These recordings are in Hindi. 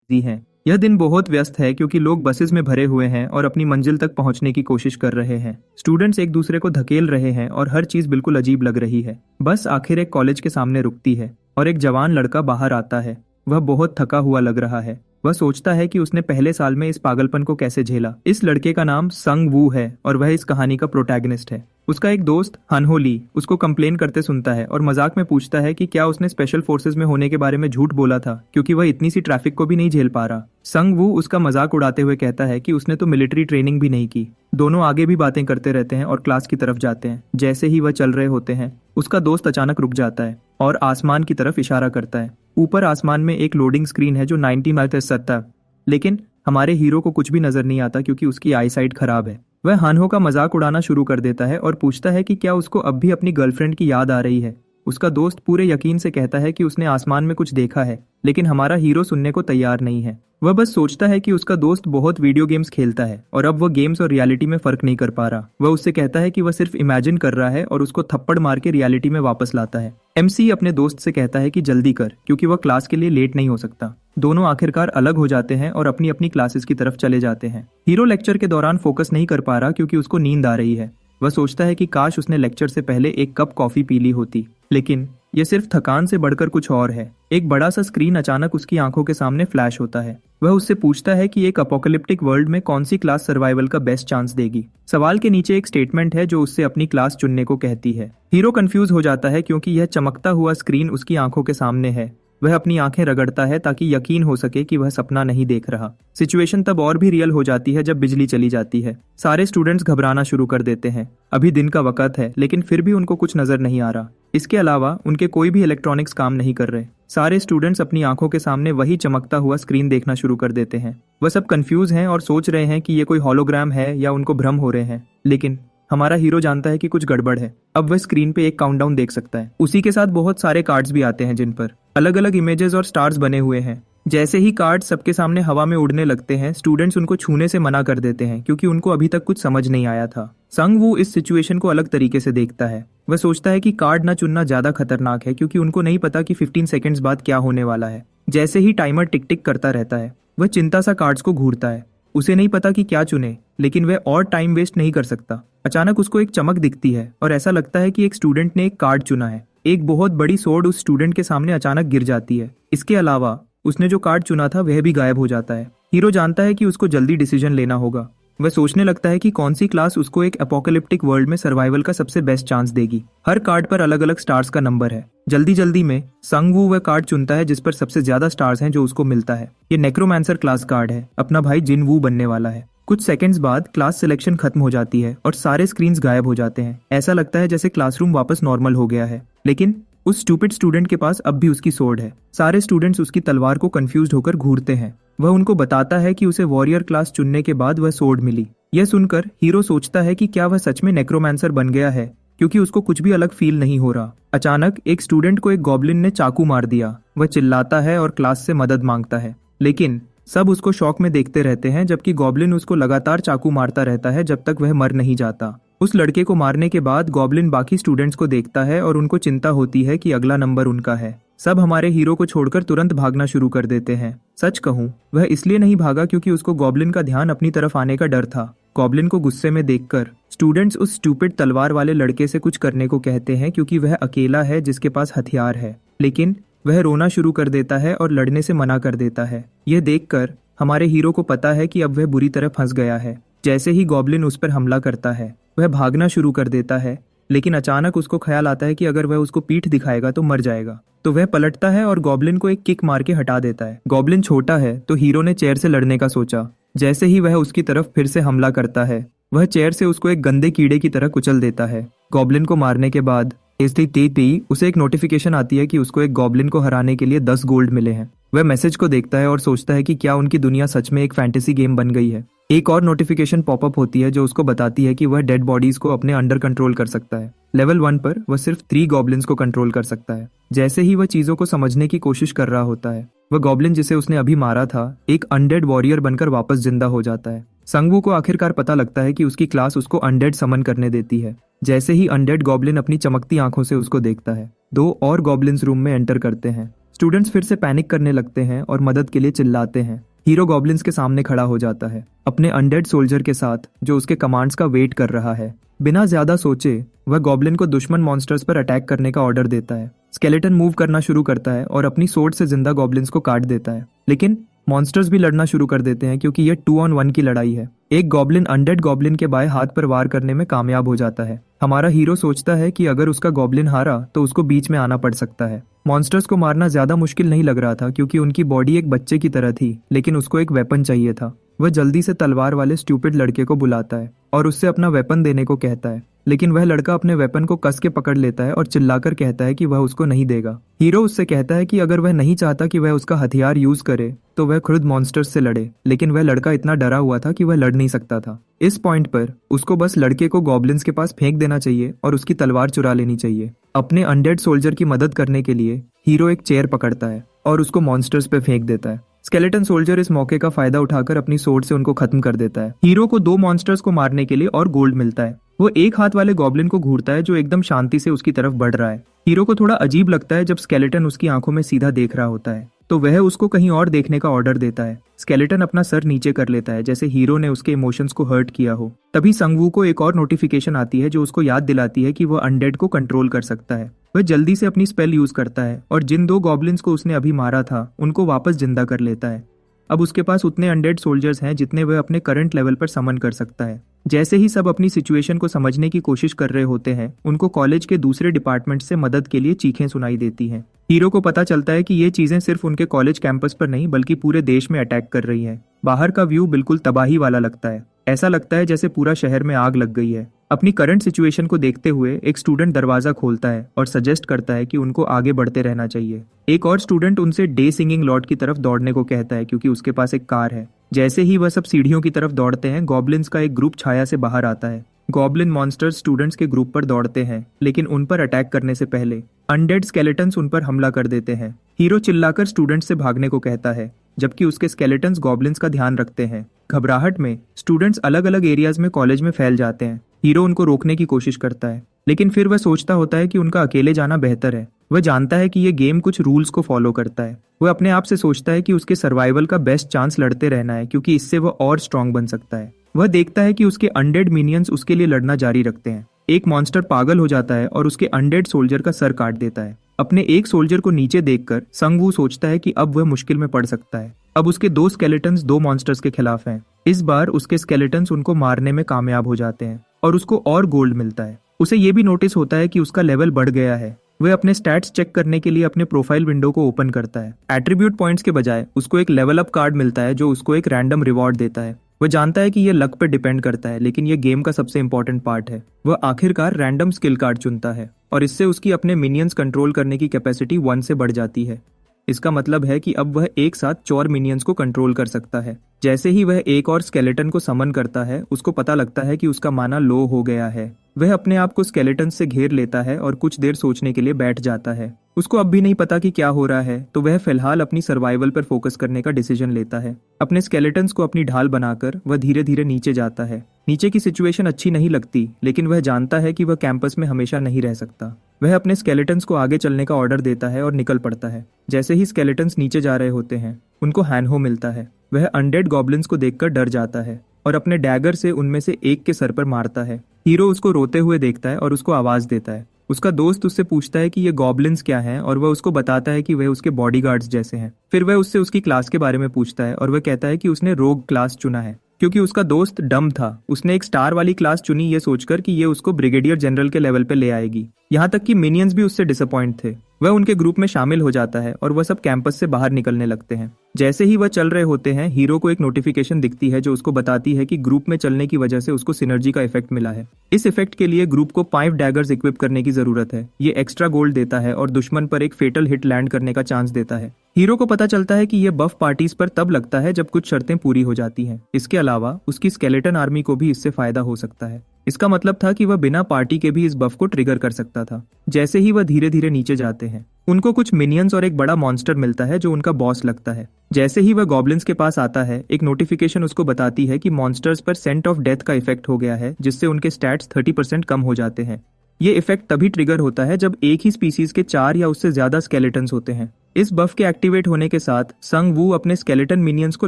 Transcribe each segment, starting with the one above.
बिजी हैं। यह दिन बहुत व्यस्त है क्योंकि लोग बसेस में भरे हुए हैं और अपनी मंजिल तक पहुंचने की कोशिश कर रहे हैं। स्टूडेंट्स एक दूसरे को धकेल रहे हैं और हर चीज बिल्कुल अजीब लग रही है। बस आखिर एक कॉलेज के सामने रुकती है और एक जवान लड़का बाहर आता है। वह बहुत थका हुआ लग रहा है। वह सोचता है कि उसने पहले साल में इस पागलपन को कैसे झेला। इस लड़के का नाम संग वू है और वह इस कहानी का प्रोटैगनिस्ट है। उसका एक दोस्त हनहो ली उसको कंप्लेन करते सुनता है और मजाक में पूछता है कि क्या उसने स्पेशल फोर्सेस में होने के बारे में झूठ बोला था क्योंकि वह इतनी सी ट्रैफिक को भी नहीं झेल पा रहा। संग वू उसका मजाक उड़ाते हुए कहता है कि उसने तो मिलिट्री ट्रेनिंग भी नहीं की। दोनों आगे भी बातें करते रहते हैं और क्लास की तरफ जाते हैं। जैसे ही वह चल रहे होते हैं उसका दोस्त अचानक रुक जाता है और आसमान की तरफ इशारा करता है। ऊपर आसमान में एक लोडिंग स्क्रीन है जो 90 माइल तक सत्ता, लेकिन हमारे हीरो को कुछ भी नजर नहीं आता क्योंकि उसकी आई साइट खराब है। वह हानहो का मजाक उड़ाना शुरू कर देता है और पूछता है कि क्या उसको अब भी अपनी गर्लफ्रेंड की याद आ रही है। उसका दोस्त पूरे यकीन से कहता है कि उसने आसमान में कुछ देखा है, लेकिन हमारा हीरो सुनने को तैयार नहीं है। वह बस सोचता है कि उसका दोस्त बहुत वीडियो गेम्स खेलता है और अब वह गेम्स और रियलिटी में फर्क नहीं कर पा रहा। वह उससे कहता है कि वह सिर्फ इमेजिन कर रहा है और उसको थप्पड़ मार के रियलिटी में वापस लाता है। एमसी अपने दोस्त से कहता है कि जल्दी कर क्योंकि वह क्लास के लिए लेट नहीं हो सकता। दोनों आखिरकार अलग हो जाते हैं और अपनी अपनी क्लासेस की तरफ चले जाते हैं। हीरो लेक्चर के दौरान फोकस नहीं कर पा रहा क्योंकि उसको नींद आ रही है। वह सोचता है कि काश उसने लेक्चर से पहले एक कप कॉफी पी ली होती, लेकिन यह सिर्फ थकान से बढ़कर कुछ और है। एक बड़ा सा स्क्रीन अचानक उसकी आंखों के सामने फ्लैश होता है। वह उससे पूछता है कि एक अपोकलिप्टिक वर्ल्ड में कौन सी क्लास सर्वाइवल का बेस्ट चांस देगी। सवाल के नीचे एक स्टेटमेंट है जो उससे अपनी क्लास चुनने को कहती है। हीरो कंफ्यूज हो जाता है क्योंकि यह चमकता हुआ स्क्रीन उसकी आंखों के सामने है। वह अपनी आंखें रगड़ता है ताकि यकीन हो सके कि वह सपना नहीं देख रहा। सिचुएशन तब और भी रियल हो जाती है जब बिजली चली जाती है। सारे स्टूडेंट्स घबराना शुरू कर देते हैं। अभी दिन का वक्त है लेकिन फिर भी उनको कुछ नजर नहीं आ रहा। इसके अलावा उनके कोई भी इलेक्ट्रॉनिक्स काम नहीं कर रहे। सारे स्टूडेंट्स अपनी आंखों के सामने वही चमकता हुआ स्क्रीन देखना शुरू कर देते हैं। वह सब कंफ्यूज हैं और सोच रहे हैं कि ये कोई हॉलोग्राम है या उनको भ्रम हो रहे हैं, लेकिन हमारा हीरो जानता है कि कुछ गड़बड़ है। अब वह स्क्रीन पे एक काउंटडाउन देख सकता है। उसी के साथ बहुत सारे कार्ड्स भी आते हैं जिन पर अलग अलग इमेजेस और स्टार्स बने हुए हैं। जैसे ही कार्ड सबके सामने हवा में उड़ने लगते हैं, स्टूडेंट्स उनको छूने से मना कर देते हैं क्योंकि उनको अभी तक कुछ समझ नहीं आया था। संग वू इस सिचुएशन को अलग तरीके से देखता है। वह सोचता है कि कार्ड न चुनना ज्यादा खतरनाक है क्योंकि उनको नहीं पता कि 15 सेकंड्स बाद क्या होने वाला है। जैसे ही टाइमर टिक टिक करता रहता है, वह चिंता सा कार्ड्स को घूरता है। उसे नहीं पता कि क्या चुने, लेकिन वह और टाइम वेस्ट नहीं कर सकता। अचानक उसको एक चमक दिखती है और ऐसा लगता है कि एक स्टूडेंट ने एक कार्ड चुना है। एक बहुत बड़ी सोर्ड उस स्टूडेंट के सामने अचानक गिर जाती है। इसके अलावा उसने जो कार्ड चुना था वह भी गायब हो जाता है। हीरो जानता है कि उसको जल्दी डिसीजन लेना होगा। वह सोचने लगता है कि कौन सी क्लास उसको एक एपोकलिप्टिक वर्ल्ड में सर्वाइवल का सबसे बेस्ट चांस देगी। हर कार्ड पर अलग अलग स्टार्स का नंबर है। जल्दी जल्दी में संग वू वह कार्ड चुनता है जिस पर सबसे ज्यादा स्टार्स हैं जो उसको मिलता है। ये नेक्रोमैंसर क्लास कार्ड है। अपना भाई जिन वू बनने वाला है। कुछ सेकंड्स बाद क्लास सिलेक्शन खत्म हो जाती है और सारे स्क्रीन्स गायब हो जाते हैं। ऐसा लगता है जैसे क्लासरूम वापस नॉर्मल हो गया है, लेकिन उस स्टूपिड स्टूडेंट के पास अब भी उसकी सोर्ड है। सारे स्टूडेंट्स उसकी तलवार को कंफ्यूज्ड होकर घूरते हैं। वह उनको बताता है कि उसे वॉरियर क्लास चुनने के बाद वह सोर्ड मिली। यह सुनकर हीरो सोचता है कि क्या वह सच में नेक्रोमैंसर बन गया है, क्योंकि उसको कुछ भी अलग फील नहीं हो रहा। अचानक एक स्टूडेंट को एक गॉब्लिन ने चाकू मार दिया। वह चिल्लाता है और क्लास से मदद मांगता है, लेकिन सब उसको शॉक में देखते रहते हैं जबकि गॉब्लिन उसको लगातार चाकू मारता रहता है जब तक वह मर नहीं जाता। उस लड़के को मारने के बाद गॉब्लिन बाकी स्टूडेंट्स को देखता है और उनको चिंता होती है कि अगला नंबर उनका है। सब हमारे हीरो को छोड़कर तुरंत भागना शुरू कर देते हैं। सच कहूँ, वह इसलिए नहीं भागा क्योंकि उसको गॉब्लिन का ध्यान अपनी तरफ आने का डर था। गॉब्लिन को गुस्से में देखकर स्टूडेंट्स उस स्टूपिड तलवार वाले लड़के से कुछ करने को कहते हैं क्योंकि वह अकेला है जिसके पास हथियार है, लेकिन वह रोना शुरू कर देता है और लड़ने से मना कर देता है। यह देखकर हमारे हीरो को पता है कि अब वह बुरी तरह फंस गया है। जैसे ही गॉब्लिन उस पर हमला करता है, वह भागना शुरू कर देता है, लेकिन अचानक उसको ख्याल आता है कि अगर वह उसको पीठ दिखाएगा तो मर जाएगा। तो वह पलटता है और गॉब्लिन को एक किक मार के हटा देता है। गॉब्लिन छोटा है तो हीरो ने चेयर से लड़ने का सोचा। जैसे ही वह उसकी तरफ फिर से हमला करता है, वह चेयर से उसको एक गंदे कीड़े की तरह कुचल देता है। गॉब्लिन को मारने के बाद उसे एक नोटिफिकेशन आती है कि उसको एक गॉब्लिन को हराने के लिए 10 गोल्ड मिले हैं। वह मैसेज को देखता है और सोचता है कि क्या उनकी दुनिया सच में एक फैंटेसी गेम बन गई है। एक और नोटिफिकेशन पॉपअप होती है जो उसको बताती है कि वह डेड बॉडीज को अपने अंडर कंट्रोल कर सकता है। लेवल 1 पर वह सिर्फ 3 गॉब्लिन्स को कंट्रोल कर सकता है। जैसे ही वह चीजों को समझने की कोशिश कर रहा होता है, वह गॉब्लिन जिसे उसने अभी मारा था एक अनडेड वॉरियर बनकर वापस जिंदा हो जाता है। संगवू को आखिरकार पता लगता है कि उसकी क्लास उसको अनडेड समन करने देती है। जैसे ही अनडेड गॉब्लिन अपनी चमकती आंखों से उसको देखता है, 2 और गॉब्लिन्स रूम में एंटर करते हैं। स्टूडेंट्स फिर से पैनिक करने लगते हैं और मदद के लिए चिल्लाते हैं। हीरो गॉब्लिन्स के सामने खड़ा हो जाता है अपने अनडेड सोल्जर के साथ जो उसके कमांड्स का वेट कर रहा है। बिना ज्यादा सोचे वह गॉब्लिन को दुश्मन मॉन्स्टर्स पर अटैक करने का ऑर्डर देता है। स्केलेटन मूव करना शुरू करता है और अपनी सोर्ड से जिंदा गॉब्लिन्स को काट देता है, लेकिन मॉन्स्टर्स भी लड़ना शुरू कर देते हैं क्योंकि यह 2-on-1 की लड़ाई है। एक गॉब्लिन अनडेड गॉब्लिन के बाएं हाथ पर वार करने में कामयाब हो जाता है। हमारा हीरो सोचता है कि अगर उसका गॉब्लिन हारा तो उसको बीच में आना पड़ सकता है। मॉन्स्टर्स को मारना ज्यादा मुश्किल नहीं लग रहा था क्योंकि उनकी बॉडी एक बच्चे की तरह थी, लेकिन उसको एक वेपन चाहिए था। वह जल्दी से तलवार वाले स्टूपिड लड़के को बुलाता है और उससे अपना वेपन देने को कहता है, लेकिन वह लड़का अपने वेपन को कस के पकड़ लेता है और चिल्लाकर कहता है कि वह उसको नहीं देगा। हीरो उससे कहता है कि अगर वह नहीं चाहता कि वह उसका हथियार यूज करे तो वह खुद मॉन्स्टर्स से लड़े, लेकिन वह लड़का इतना डरा हुआ था कि वह लड़ नहीं सकता था। इस पॉइंट पर उसको बस लड़के को गॉब्लिन्स के पास फेंक देना चाहिए और उसकी तलवार चुरा लेनी चाहिए। अपने अनडेड सोल्जर की मदद करने के लिए हीरो एक चेयर पकड़ता है और उसको मॉन्स्टर्स पे फेंक देता है। स्केलेटन सोल्जर इस मौके का फायदा उठाकर अपनी सोर्ड से उनको खत्म कर देता है। हीरो को 2 मॉन्स्टर्स को मारने के लिए और गोल्ड मिलता है। वो एक हाथ वाले गॉब्लिन को घूरता है जो एकदम शांति से उसकी तरफ बढ़ रहा है। हीरो को थोड़ा अजीब लगता है जब स्केलेटन उसकी आंखों में सीधा देख रहा होता है, तो वह उसको कहीं और देखने का ऑर्डर देता है। स्केलेटन अपना सर नीचे कर लेता है जैसे हीरो ने उसके इमोशंस को हर्ट किया हो। तभी संगवू को एक और नोटिफिकेशन आती है जो उसको याद दिलाती है कि वह अनडेड को कंट्रोल कर सकता है। वह जल्दी से अपनी स्पेल यूज करता है और जिन 2 गॉब्लिन्स को उसने अभी मारा था उनको वापस जिंदा कर लेता है। अब उसके पास उतने अनडेड सोल्जर्स हैं जितने वह अपने करंट लेवल पर समन कर सकता है। जैसे ही सब अपनी सिचुएशन को समझने की कोशिश कर रहे होते हैं, उनको कॉलेज के दूसरे डिपार्टमेंट से मदद के लिए चीखें सुनाई देती हैं। हीरो को पता चलता है कि ये चीजें सिर्फ उनके कॉलेज कैंपस पर नहीं बल्कि पूरे देश में अटैक कर रही हैं। बाहर का व्यू बिल्कुल तबाही वाला लगता है। ऐसा लगता है जैसे पूरा शहर में आग लग गई है। अपनी करंट सिचुएशन को देखते हुए एक स्टूडेंट दरवाजा खोलता है और सजेस्ट करता है कि उनको आगे बढ़ते रहना चाहिए। एक और स्टूडेंट उनसे डे सिंगिंग लॉर्ड की तरफ दौड़ने को कहता है क्योंकि उसके पास एक कार है। जैसे ही वह सब सीढ़ियों की तरफ दौड़ते हैं, गॉब्लिन्स का एक ग्रुप छाया से बाहर आता है। गॉब्लिन मॉन्स्टर्स स्टूडेंट्स के ग्रुप पर दौड़ते हैं, लेकिन उन पर अटैक करने से पहले अनडेड स्केलेटन्स उन पर हमला कर देते हैं। हीरो चिल्लाकर स्टूडेंट्स से भागने को कहता है, जबकि उसके स्केलेटन्स गॉब्लिन्स का ध्यान रखते हैं। घबराहट में स्टूडेंट्स अलग अलग एरियाज में कॉलेज में फैल जाते हैं। हीरो उनको रोकने की कोशिश करता है, लेकिन फिर वह सोचता होता है कि उनका अकेले जाना बेहतर है। वह जानता है कि यह गेम कुछ रूल्स को फॉलो करता है। वह अपने आप से सोचता है कि उसके सर्वाइवल का बेस्ट चांस लड़ते रहना है क्योंकि इससे वह और स्ट्रांग बन सकता है। वह देखता है कि उसके अनडेड मिनियंस उसके लिए लड़ना जारी रखते हैं। एक मॉन्स्टर पागल हो जाता है और उसके अनडेड सोल्जर का सर काट देता है। अपने एक सोल्जर को नीचे देखकर संगवू सोचता है कि अब वह मुश्किल में पड़ सकता है। अब उसके 2 स्केलेटन्स 2 मॉन्स्टर्स के खिलाफ हैं। इस बार उसके स्केलेटन्स उनको मारने में कामयाब हो जाते हैं और उसको और गोल्ड मिलता है। उसे ये भी नोटिस होता है कि उसका लेवल बढ़ गया है। वह अपने स्टैट्स चेक करने के लिए अपने प्रोफाइल विंडो को ओपन करता है। एट्रीब्यूट पॉइंट्स के बजाय उसको एक लेवल अप कार्ड मिलता है जो उसको एक रैंडम रिवॉर्ड देता है। वह जानता है कि यह लक पे डिपेंड करता है, लेकिन यह गेम का सबसे इंपॉर्टेंट पार्ट है। वह आखिरकार रैंडम स्किल कार्ड चुनता है और इससे उसकी अपने मिनियंस कंट्रोल करने की कैपेसिटी 1 से बढ़ जाती है। इसका मतलब है कि अब वह एक साथ 4 मिनियंस को कंट्रोल कर सकता है। जैसे ही वह एक और स्केलेटन को समन करता है, उसको पता लगता है कि उसका माना लो हो गया है। वह अपने आप को स्केलेटन से घेर लेता है और कुछ देर सोचने के लिए बैठ जाता है। उसको अब भी नहीं पता कि क्या हो रहा है, तो वह फिलहाल अपनी सर्वाइवल पर फोकस करने का डिसीजन लेता है। अपने स्केलेटन्स को अपनी ढाल बनाकर वह धीरे धीरे नीचे जाता है। नीचे की सिचुएशन अच्छी नहीं लगती, लेकिन वह जानता है कि वह कैंपस में हमेशा नहीं रह सकता। वह अपने स्केलेटन्स को आगे चलने का ऑर्डर देता है और निकल पड़ता है। जैसे ही स्केलेटन्स नीचे जा रहे होते हैं, उनको हैनहो मिलता है। वह अनडेड गॉब्लिन्स को देखकर डर जाता है और अपने डैगर से उनमें से एक के सर पर मारता है। हीरो उसको रोते हुए देखता है और उसको आवाज देता है। उसका दोस्त उससे पूछता है कि ये गॉब्लिन्स क्या हैं और वह उसको बताता है कि वह उसके बॉडीगार्ड्स जैसे हैं। फिर वह उससे उसकी क्लास के बारे में पूछता है और वह कहता है कि उसने रोग क्लास चुना है क्योंकि उसका दोस्त डम था। उसने एक स्टार वाली क्लास चुनी ये सोचकर कि ये उसको ब्रिगेडियर जनरल के लेवल पे ले आएगी। यहाँ तक कि मिनियंस भी उससे डिसअपॉइंट थे। वह उनके ग्रुप में शामिल हो जाता है और वह सब कैंपस से बाहर निकलने लगते हैं। जैसे ही वह चल रहे होते हैं, हीरो को एक नोटिफिकेशन दिखती है जो उसको बताती है कि ग्रुप में चलने की वजह से उसको सिनर्जी का इफेक्ट मिला है। इस इफेक्ट के लिए ग्रुप को 5 डैगर्स इक्विप करने की जरूरत है। ये एक्स्ट्रा गोल्ड देता है और दुश्मन पर एक फेटल हिट लैंड करने का चांस देता है। हीरो को पता चलता है कि यह बफ पार्टीज पर तब लगता है जब कुछ शर्तें पूरी हो जाती हैं। इसके अलावा उसकी स्केलेटन आर्मी को भी इससे फायदा हो सकता है। इसका मतलब था कि वह बिना पार्टी के भी इस बफ को ट्रिगर कर सकता था। जैसे ही वह धीरे धीरे नीचे जाते हैं, उनको कुछ मिनियंस और एक बड़ा मॉन्स्टर मिलता है जो उनका बॉस लगता है। जैसे ही वह गॉब्लिन्स के पास आता है, एक नोटिफिकेशन उसको बताती है कि मॉन्स्टर्स पर सेंट ऑफ डेथ का इफेक्ट हो गया है, जिससे उनके स्टैट्स 30% कम हो जाते हैं। ये इफेक्ट तभी ट्रिगर होता है जब एक ही स्पीसीज के 4 या उससे ज्यादा स्केलेटन्स होते हैं। इस बफ के एक्टिवेट होने के साथ संग वू अपने स्केलेटन मिनियंस को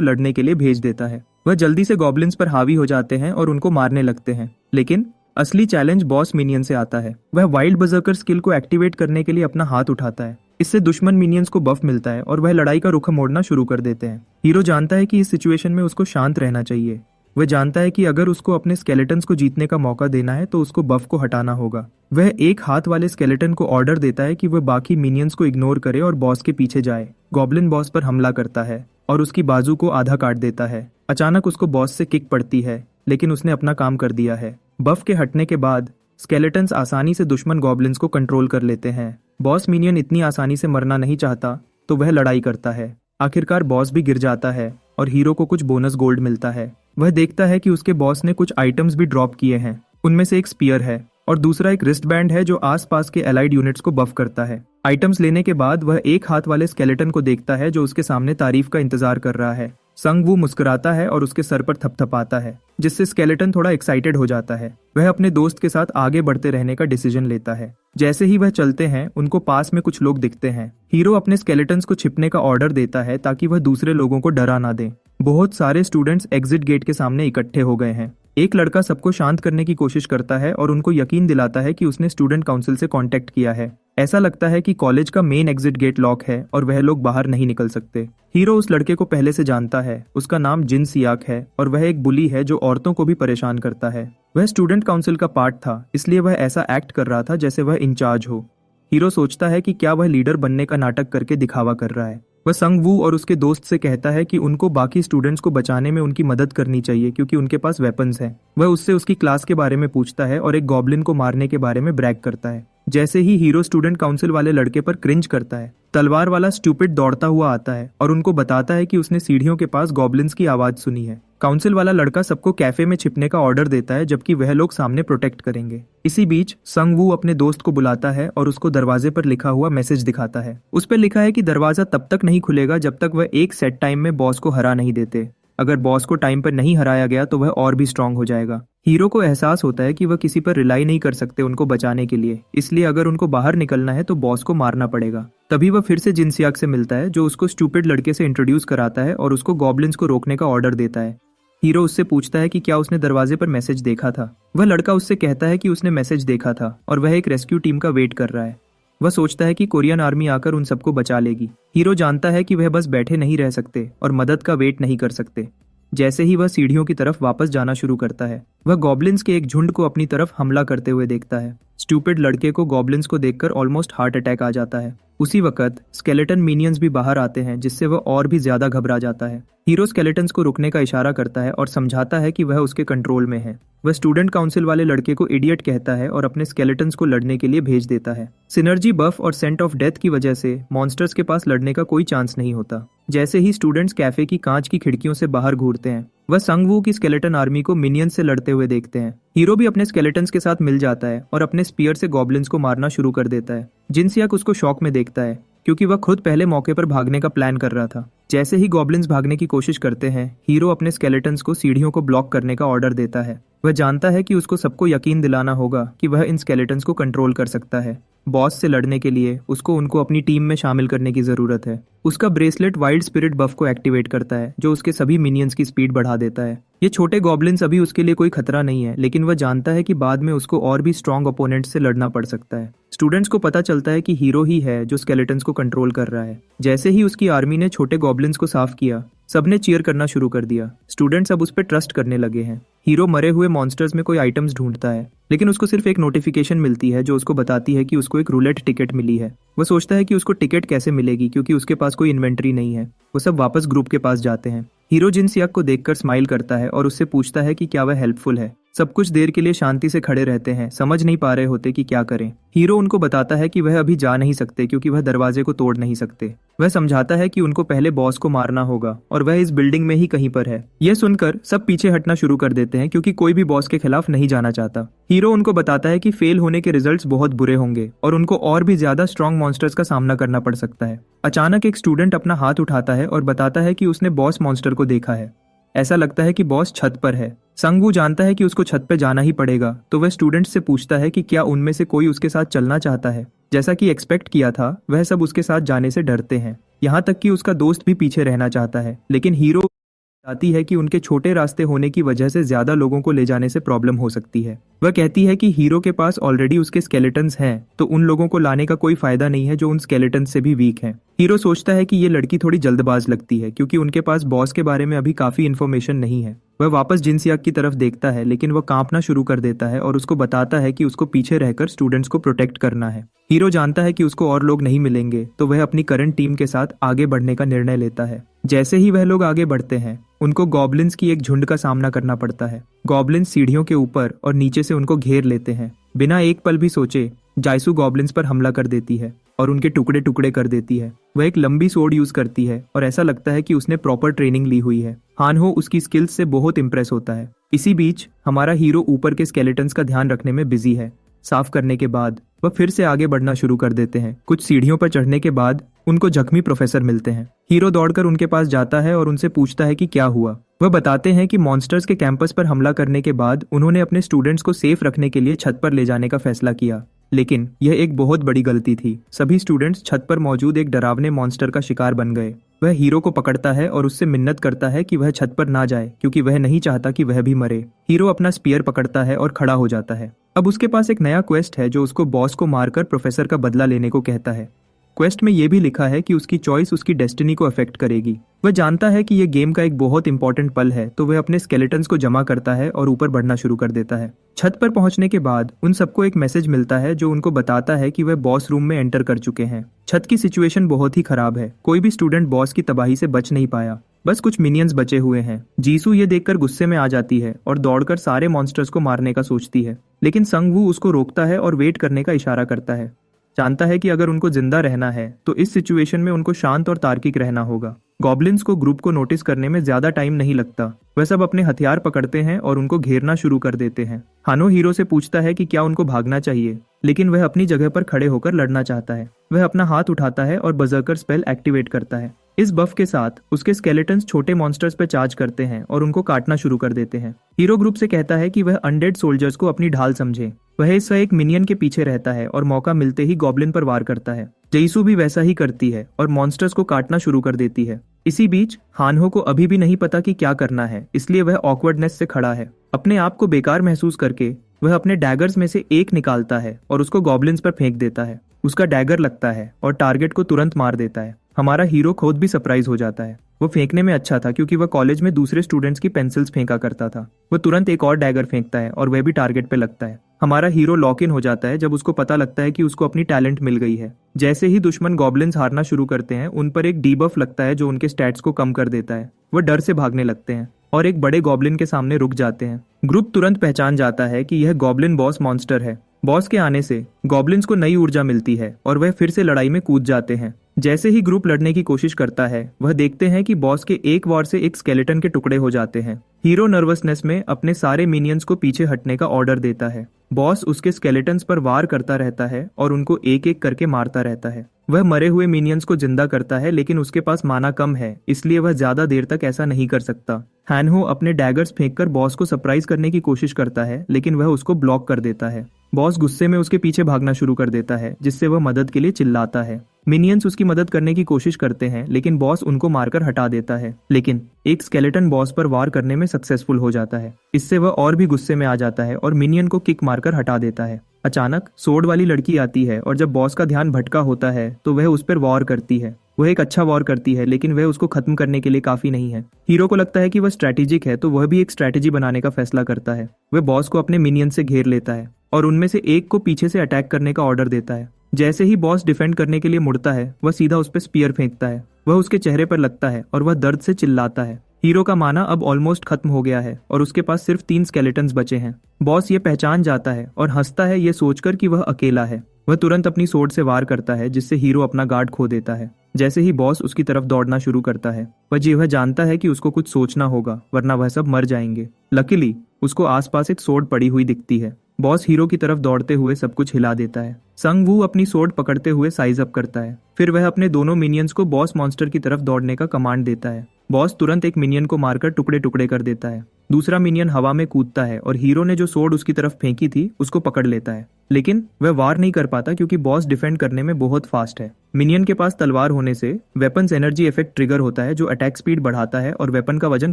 लड़ने के लिए भेज देता है। वह जल्दी से गॉब्लिन्स पर हावी हो जाते हैं और उनको मारने लगते हैं, लेकिन असली चैलेंज बॉस मिनियन से आता है। वह वाइल्ड बर्जर्कर स्किल को एक्टिवेट करने के लिए अपना हाथ उठाता है। इससे दुश्मन मिनियंस को बफ मिलता है और वह लड़ाई का रुख मोड़ना शुरू कर देते हैं। हीरो जानता है कि इस सिचुएशन में उसको शांत रहना चाहिए। वह जानता है कि अगर उसको अपने स्केलेटन्स को जीतने का मौका देना है तो उसको बफ को हटाना होगा। वह एक हाथ वाले स्केलेटन को ऑर्डर देता है कि वह बाकी मिनियंस को इग्नोर करे और बॉस के पीछे जाए। गॉब्लिन बॉस पर हमला करता है और उसकी बाजू को आधा काट देता है। अचानक उसको बॉस से किक पड़ती है, लेकिन उसने अपना काम कर दिया है। बफ के हटने के बाद स्केलेटन्स आसानी से दुश्मन गॉब्लिन्स को कंट्रोल कर लेते हैं। बॉस मिनियन इतनी आसानी से मरना नहीं चाहता तो वह लड़ाई करता है। आखिरकार बॉस भी गिर जाता है और हीरो को कुछ बोनस गोल्ड मिलता है। वह देखता है कि उसके बॉस ने कुछ आइटम्स भी ड्रॉप किए हैं। उनमें से एक स्पीयर है और दूसरा एक रिस्ट बैंड है जो आसपास के एलाइड यूनिट्स को बफ करता है। आइटम्स लेने के बाद वह एक हाथ वाले स्केलेटन को देखता है जो उसके सामने तारीफ का इंतजार कर रहा है। संग वू मुस्कुराता है और उसके सर पर थपथपाता है, जिससे स्केलेटन थोड़ा एक्साइटेड हो जाता है। वह अपने दोस्त के साथ आगे बढ़ते रहने का डिसीजन लेता है। जैसे ही वह चलते हैं उनको पास में कुछ लोग दिखते हैं। हीरो अपने स्केलेटन्स को छिपने का ऑर्डर देता है ताकि वह दूसरे लोगों को डरा ना दे। बहुत सारे स्टूडेंट्स एग्जिट गेट के सामने इकट्ठे हो गए हैं। एक लड़का सबको शांत करने की कोशिश करता है और उनको यकीन दिलाता है कि उसने स्टूडेंट काउंसिल से कांटेक्ट किया है। ऐसा लगता है कि कॉलेज का मेन एग्जिट गेट लॉक है और वह लोग बाहर नहीं निकल सकते। हीरो उस लड़के को पहले से जानता है। उसका नाम जिन सियाक है और वह एक बुली है जो औरतों को भी परेशान करता है। वह स्टूडेंट काउंसिल का पार्ट था, इसलिए वह ऐसा एक्ट कर रहा था जैसे वह इंचार्ज हो। हीरो सोचता है कि क्या वह लीडर बनने का नाटक करके दिखावा कर रहा है। वह संग वू और उसके दोस्त से कहता है कि उनको बाकी स्टूडेंट्स को बचाने में उनकी मदद करनी चाहिए क्योंकि उनके पास वेपन्स हैं। वह उससे उसकी क्लास के बारे में पूछता है और एक गॉब्लिन को मारने के बारे में ब्रैग करता है। जैसे ही हीरो स्टूडेंट काउंसिल वाले लड़के पर क्रिंज करता है, तलवार वाला स्टूपिड दौड़ता हुआ आता है और उनको बताता है कि उसने सीढ़ियों के पास गॉब्लिन्स की आवाज सुनी है। काउंसिल वाला लड़का सबको कैफे में छिपने का ऑर्डर देता है जबकि वह लोग सामने प्रोटेक्ट करेंगे। इसी बीच संग वू अपने दोस्त को बुलाता है और उसको दरवाजे पर लिखा हुआ मैसेज दिखाता है। उस पर लिखा है कि दरवाजा तब तक नहीं खुलेगा जब तक वह एक सेट टाइम में बॉस को हरा नहीं देते। अगर बॉस को टाइम पर नहीं हराया गया तो वह और भी स्ट्रांग हो जाएगा। हीरो को एहसास होता है कि वह किसी पर रिलाई नहीं कर सकते उनको बचाने के लिए, इसलिए अगर उनको बाहर निकलना है तो बॉस को मारना पड़ेगा। तभी वह फिर से जिन सियाक से मिलता है जो उसको स्टूपिड लड़के से इंट्रोड्यूस कराता है और उसको गॉब्लिन्स को रोकने का ऑर्डर देता है। हीरो उससे पूछता है कि क्या उसने दरवाजे पर मैसेज देखा था। वह लड़का उससे कहता है कि उसने मैसेज देखा था और वह एक रेस्क्यू टीम का वेट कर रहा है। वह सोचता है कि कोरियन आर्मी आकर उन सबको बचा लेगी। हीरो जानता है कि वह बस बैठे नहीं रह सकते और मदद का वेट नहीं कर सकते। जैसे ही वह सीढ़ियों की तरफ वापस जाना शुरू करता है, वह गॉब्लिन्स के एक झुंड को अपनी तरफ हमला करते हुए देखता है। स्टूपिड लड़के को गॉब्लिन्स को देखकर ऑलमोस्ट हार्ट अटैक आ जाता है। उसी वक्त स्केलेटन मिनियंस भी बाहर आते हैं जिससे वह और भी ज्यादा घबरा जाता है। हीरो स्केलेटन्स को रुकने का इशारा करता है और समझाता है कि वह उसके कंट्रोल में है। वह स्टूडेंट काउंसिल वाले लड़के को इडियट कहता है और अपने स्केलेटन्स को लड़ने के लिए भेज देता है। सिनर्जी बफ और सेंट ऑफ डेथ की वजह से मॉन्स्टर्स के पास लड़ने का कोई चांस नहीं होता। जैसे ही स्टूडेंट्स कैफे की कांच की खिड़कियों से बाहर घूरते हैं, वह संग वू की स्केलेटन आर्मी को मिनियंस से लड़ते हुए देखते हैं। हीरो भी अपने स्केलेटन्स के साथ मिल जाता है और अपने स्पीयर से गॉब्लिन्स को मारना शुरू कर देता है। जिनसियाक उसको शॉक में देखता है क्योंकि वह खुद पहले मौके पर भागने का प्लान कर रहा था। जैसे ही गॉब्लिन्स भागने की कोशिश करते हैं, हीरो अपने स्केलेटन्स को सीढ़ियों को ब्लॉक करने का ऑर्डर देता है। वह जानता है कि उसको सबको यकीन दिलाना होगा कि वह इन स्केलेटन्स को कंट्रोल कर सकता है। बॉस से लड़ने के लिए उसको उनको अपनी टीम में शामिल करने की जरूरत है। उसका ब्रेसलेट वाइल्ड स्पिरिट बफ को एक्टिवेट करता है जो उसके सभी मिनियंस की स्पीड बढ़ा देता है। ये छोटे गॉब्लिन्स अभी उसके लिए कोई खतरा नहीं है, लेकिन वह जानता है कि बाद में उसको और भी स्ट्रॉन्ग ओपोनेंट से लड़ना पड़ सकता है। स्टूडेंट्स को पता चलता है कि हीरो ही है जो स्केलेटन्स को कंट्रोल कर रहा है। जैसे ही उसकी आर्मी ने छोटे गॉब्लिन्स को साफ किया, सबने चीयर करना शुरू कर दिया। स्टूडेंट्स अब उस पर ट्रस्ट करने लगे हैं। हीरो मरे हुए मॉन्स्टर्स में कोई आइटम्स ढूंढता है, लेकिन उसको सिर्फ एक नोटिफिकेशन मिलती है जो उसको बताती है कि उसको एक रूलेट टिकट मिली है। वह सोचता है कि उसको टिकट कैसे मिलेगी क्योंकि उसके पास कोई इन्वेंट्री नहीं है। वो सब वापस ग्रुप के पास जाते हैं। हीरो जिन सियाक को देखकर स्माइल करता है और उससे पूछता है कि क्या वह हेल्पफुल है। सब कुछ देर के लिए शांति से खड़े रहते हैं, समझ नहीं पा रहे होते कि क्या करें। हीरो उनको बताता है कि वह अभी जा नहीं सकते क्योंकि वह दरवाजे को तोड़ नहीं सकते। वह समझाता है कि उनको पहले बॉस को मारना होगा और वह इस बिल्डिंग में ही कहीं पर है। यह सुनकर सब पीछे हटना शुरू कर देते हैं क्योंकि कोई भी बॉस के खिलाफ नहीं जाना चाहता। हीरो उनको बताता है कि फेल होने के रिजल्ट्स बहुत बुरे होंगे और उनको और भी ज्यादा स्ट्रॉन्ग मॉन्स्टर्स का सामना करना पड़ सकता है। अचानक एक स्टूडेंट अपना हाथ उठाता है और बताता है कि उसने बॉस मॉन्स्टर को देखा है। ऐसा लगता है कि बॉस छत पर है। संगवू जानता है कि उसको छत पे जाना ही पड़ेगा, तो वह स्टूडेंट्स से पूछता है कि क्या उनमें से कोई उसके साथ चलना चाहता है। जैसा कि एक्सपेक्ट किया था, वह सब उसके साथ जाने से डरते हैं। यहाँ तक कि उसका दोस्त भी पीछे रहना चाहता है, लेकिन हीरो बताती है कि उनके छोटे रास्ते होने की वजह से ज्यादा लोगों को ले जाने से प्रॉब्लम हो सकती है। वह कहती है कि हीरो के पास ऑलरेडी उसके स्केलेटन्स हैं, तो उन लोगों को लाने का कोई फायदा नहीं है जो उन स्केलेटन्स से भी वीक हैं। हीरो सोचता है कि ये लड़की थोड़ी जल्दबाज लगती है, क्योंकि उनके पास बॉस के बारे में अभी काफी इन्फॉर्मेशन नहीं है। वह वापस जिनसियाक की तरफ देखता है, लेकिन वह कांपना शुरू कर देता है और उसको बताता है कि उसको पीछे रहकर स्टूडेंट्स को प्रोटेक्ट करना है। हीरो जानता है कि उसको और लोग नहीं मिलेंगे, तो वह अपनी करंट टीम के साथ आगे बढ़ने का निर्णय लेता है। जैसे ही वह लोग आगे बढ़ते हैं, उनको गॉब्लिन्स की एक झुंड का सामना करना पड़ता है। गॉब्लिन्स सीढ़ियों के ऊपर और नीचे से उनको घेर लेते हैं। बिना एक पल भी सोचे जायसू गॉब्लिन्स पर हमला कर देती है और उनके टुकड़े टुकड़े कर देती है। वह एक लंबी सोर्ड यूज करती है और ऐसा लगता है कि उसने प्रॉपर ट्रेनिंग ली हुई है। हानहो उसकी स्किल्स से बहुत इंप्रेस होता है। इसी बीच हमारा हीरो ऊपर के स्केलेटन्स का ध्यान रखने में बिजी है। साफ करने के बाद वह फिर से आगे बढ़ना शुरू कर देते हैं। कुछ सीढ़ियों पर चढ़ने के बाद उनको जख्मी प्रोफेसर मिलते हैं। हीरो दौड़कर उनके पास जाता है और उनसे पूछता है कि क्या हुआ। वह बताते हैं कि मॉन्स्टर्स के कैंपस पर हमला करने के बाद उन्होंने अपने स्टूडेंट्स को सेफ रखने के लिए छत पर ले जाने का फैसला किया, लेकिन यह एक बहुत बड़ी गलती थी। सभी स्टूडेंट्स छत पर मौजूद एक डरावने मॉन्स्टर का शिकार बन गए। वह हीरो को पकड़ता है और उससे मिन्नत करता है कि वह छत पर ना जाए, क्योंकि वह नहीं चाहता कि वह भी मरे। हीरो अपना स्पीयर पकड़ता है और खड़ा हो जाता है। अब उसके पास एक नया क्वेस्ट है जो उसको बॉस को मारकर प्रोफेसर का बदला लेने को कहता है। क्वेस्ट में यह भी लिखा है कि उसकी चॉइस उसकी डेस्टिनी को अफेक्ट करेगी। वह जानता है कि यह गेम का एक बहुत इंपॉर्टेंट पल है, तो वह अपने स्केलेटन्स को जमा करता है और ऊपर बढ़ना शुरू कर देता है। छत पर पहुंचने के बाद उन सबको एक मैसेज मिलता है जो उनको बताता है कि वह बॉस रूम में एंटर कर चुके हैं। छत की सिचुएशन बहुत ही खराब है। कोई भी स्टूडेंट बॉस की तबाही से बच नहीं पाया, बस कुछ मिनियंस बचे हुए हैं। जीसू ये देखकर गुस्से में आ जाती है और दौड़कर सारे मॉन्स्टर्स को मारने का सोचती है, लेकिन संगवू उसको रोकता है और वेट करने का इशारा करता है। जानता है कि अगर उनको जिंदा रहना है तो इस सिचुएशन में उनको शांत और तार्किक रहना होगा। गॉब्लिन्स को ग्रुप को नोटिस करने में ज्यादा टाइम नहीं लगता। वह सब अपने हथियार पकड़ते हैं और उनको घेरना शुरू कर देते हैं। हानो हीरो से पूछता है कि क्या उनको भागना चाहिए, लेकिन वह अपनी जगह पर खड़े होकर लड़ना चाहता है। वह अपना हाथ उठाता है और बजर्कर स्पेल एक्टिवेट करता है। इस बफ के साथ उसके स्केलेटन्स छोटे मॉन्स्टर्स पर चार्ज करते हैं और उनको काटना शुरू कर देते हैं। हीरो ग्रुप से कहता है कि वह अनडेड सोल्जर्स को अपनी ढाल समझे। वह इस एक मिनियन के पीछे रहता है और मौका मिलते ही गॉब्लिन पर वार करता है। जेइसू भी वैसा ही करती है और मॉन्स्टर्स को काटना शुरू कर देती है। इसी बीच हानहो को अभी भी नहीं पता कि क्या करना है, इसलिए वह ऑकवर्डनेस से खड़ा है। अपने आप को बेकार महसूस करके वह अपने डैगर्स में से एक निकालता है और उसको गॉब्लिन्स पर फेंक देता है। उसका डैगर लगता है और टारगेट को तुरंत मार देता है। हमारा हीरो खुद भी सरप्राइज हो जाता है। वो फेंकने में अच्छा था, क्योंकि वह कॉलेज में दूसरे स्टूडेंट्स की पेंसिल्स फेंका करता था। वह तुरंत एक और डैगर फेंकता है और वह भी टारगेट पे लगता है। हमारा हीरो लॉक इन हो जाता है जब उसको पता लगता है कि उसको अपनी टैलेंट मिल गई है। जैसे ही दुश्मन गॉब्लिन्स हारना शुरू करते हैं, उन पर एक डीबफ लगता है जो उनके स्टैट्स को कम कर देता है। वह डर से भागने लगते हैं और एक बड़े गॉब्लिन के सामने रुक जाते हैं। ग्रुप तुरंत पहचान जाता है कि यह गॉब्लिन बॉस मॉन्स्टर है। बॉस के आने से गॉब्लिन्स को नई ऊर्जा मिलती है और वह फिर से लड़ाई में कूद जाते हैं। जैसे ही ग्रुप लड़ने की कोशिश करता है, वह देखते हैं कि बॉस के एक वार से एक स्केलेटन के टुकड़े हो जाते हैं। हीरो नर्वसनेस में अपने सारे मिनियंस को पीछे हटने का ऑर्डर देता है। बॉस उसके स्केलेटन्स पर वार करता रहता है और उनको एक एक करके मारता रहता है। वह मरे हुए मिनियंस को जिंदा करता है, लेकिन उसके पास माना कम है, इसलिए वह ज्यादा देर तक ऐसा नहीं कर सकता। हानहो अपने डैगर्स फेंककर बॉस को सरप्राइज करने की कोशिश करता है, लेकिन वह उसको ब्लॉक कर देता है। बॉस गुस्से में उसके पीछे भागना शुरू कर देता है, जिससे वह मदद के लिए चिल्लाता है। मिनियंस उसकी मदद करने की कोशिश करते हैं, लेकिन बॉस उनको मारकर हटा देता है। लेकिन एक स्केलेटन बॉस पर वार करने में सक्सेसफुल हो जाता है। इससे वह और भी गुस्से में आ जाता है और मिनियन को किक मारकर हटा देता है। अचानक सोर्ड वाली लड़की आती है और जब बॉस का ध्यान भटका होता है तो वह उस पर वार करती है। वह एक अच्छा वॉर करती है, लेकिन वह उसको खत्म करने के लिए काफी नहीं है। हीरो को लगता है कि वह स्ट्रैटेजिक है, तो वह भी एक स्ट्रैटेजी बनाने का फैसला करता है। वह बॉस को अपने मिनियन से घेर लेता है और उनमें से एक को पीछे से अटैक करने का ऑर्डर देता है। जैसे ही बॉस डिफेंड करने के लिए मुड़ता है, वह सीधा उस पर स्पीयर फेंकता है। वह उसके चेहरे पर लगता है और वह दर्द से चिल्लाता है। हीरो का माना अब ऑलमोस्ट खत्म हो गया है और उसके पास सिर्फ 3 स्केलेटन्स बचे हैं। बॉस ये पहचान जाता है और हंसता है ये सोचकर कि वह अकेला है। वह तुरंत अपनी सोर्ड से वार करता है, जिससे हीरो अपना गार्ड खो देता है। जैसे ही बॉस उसकी तरफ दौड़ना शुरू करता है, वह जानता है कि उसको कुछ सोचना होगा, वरना वह सब मर जाएंगे। लकीली उसको आसपास एक सोर्ड पड़ी हुई दिखती है। बॉस हीरो की तरफ दौड़ते हुए सब कुछ हिला देता है। संगवू अपनी सोर्ड पकड़ते हुए साइज अप करता है। फिर वह अपने दोनों मिनियंस को बॉस मॉन्स्टर की तरफ दौड़ने का कमांड देता है। बॉस तुरंत एक मिनियन को मारकर टुकड़े टुकड़े कर देता है। दूसरा मिनियन हवा में कूदता है और हीरो ने जो सोर्ड उसकी तरफ फेंकी थी उसको पकड़ लेता है, लेकिन वह वार नहीं कर पाता क्योंकि बॉस डिफेंड करने में बहुत फास्ट है। मिनियन के पास तलवार होने से वेपन्स एनर्जी इफेक्ट ट्रिगर होता है जो अटैक स्पीड बढ़ाता है और वेपन का वजन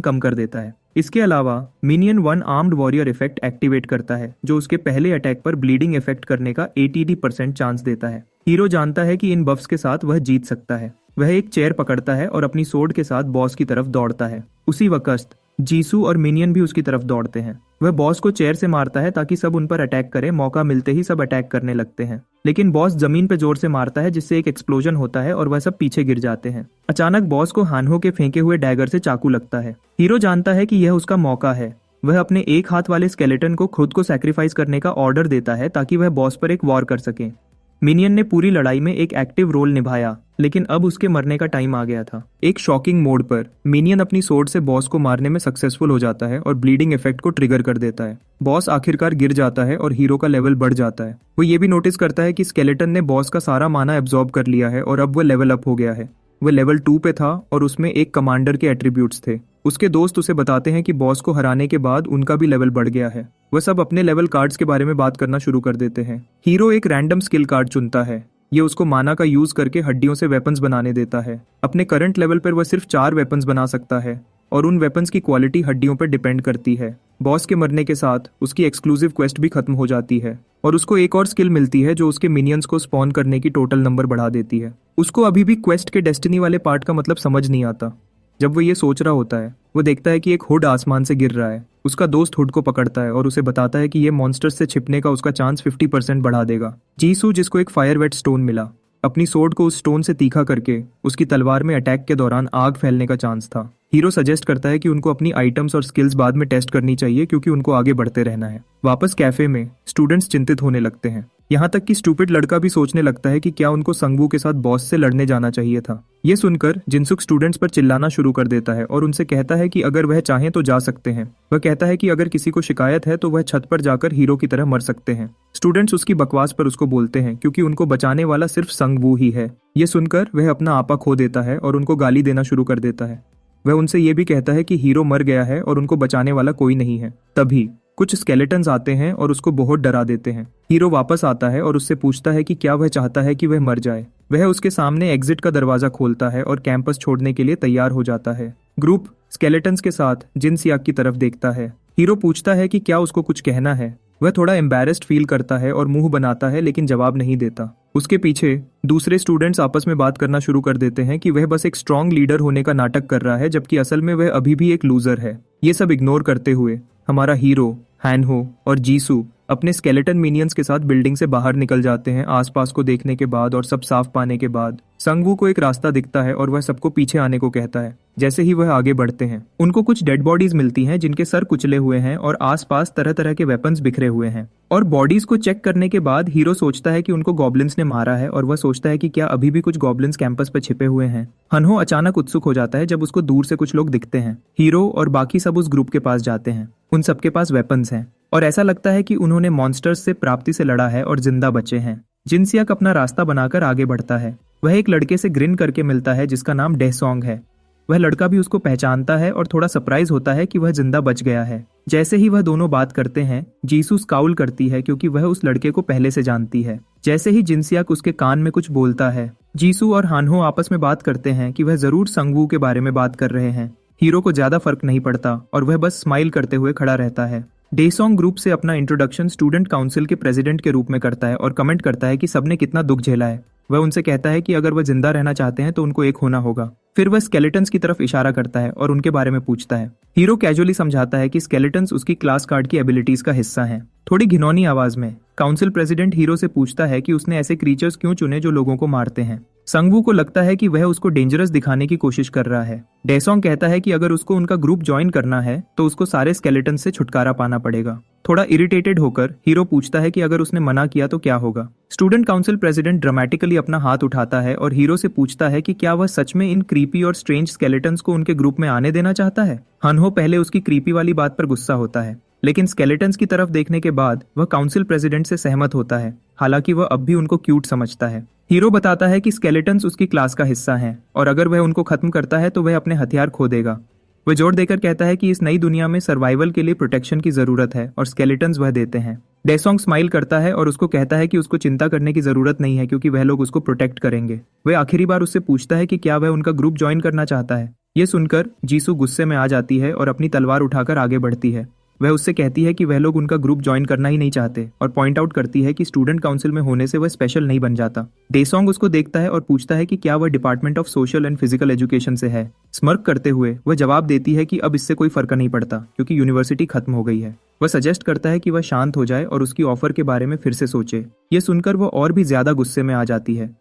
कम कर देता है। इसके अलावा minion one armed warrior effect activate करता है जो उसके पहले अटैक पर ब्लीडिंग इफेक्ट करने का 80% चांस देता है। हीरो जानता है कि इन बफ्स के साथ वह जीत सकता है। वह एक चेयर पकड़ता है और अपनी सोर्ड के साथ बॉस की तरफ दौड़ता है। उसी वक्त जीसू और मिनियन भी उसकी तरफ दौड़ते हैं। वह बॉस को चेयर से मारता है ताकि सब उन पर अटैक करें। मौका मिलते ही सब अटैक करने लगते हैं, लेकिन बॉस जमीन पे जोर से मारता है जिससे एक एक्सप्लोजन होता है और वह सब पीछे गिर जाते हैं। अचानक बॉस को हानहो के फेंके हुए डैगर से चाकू लगता है। हीरो जानता है कि यह उसका मौका है। वह अपने एक हाथ वाले स्केलेटन को खुद को सैक्रिफाइस करने का ऑर्डर देता है ताकि वह बॉस पर एक वॉर कर सके। मिनियन ने पूरी लड़ाई में एक एक्टिव रोल निभाया, लेकिन अब उसके मरने का टाइम आ गया था। एक शॉकिंग मोड पर मिनियन अपनी सोर्ड से बॉस को मारने में सक्सेसफुल हो जाता है और ब्लीडिंग इफेक्ट को ट्रिगर कर देता है। बॉस आखिरकार गिर जाता है और हीरो का लेवल बढ़ जाता है। वो ये भी नोटिस करता है कि स्केलेटन ने बॉस का सारा माना एब्जॉर्ब कर लिया है और अब वो लेवल अप हो गया है। वह लेवल 2 पे था और उसमें एक कमांडर के एट्रीब्यूट्स थे। उसके दोस्त उसे बताते हैं कि बॉस को हराने के बाद उनका भी लेवल बढ़ गया है। वह सब अपने लेवल कार्ड्स के बारे में बात करना शुरू कर देते हैं। हीरो एक रैंडम स्किल कार्ड चुनता है। ये उसको माना का यूज करके हड्डियों से वेपन्स बनाने देता है। अपने करंट लेवल पर वह सिर्फ 4 वेपन्स बना सकता है और उन वेपन्स की क्वालिटी हड्डियों पर डिपेंड करती है। बॉस के मरने के साथ उसकी एक्सक्लूसिव क्वेस्ट भी खत्म हो जाती है और उसको एक और स्किल मिलती है जो उसके मिनियंस को स्पॉन करने की टोटल नंबर बढ़ा देती है। उसको अभी भी क्वेस्ट के डेस्टिनी वाले पार्ट का मतलब समझ नहीं आता। जब वो ये सोच रहा होता है, वो देखता है कि एक हुड आसमान से गिर रहा है। उसका दोस्त हुड को पकड़ता है और उसे बताता है कि ये मॉन्स्टर्स से छिपने का उसका चांस 50% बढ़ा देगा। जीसू, जिसको एक फायर वेट स्टोन मिला, अपनी सोर्ड को उस स्टोन से तीखा करके उसकी तलवार में अटैक के दौरान आग फैलने का चांस था। हीरो सजेस्ट करता है कि उनको अपनी आइटम्स और स्किल्स बाद में टेस्ट करनी चाहिए क्योंकि उनको आगे बढ़ते रहना है। वापस कैफे में स्टूडेंट्स चिंतित होने लगते हैं। यहाँ तक कि स्टूपिड लड़का भी सोचने लगता है कि क्या उनको संगवू के साथ बॉस से लड़ने जाना चाहिए था। ये सुनकर जिनसुक स्टूडेंट्स पर चिल्लाना शुरू कर देता है और उनसे कहता है कि अगर वह चाहें तो जा सकते हैं। वह कहता है कि अगर किसी को शिकायत है तो वह छत पर जाकर हीरो की तरह मर सकते हैं। स्टूडेंट्स उसकी बकवास पर उसको बोलते हैं क्योंकि उनको बचाने वाला सिर्फ संगवू ही है। ये सुनकर वह अपना आपा खो देता है और उनको गाली देना शुरू कर देता है। वह उनसे ये भी कहता है कि हीरो मर गया है और उनको बचाने वाला कोई नहीं है। तभी कुछ स्केलेटन्स आते हैं और उसको बहुत डरा देते हैं। हीरो वापस आता है और उससे पूछता है कि क्या वह चाहता है कि वह मर जाए। वह उसके सामने एग्जिट का दरवाजा खोलता है और कैंपस छोड़ने के लिए तैयार हो जाता है। ग्रुप स्केलेटन्स के साथ जिनसियाक की तरफ देखता है। हीरो पूछता है कि क्या उसको कुछ कहना है। वह थोड़ा एम्बैरेस्ड फील करता है और मुंह बनाता है, लेकिन जवाब नहीं देता। उसके पीछे दूसरे स्टूडेंट्स आपस में बात करना शुरू कर देते हैं कि वह बस एक स्ट्रॉन्ग लीडर होने का नाटक कर रहा है, जबकि असल में वह अभी भी एक लूजर है। ये सब इग्नोर करते हुए हमारा हीरो, हानहो और जीसू अपने स्केलेटन मिनियंस के साथ बिल्डिंग से बाहर निकल जाते हैं। आसपास को देखने के बाद और सब साफ पाने के बाद संगवू को एक रास्ता दिखता है और वह सबको पीछे आने को कहता है। जैसे ही वह आगे बढ़ते हैं, उनको कुछ डेड बॉडीज मिलती हैं जिनके सर कुचले हुए हैं और आसपास तरह तरह के वेपन्स बिखरे हुए हैं। और बॉडीज को चेक करने के बाद हीरो सोचता है कि उनको गॉब्लिन्स ने मारा है और वह सोचता है कि क्या अभी भी कुछ गॉब्लिन्स कैंपस पर छिपे हुए हैं। हनहो अचानक उत्सुक हो जाता है जब उसको दूर से कुछ लोग दिखते हैं। हीरो और बाकी सब उस ग्रुप के पास जाते हैं। उन सबके पास वेपन्स हैं और ऐसा लगता है कि उन्होंने मॉन्स्टर्स से प्राप्ति से लड़ा है और जिंदा बचे हैं। जिनसियाक अपना रास्ता बनाकर आगे बढ़ता है। वह एक लड़के से ग्रिन करके मिलता है जिसका नाम डेसोंग है। वह लड़का भी उसको पहचानता है और थोड़ा सरप्राइज होता है कि वह जिंदा बच गया है। जैसे ही वह दोनों बात करते हैं, जीसू स्काउल करती है क्योंकि वह उस लड़के को पहले से जानती है। जैसे ही जिनसियाक उसके कान में कुछ बोलता है, जीसू और हानहो आपस में बात करते हैं कि वह जरूर संगवू के बारे में बात कर रहे हैं। हीरो को ज्यादा फर्क नहीं पड़ता और वह बस स्माइल करते हुए खड़ा रहता है। डेसोंग ग्रुप से अपना इंट्रोडक्शन स्टूडेंट काउंसिल के प्रेसिडेंट के रूप में करता है और कमेंट करता है कि सबने कितना दुख झेला है। वह उनसे कहता है कि अगर वह जिंदा रहना चाहते हैं तो उनको एक होना होगा। फिर वह स्केलेटन्स की तरफ इशारा करता है और उनके बारे में पूछता है। हीरो कैजुअली समझाता है कि स्केलेटन्स उसकी क्लास कार्ड की एबिलिटीज का हिस्सा हैं। थोड़ी घिनौनी आवाज में काउंसिल प्रेसिडेंट हीरो से पूछता है कि उसने ऐसे क्रीचर्स क्यों चुने जो लोगों को मारते हैं। संगवू को लगता है कि वह उसको डेंजरस दिखाने की कोशिश कर रहा है। डेसोंग कहता है कि अगर उसको उनका ग्रुप ज्वाइन करना है तो उसको सारे स्केलेटन से छुटकारा पाना पड़ेगा। थोड़ा इरिटेटेड होकर हीरो पूछता है कि अगर उसने मना किया तो क्या होगा। स्टूडेंट काउंसिल प्रेसिडेंट ड्रामेटिकली अपना हाथ उठाता है और हीरो से पूछता है कि क्या वह सच में इन क्रीपी और स्ट्रेंज स्केलेटन्स को उनके ग्रुप में आने देना चाहता है। हनहो पहले उसकी क्रीपी वाली बात पर गुस्सा होता है, लेकिन स्केलेटन्स की तरफ देखने के बाद वह काउंसिल प्रेसिडेंट से सहमत होता है। हालांकि वह अब भी उनको क्यूट समझता है। हीरो बताता है कि स्केलेटन्स उसकी क्लास का हिस्सा हैं और अगर वह उनको खत्म करता है तो वह अपने हथियार खो देगा। वह जोर देकर कहता है कि इस नई दुनिया में सर्वाइवल के लिए प्रोटेक्शन की जरूरत है और स्केलेटन्स वह देते हैं। डेसोंग स्माइल करता है और उसको कहता है कि उसको चिंता करने की जरूरत नहीं है क्योंकि वह लोग उसको प्रोटेक्ट करेंगे। वह आखिरी बार उससे पूछता है कि क्या वह उनका ग्रुप ज्वाइन करना चाहता है। ये सुनकर जीसू गुस्से में आ जाती है और अपनी तलवार उठाकर आगे बढ़ती है। वह उससे कहती है कि वह लोग उनका ग्रुप ज्वाइन करना ही नहीं चाहते और पॉइंट आउट करती है कि स्टूडेंट काउंसिल में होने से वह स्पेशल नहीं बन जाता। डेसोंग उसको देखता है और पूछता है कि क्या वह department of social and physical education से है। स्मर्क करते हुए वह जवाब देती है कि अब इससे कोई फर्क नहीं पड़ता क्योंकि यूनिवर्सिटी खत्म हो गई है। वह सजेस्ट करता है कि वह शांत हो जाए और उसकी ऑफर के बारे में फिर से सोचे। ये सुनकर वह और भी ज्यादा गुस्से में आ जाती है।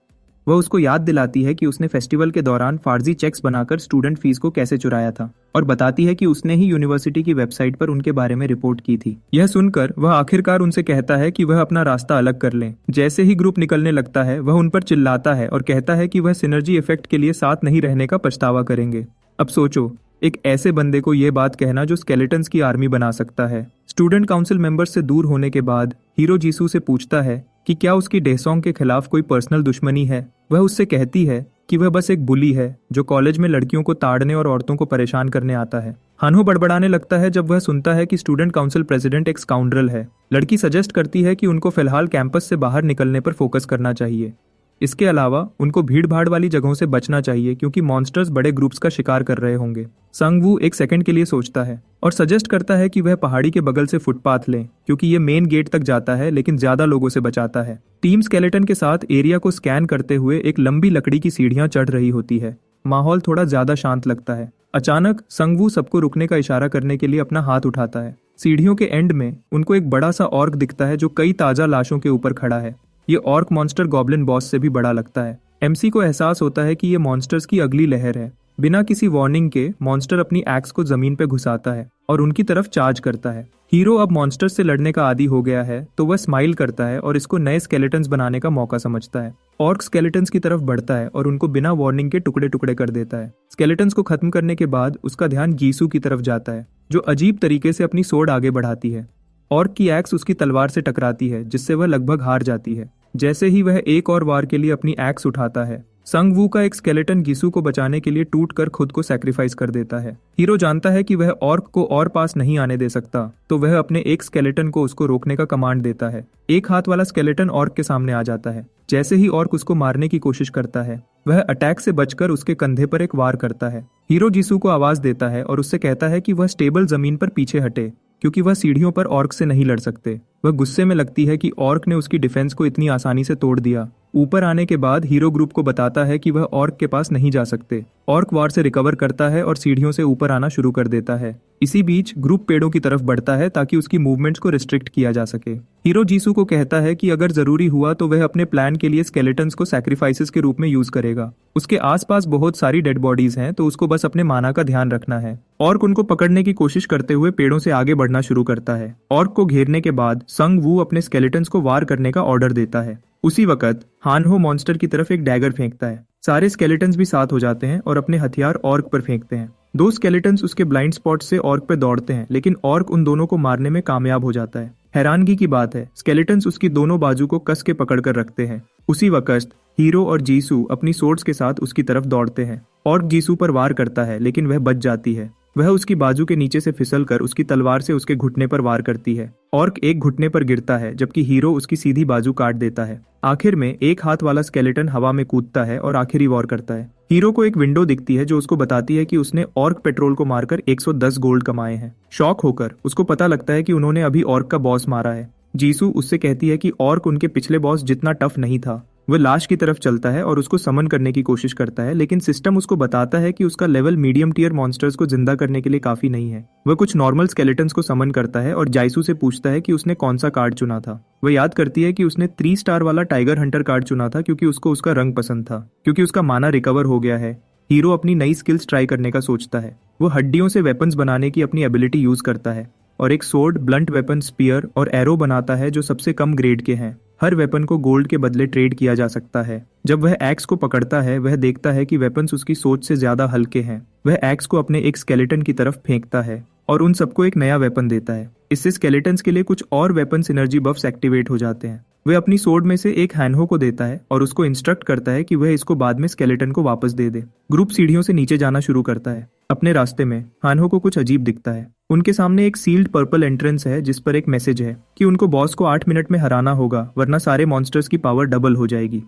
वह उसको याद दिलाती है कि उसने फेस्टिवल के दौरान फर्जी चेक्स बनाकर स्टूडेंट फीस को कैसे चुराया था और बताती है कि उसने ही यूनिवर्सिटी की वेबसाइट पर उनके बारे में रिपोर्ट की थी। यह सुनकर वह आखिरकार उनसे कहता है कि वह अपना रास्ता अलग कर लें। जैसे ही ग्रुप निकलने लगता है वह उन पर चिल्लाता है और कहता है कि वह सिनर्जी इफेक्ट के लिए साथ नहीं रहने का पछतावा करेंगे। अब सोचो, एक ऐसे बंदे को यह बात कहना जो स्केलेटन्स की आर्मी बना सकता है। स्टूडेंट काउंसिल मेंबर्स से दूर होने के बाद हीरो जीसू से पूछता है कि क्या उसकी डेसोंग के खिलाफ कोई पर्सनल दुश्मनी है। वह उससे कहती है कि वह बस एक बुली है जो कॉलेज में लड़कियों को ताड़ने और औरतों को परेशान करने आता है। हानहो बड़बड़ाने लगता है जब वह सुनता है कि स्टूडेंट काउंसिल प्रेसिडेंट एक स्काउंड्रल है। लड़की सजेस्ट करती है कि उनको फिलहाल कैंपस से बाहर निकलने पर फोकस करना चाहिए। इसके अलावा उनको भीड़ भाड़ वाली जगहों से बचना चाहिए क्योंकि मॉन्स्टर्स बड़े ग्रुप्स का शिकार कर रहे होंगे। संगवू एक सेकंड के लिए सोचता है और सजेस्ट करता है कि वह पहाड़ी के बगल से फुटपाथ लें क्योंकि ये मेन गेट तक जाता है लेकिन ज्यादा लोगों से बचाता है। टीम स्केलेटन के साथ एरिया को स्कैन करते हुए एक लंबी लकड़ी की सीढ़ियां चढ़ रही होती है। माहौल थोड़ा ज्यादा शांत लगता है। अचानक संगवू सबको रुकने का इशारा करने के लिए अपना हाथ उठाता है। सीढ़ियों के एंड में उनको एक बड़ा सा ऑर्क दिखता है जो कई ताजा लाशों के ऊपर खड़ा है। ये ऑर्क मॉन्स्टर गॉब्लिन बॉस से भी बड़ा लगता है। एमसी को एहसास होता है कि ये मॉन्स्टर्स की अगली लहर है। बिना किसी वार्निंग के मॉन्स्टर अपनी एक्स को जमीन पे घुसाता है और उनकी तरफ चार्ज करता है। हीरो अब मॉन्स्टर से लड़ने का आदी हो गया है तो वह स्माइल करता है और इसको नए स्केलेटन्स बनाने का मौका समझता है। ऑर्क स्केलेटन्स की तरफ बढ़ता है और उनको बिना वार्निंग के टुकड़े टुकड़े कर देता है। स्केलेटन्स को खत्म करने के बाद उसका ध्यान जीसू की तरफ जाता है जो अजीब तरीके से अपनी सोड आगे बढ़ाती है। ऑर्क की एक्स उसकी तलवार से टकराती है जिससे वह लगभग हार जाती है। जैसे ही वह एक और वार के लिए अपनी एक्स उठाता है, संगवू का एक स्केलेटन गिसू को बचाने के लिए टूटकर खुद को सैक्रिफाइस कर देता है। हीरो जानता है कि वह ऑर्क को और पास नहीं आने दे सकता तो वह अपने एक स्केलेटन को उसको रोकने का कमांड देता है। एक हाथ वाला स्केलेटन ऑर्क के सामने आ जाता है। जैसे ही ऑर्क उसको मारने की कोशिश करता है वह अटैक से बचकर उसके कंधे पर एक वार करता है। हीरो जीसू को आवाज देता है और उससे कहता है कि वह स्टेबल जमीन पर पीछे हटे क्योंकि वह सीढ़ियों पर ऑर्क से नहीं लड़ सकते। वह गुस्से में लगती है कि ऑर्क ने उसकी डिफेंस को इतनी आसानी से तोड़ दिया। ऊपर आने के बाद हीरो ग्रुप को बताता है कि वह ऑर्क के पास नहीं जा सकते। ऑर्क वार से रिकवर करता है और सीढ़ियों से ऊपर आना शुरू कर देता है। इसी बीच ग्रुप पेड़ों की तरफ बढ़ता है ताकि उसकी मूवमेंट्स को रिस्ट्रिक्ट किया जा सके। हीरो जीसू को कहता है कि अगर जरूरी हुआ तो वह अपने प्लान के लिए स्केलेटन्स को सैक्रिफाइसेस के रूप में यूज करेगा। उसके आसपास बहुत सारी डेड बॉडीज हैं तो उसको बस अपने माना का ध्यान रखना है। ऑर्क उनको पकड़ने की कोशिश करते हुए पेड़ों से आगे बढ़ना शुरू करता है। ऑर्क को घेरने के बाद संगवू अपने स्केलेटन्स को वार करने का ऑर्डर देता है। उसी वक्त हानहो मॉन्स्टर की तरफ एक डैगर फेंकता है। सारे स्केलेटन्स भी साथ हो जाते हैं और अपने हथियार ऑर्क पर फेंकते हैं। दो स्केलेटन्स उसके ब्लाइंड स्पॉट से ऑर्क पे दौड़ते हैं लेकिन ऑर्क उन दोनों को मारने में कामयाब हो जाता है। हैरानगी की बात है स्केलेटन्स उसकी दोनों बाजू को कस के पकड़ कर रखते हैं। उसी वक्त हीरो और जीसू अपनी सोर्ड्स के साथ उसकी तरफ दौड़ते हैं। ऑर्क जीसू पर वार करता है लेकिन वह बच जाती है। वह उसकी बाजू के नीचे से फिसलकर उसकी तलवार से उसके घुटने पर वार करती है। ऑर्क एक घुटने पर गिरता है जबकि हीरो उसकी सीधी बाजू काट देता है। आखिर में एक हाथ वाला स्केलेटन हवा में कूदता है और आखिरी वार करता है। हीरो को एक विंडो दिखती है जो उसको बताती है कि उसने ऑर्क पेट्रोल को मारकर 110 गोल्ड कमाए हैं। शॉक होकर उसको पता लगता है कि उन्होंने अभी ऑर्क का बॉस मारा है। जीसू उससे कहती है कि ऑर्क उनके पिछले बॉस जितना टफ नहीं था। वह लाश की तरफ चलता है और उसको समन करने की कोशिश करता है लेकिन सिस्टम उसको बताता है कि उसका लेवल मीडियम टियर मॉन्स्टर्स को जिंदा करने के लिए काफी नहीं है। वह कुछ नॉर्मल स्केलेटन्स को समन करता है और जाइसू से पूछता है कि उसने कौन सा कार्ड चुना था। वह याद करती है कि उसने 3 स्टार वाला टाइगर हंटर कार्ड चुना था क्योंकि उसको उसका रंग पसंद था। क्योंकि उसका माना रिकवर हो गया है, हीरो अपनी नई स्किल्स ट्राई करने का सोचता है। वो हड्डियों से वेपन्स बनाने की अपनी एबिलिटी यूज करता है और एक सोर्ड, ब्लंट वेपन, स्पीयर और एरो बनाता है जो सबसे कम ग्रेड के हैं। हर वेपन को गोल्ड के बदले ट्रेड किया जा सकता है। जब वह एक्स को पकड़ता है, वह देखता है कि वेपन्स उसकी सोच से ज्यादा हल्के हैं। वह एक्स को अपने एक स्केलेटन की तरफ फेंकता है और उन सबको एक नया वेपन देता है। इससे स्केलेटन्स के लिए कुछ और वेपन सिनर्जी बफ्स एक्टिवेट हो जाते हैं। वह अपनी सोर्ड में से एक हैनहो को देता है और उसको इंस्ट्रक्ट करता है कि वह इसको बाद में स्केलेटन को वापस दे दे। ग्रुप सीढ़ियों से नीचे जाना शुरू करता है। अपने रास्ते में हानहो को कुछ अजीब दिखता है। उनके सामने एक सील्ड पर्पल एंट्रेंस है जिस पर एक मैसेज है कि उनको बॉस को 8 मिनट में हराना होगा, वरना सारे मॉन्स्टर्स की पावर डबल हो जाएगी।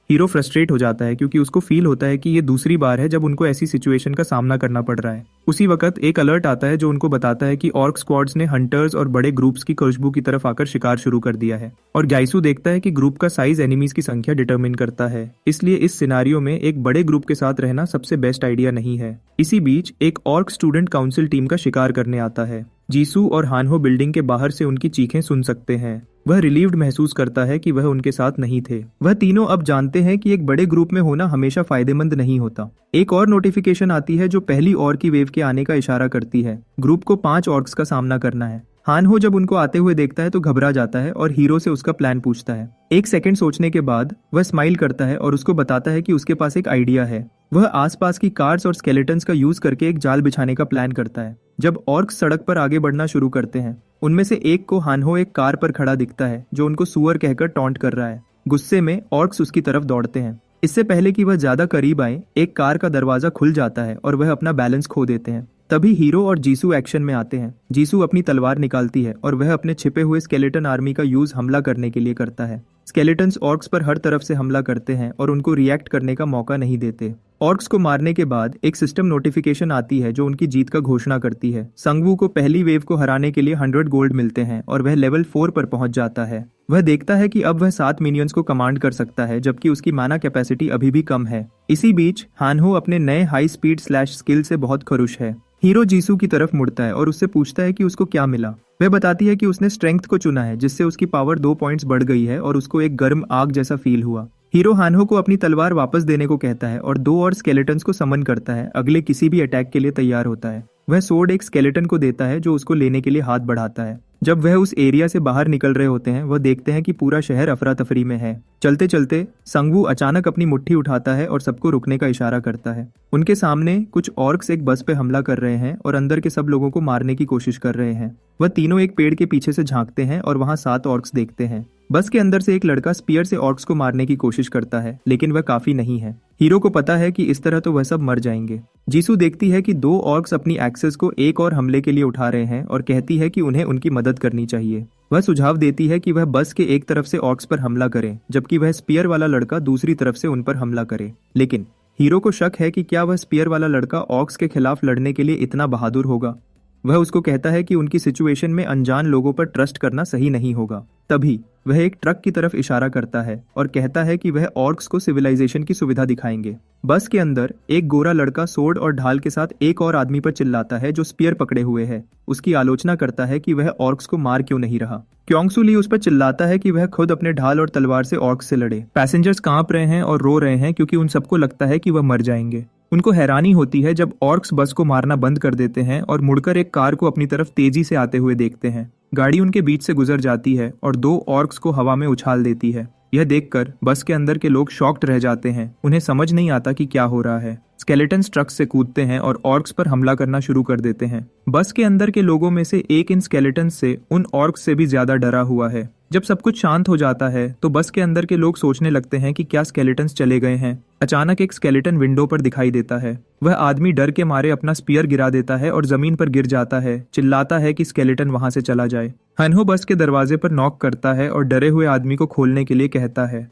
हीरो फ्रस्ट्रेट हो जाता है क्योंकि उसको फील होता है कि ये दूसरी बार है जब उनको ऐसी सिचुएशन का सामना करना पड़ रहा है। उसी वक्त एक अलर्ट आता है जो उनको बताता है कि ऑर्क स्क्वाड्स ने हंटर्स और बड़े ग्रुप्स की खुशबू की तरफ आकर शिकार शुरू कर दिया है। और गाइसू देखता है कि ग्रुप का साइज एनिमीज की संख्या डिटरमिन करता है, इसलिए इस सिनारियो में एक बड़े ग्रुप के साथ रहना सबसे बेस्ट आइडिया नहीं है। इसी बीच एक ऑर्क स्टूडेंट काउंसिल टीम का शिकार करने आता है। जीसू और हानहो बिल्डिंग के बाहर से उनकी चीखें सुन सकते हैं। वह रिलीव्ड महसूस करता है कि वह उनके साथ नहीं थे। वह तीनों अब जानते हैं कि एक बड़े ग्रुप में होना हमेशा फायदेमंद नहीं होता। एक और नोटिफिकेशन आती है जो पहली ऑर्क की वेव के आने का इशारा करती है। ग्रुप को 5 ऑर्क्स का सामना करना है। हानहो जब उनको आते हुए देखता है तो घबरा जाता है और हीरो से उसका प्लान पूछता है। एक सेकंड सोचने के बाद वह स्माइल करता है और उसको बताता है कि उसके पास एक आइडिया है। वह आसपास की कार्स और स्केलेटन्स का यूज करके एक जाल बिछाने का प्लान करता है। जब ऑर्क्स सड़क पर आगे बढ़ना शुरू करते हैं, उनमें से एक को हानहो एक कार पर खड़ा दिखता है जो उनको सुअर कहकर टॉन्ट कर रहा है। गुस्से में ऑर्क्स उसकी तरफ दौड़ते हैं। इससे पहले कि वह ज्यादा करीब आए, एक कार का दरवाजा खुल जाता है और वह अपना बैलेंस खो देते हैं। तभी हीरो और जीसू एक्शन में आते हैं। जीसू अपनी तलवार निकालती है और वह अपने छिपे हुए स्केलेटन आर्मी का यूज हमला करने के लिए करता है। स्केलेटन्स ऑर्क्स पर हर तरफ से हमला करते हैं और उनको रिएक्ट करने का मौका नहीं देते। ऑर्क्स को मारने के बाद एक सिस्टम नोटिफिकेशन आती है जो उनकी जीत का घोषणा करती है। संगवू को पहली वेव को हराने के लिए 100 गोल्ड मिलते हैं और वह लेवल 4 पर पहुंच जाता है। वह देखता है कि अब वह 7 मिनियंस को कमांड कर सकता है, जबकि उसकी माना कैपेसिटी अभी भी कम है। इसी बीच हानहो अपने नए हाई स्पीड स्लैश स्किल से बहुत खुश है। हीरो जीसू की तरफ मुड़ता है और उससे पूछता है कि उसको क्या मिला। वह बताती है कि उसने स्ट्रेंथ को चुना है, जिससे उसकी पावर 2 पॉइंट्स बढ़ गई है और उसको एक गर्म आग जैसा फील हुआ। हीरो हानहो को अपनी तलवार वापस देने को कहता है और 2 और स्केलेटन्स को समन करता है। अगले किसी भी अटैक के लिए तैयार होता है। वह सोर्ड एक स्केलेटन को देता है जो उसको लेने के लिए हाथ बढ़ाता है। जब वह उस एरिया से बाहर निकल रहे होते हैं, वह देखते हैं कि पूरा शहर अफरा तफरी में है। चलते चलते संगवू अचानक अपनी मुट्ठी उठाता है और सबको रुकने का इशारा करता है। उनके सामने कुछ ऑर्क्स एक बस पे हमला कर रहे हैं और अंदर के सब लोगों को मारने की कोशिश कर रहे हैं। वह तीनों एक पेड़ के पीछे से झांकते हैं और वहां 7 ऑर्क्स देखते हैं। बस के अंदर से एक लड़का स्पीयर से ऑर्क्स को मारने की कोशिश करता है, लेकिन वह काफी नहीं है। हीरो को पता है कि इस तरह तो वह सब मर जाएंगे। जीसू देखती है कि 2 ऑर्क्स अपनी एक्सेस को एक और हमले के लिए उठा रहे हैं और कहती है कि उन्हें उनकी मदद करनी चाहिए। वह सुझाव देती है कि वह बस के एक तरफ से ऑर्क्स पर हमला करे, जबकि वह स्पीयर वाला लड़का दूसरी तरफ से उन पर हमला करे। लेकिन हीरो को शक है कि क्या वह स्पीयर वाला लड़का ऑर्क्स के खिलाफ लड़ने के लिए इतना बहादुर होगा। वह उसको कहता है कि उनकी सिचुएशन में अनजान लोगों पर ट्रस्ट करना सही नहीं होगा। तभी वह एक ट्रक की तरफ इशारा करता है और कहता है कि वह ऑर्क्स को सिविलाइजेशन की सुविधा दिखाएंगे। बस के अंदर एक गोरा लड़का सोर्ड और ढाल के साथ एक और आदमी पर चिल्लाता है जो स्पीयर पकड़े हुए है। उसकी आलोचना करता है कि वह ऑर्क्स को मार क्यों नहीं रहा। क्योंगसू ली उस पर चिल्लाता है कि वह खुद अपने ढाल और तलवार से ऑर्क्स से लड़े। पैसेंजर्स कांप रहे हैं और रो रहे हैं क्योंकि उन सबको लगता है कि वह मर जाएंगे। उनको हैरानी होती है जब ऑर्क्स बस को मारना बंद कर देते हैं और मुड़कर एक कार को अपनी तरफ तेजी से आते हुए देखते हैं। गाड़ी उनके बीच से गुजर जाती है और 2 ऑर्क्स को हवा में उछाल देती है। यह देखकर बस के अंदर के लोग शॉक्ड रह जाते हैं। उन्हें समझ नहीं आता कि क्या हो रहा है। स्केलेटन्स ट्रक से कूदते हैं और ऑर्क्स पर हमला करना शुरू कर देते हैं। बस के अंदर के लोगों में से एक इन स्केलेटन्स से उन ऑर्क्स से भी ज्यादा डरा हुआ है। जब सब कुछ शांत हो जाता है तो बस के अंदर के लोग सोचने लगते हैं कि क्या स्केलेटन्स चले गए हैं। अचानक एक स्केलेटन विंडो पर दिखाई देता है। वह आदमी डर के मारे अपना स्पीयर गिरा देता है और जमीन पर गिर जाता है। चिल्लाता है कि स्केलेटन वहां से चला जाए। हनहो बस के दरवाजे पर नॉक करता है और डरे हुए आदमी को खोलने के लिए कहता है।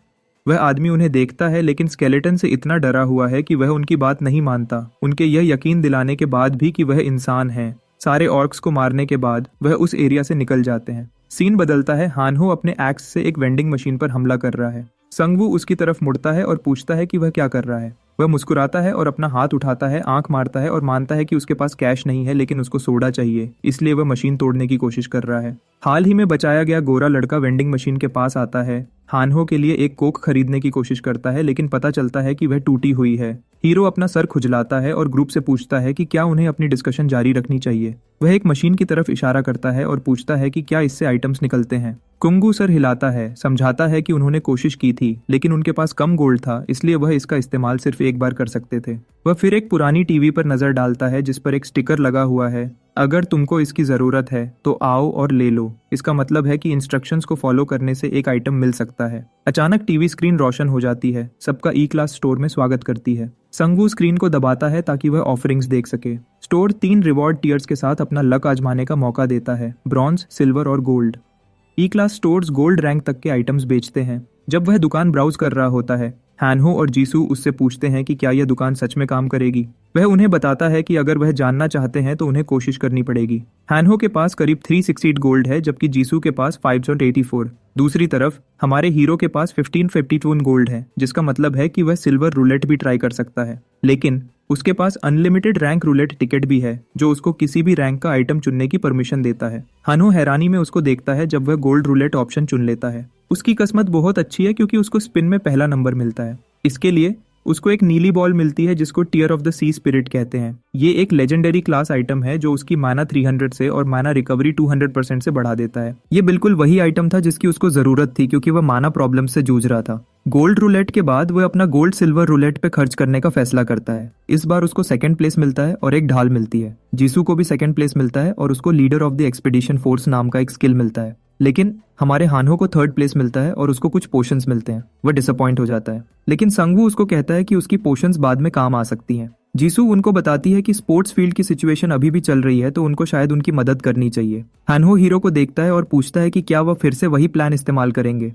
वह आदमी उन्हें देखता है, लेकिन स्केलेटन से इतना डरा हुआ है कि वह उनकी बात नहीं मानता। उनके यह यकीन दिलाने के बाद भी कि वह इंसान है। सारे ऑर्क्स को मारने के बाद वह उस एरिया से निकल जाते हैं। सीन बदलता है। हानहो अपने एक्स से एक वेंडिंग मशीन पर हमला कर रहा है। संगवू उसकी तरफ मुड़ता है और पूछता है कि वह क्या कर रहा है। वह मुस्कुराता है और अपना हाथ उठाता है, आंख मारता है और मानता है कि उसके पास कैश नहीं है, लेकिन उसको सोडा चाहिए, इसलिए वह मशीन तोड़ने की कोशिश कर रहा है। हाल ही में बचाया गया गोरा लड़का वेंडिंग मशीन के पास आता है। हानहो के लिए एक कोक खरीदने की कोशिश करता है, लेकिन पता चलता है कि वह टूटी हुई है। हीरो अपना सर खुजलाता है और ग्रुप से पूछता है कि क्या उन्हें अपनी डिस्कशन जारी रखनी चाहिए। वह एक मशीन की तरफ इशारा करता है और पूछता है कि क्या इससे आइटम्स निकलते हैं। कुंगू सर हिलाता है, समझाता है कि उन्होंने कोशिश की थी लेकिन उनके पास कम गोल्ड था, इसलिए वह इसका इस्तेमाल सिर्फ एक बार कर सकते थे। वह फिर एक पुरानी टीवी पर नजर डालता है जिस पर एक स्टिकर लगा हुआ है, अगर तुमको इसकी जरूरत है तो आओ और ले लो। इसका मतलब है कि इंस्ट्रक्शंस को फॉलो करने से एक आइटम मिल सकता है। अचानक टीवी स्क्रीन रोशन हो जाती है, सबका ई क्लास स्टोर में स्वागत करती है। संगू स्क्रीन को दबाता है ताकि वह ऑफरिंग्स देख सके। स्टोर 3 रिवॉर्ड टियर्स के साथ अपना लक आजमाने का मौका देता है, ब्रॉन्ज, सिल्वर और गोल्ड। ई क्लास स्टोर्स गोल्ड रैंक तक के आइटम्स बेचते हैं। जब वह दुकान ब्राउज कर रहा होता है, हैनहो और जीसू उससे पूछते हैं कि क्या यह दुकान सच में काम करेगी। वह उन्हें बताता है कि अगर वह जानना चाहते हैं तो उन्हें कोशिश करनी पड़ेगी। हैनहो के पास करीब 360 गोल्ड है जबकि जीसू के पास 584। दूसरी तरफ हमारे हीरो के पास 1552 गोल्ड है, जिसका मतलब है कि वह सिल्वर रूलेट भी ट्राई कर सकता है। लेकिन उसके पास अनलिमिटेड रैंक रूलेट टिकट भी है जो उसको किसी भी रैंक का आइटम चुनने की परमिशन देता है। हानो हैरानी में उसको देखता है जब वह गोल्ड रूलेट ऑप्शन चुन लेता है। उसकी किस्मत बहुत अच्छी है क्योंकि उसको स्पिन में पहला नंबर मिलता है। इसके लिए उसको एक नीली बॉल मिलती है जिसको tear of the sea spirit कहते हैं। ये एक लेजेंडरी क्लास आइटम है जो उसकी माना 300 से और माना रिकवरी 200% से बढ़ा देता है। ये बिल्कुल वही आइटम था जिसकी उसको जरूरत थी क्योंकि वह माना प्रॉब्लम से जूझ रहा था। गोल्ड रूलेट के बाद वह अपना गोल्ड सिल्वर रूलेट पे खर्च करने का फैसला करता है। इस बार उसको सेकंड प्लेस मिलता है और एक ढाल मिलती है। जीसू को भी सेकंड प्लेस मिलता है और उसको leader of the expedition force नाम का एक स्किल मिलता है। लेकिन हमारे हानो को थर्ड प्लेस मिलता है और उसको कुछ पोशंस मिलते हैं। वह डिसअपॉइंट हो जाता है, लेकिन संगू उसको कहता है कि उसकी पोशंस बाद में काम आ सकती हैं। जीसू उनको बताती है कि स्पोर्ट्स फील्ड की सिचुएशन अभी भी चल रही है तो उनको शायद उनकी मदद करनी चाहिए। हानो हीरो को देखता है और पूछता है कि क्या वह फिर से वही प्लान इस्तेमाल करेंगे।